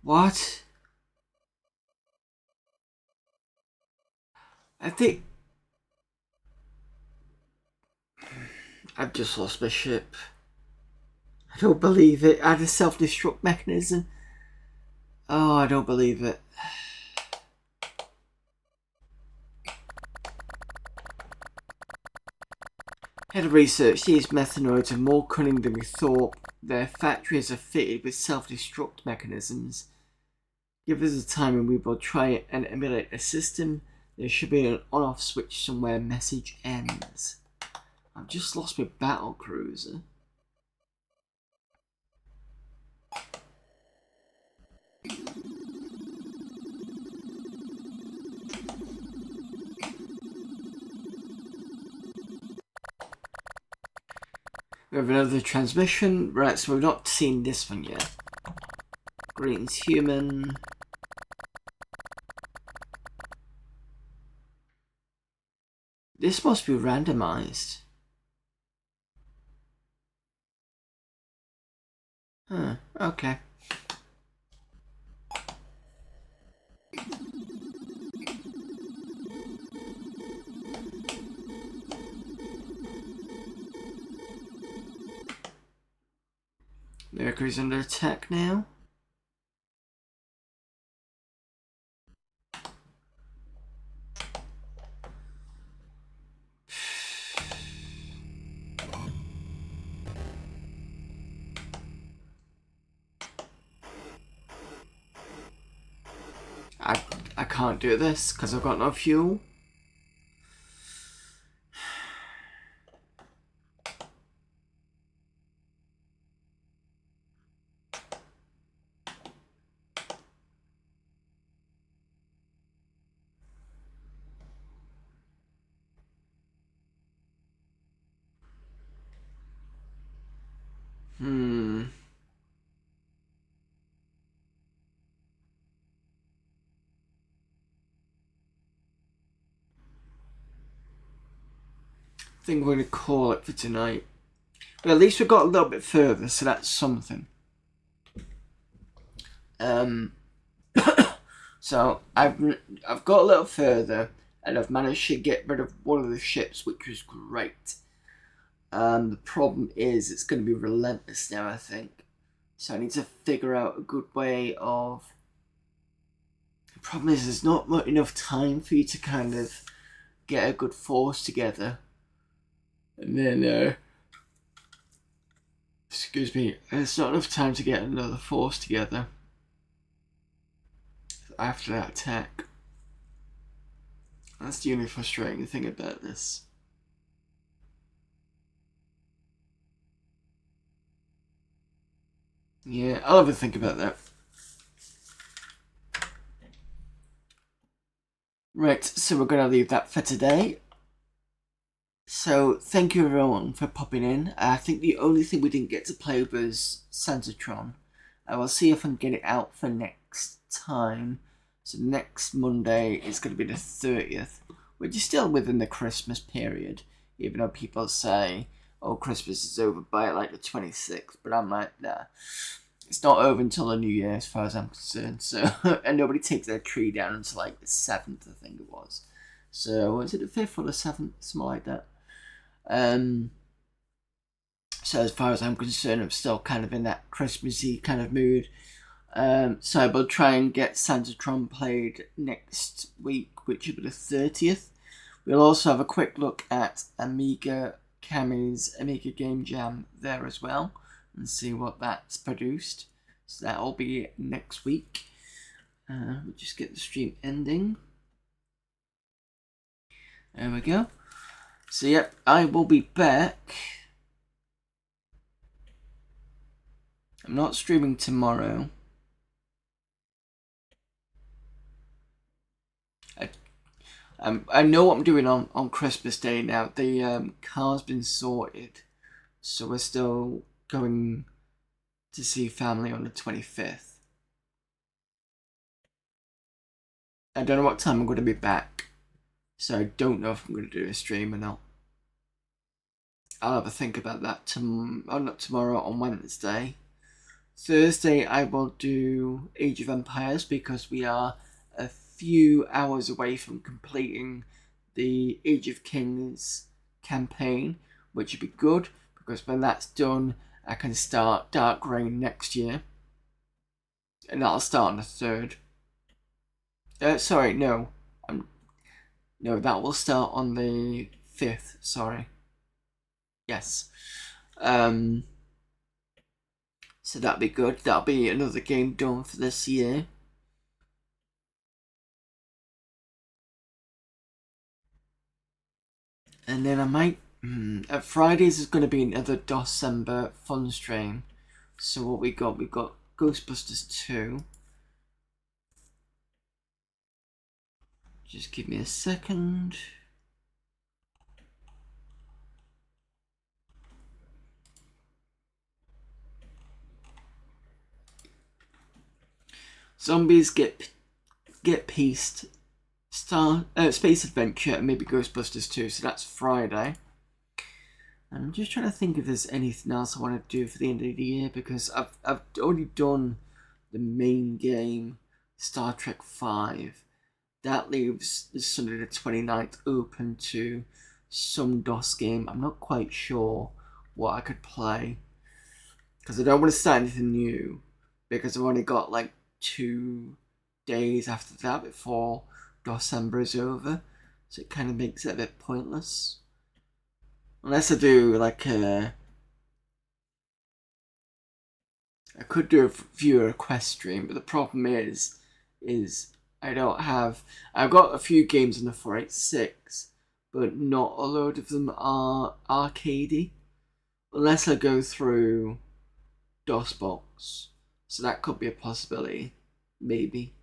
What? I think I've just lost my ship. I don't believe it. I had a self-destruct mechanism. Oh, I don't believe it. Head of research, these methanoids are more cunning than we thought. Their factories are fitted with self-destruct mechanisms. Give us a time and we will try and emulate a system There should be an on-off switch somewhere. Message ends. I've just lost my battle cruiser. We have another transmission. Right, so we've not seen this one yet. Greetings, human. This must be randomized. Huh, okay. Mercury's under attack now. I can't do this because I've got no fuel. I think we're going to call it for tonight. But at least we got a little bit further, so that's something. So I've got a little further, and I've managed to get rid of one of the ships, which was great. The problem is it's going to be relentless now, I think. So I need to figure out a good way of... The problem is there's not enough time for you to kind of get a good force together. And then, excuse me, there's not enough time to get another force together after that attack. That's the only frustrating thing about this. Yeah, I'll have a think about that. Right, so we're going to leave that for today. So, thank you everyone for popping in. I think the only thing we didn't get to play was Santatron. I will see if I can get it out for next time. So next Monday is going to be the 30th, which is still within the Christmas period, even though people say, oh, Christmas is over by like the 26th, but I'm like, nah. It's not over until the New Year as far as I'm concerned, so, and nobody takes their tree down until like the 7th, I think it was. So, was it the 5th or the 7th, something like that? So as far as I'm concerned, I'm still kind of in that Christmassy kind of mood. So I will try and get Santatron played next week, which will be the 30th. We'll also have a quick look at Amiga Kami's Amiga Game Jam there as well, and see what that's produced. So that'll be next week. We'll just get the stream ending. There we go. So yep, I will be back. I'm not streaming tomorrow. I know what I'm doing on Christmas Day now. The car's been sorted, so we're still going to see family on the 25th. I don't know what time I'm going to be back, so I don't know if I'm going to do a stream or not. I'll have a think about that not tomorrow, on Wednesday. Thursday I will do Age of Empires because we are a few hours away from completing the Age of Kings campaign, which would be good because when that's done I can start Dark Reign next year, and that'll start on the 3rd. Sorry, no, that will start on the 5th. Sorry. Yes. So that'll be good. That'll be another game done for this year. And then I might... at Fridays is going to be another December fun stream. So what we got? We've got Ghostbusters 2. Just give me a second. Zombies get pieced. Space Adventure and maybe Ghostbusters 2. So that's Friday. And I'm just trying to think if there's anything else I want to do for the end of the year, because I've already done the main game, Star Trek 5. That leaves the Sunday the 29th open to some DOS game. I'm not quite sure what I could play, because I don't want to start anything new, because I've only got like 2 days after that before December is over, so it kind of makes it a bit pointless. Unless I do like I could do a viewer request stream, but the problem is I don't have... I've got a few games on the 486, but not a load of them are arcadey. Unless I go through DOSBox. So that could be a possibility. Maybe.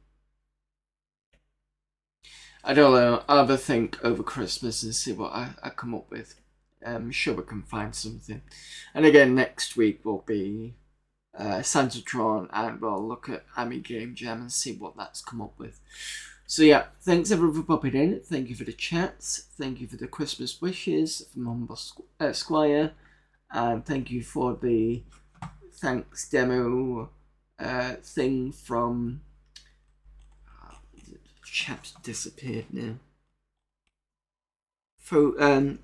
I don't know. I'll have a think over Christmas and see what I come up with. I'm sure we can find something. And again, next week will be Santatron, and we'll look at Amiga Game Jam and see what that's come up with. So yeah, thanks everyone for popping in. Thank you for the chats. Thank you for the Christmas wishes from Humble Squire. And thank you for the thanks demo thing from... the chat's disappeared now.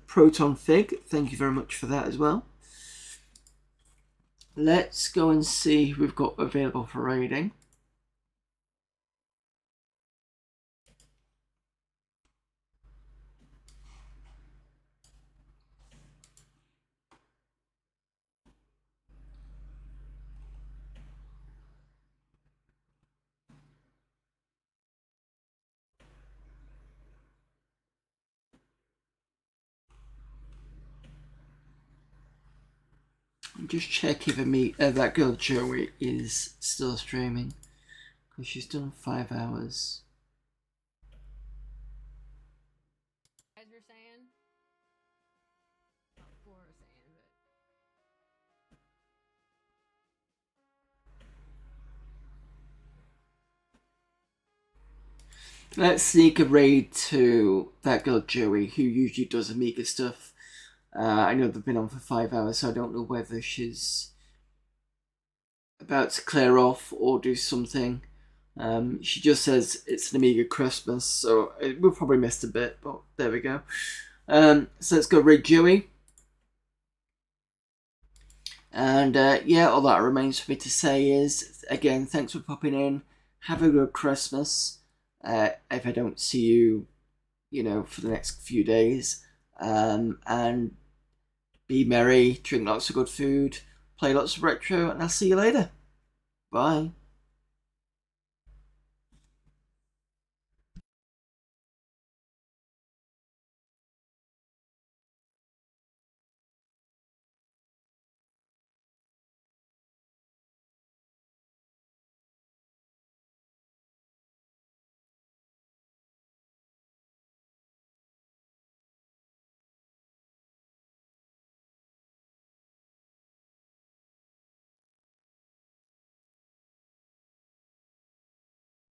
Proton Fig, thank you very much for that as well. Let's go and see who we've got available for raiding. Just check if that girl Joey is still streaming, because she's done 5 hours. As you're saying, not for saying, but Let's sneak a raid to that girl Joey, who usually does Amiga stuff. I know they've been on for 5 hours, so I don't know whether she's about to clear off or do something. She just says it's an Amiga Christmas, so we'll probably missed a bit, but there we go. So let's go raid Joey. And yeah, all that remains for me to say is, again, thanks for popping in. Have a good Christmas. If I don't see you, for the next few days. And be merry, drink lots of good food, play lots of retro, and I'll see you later. Bye.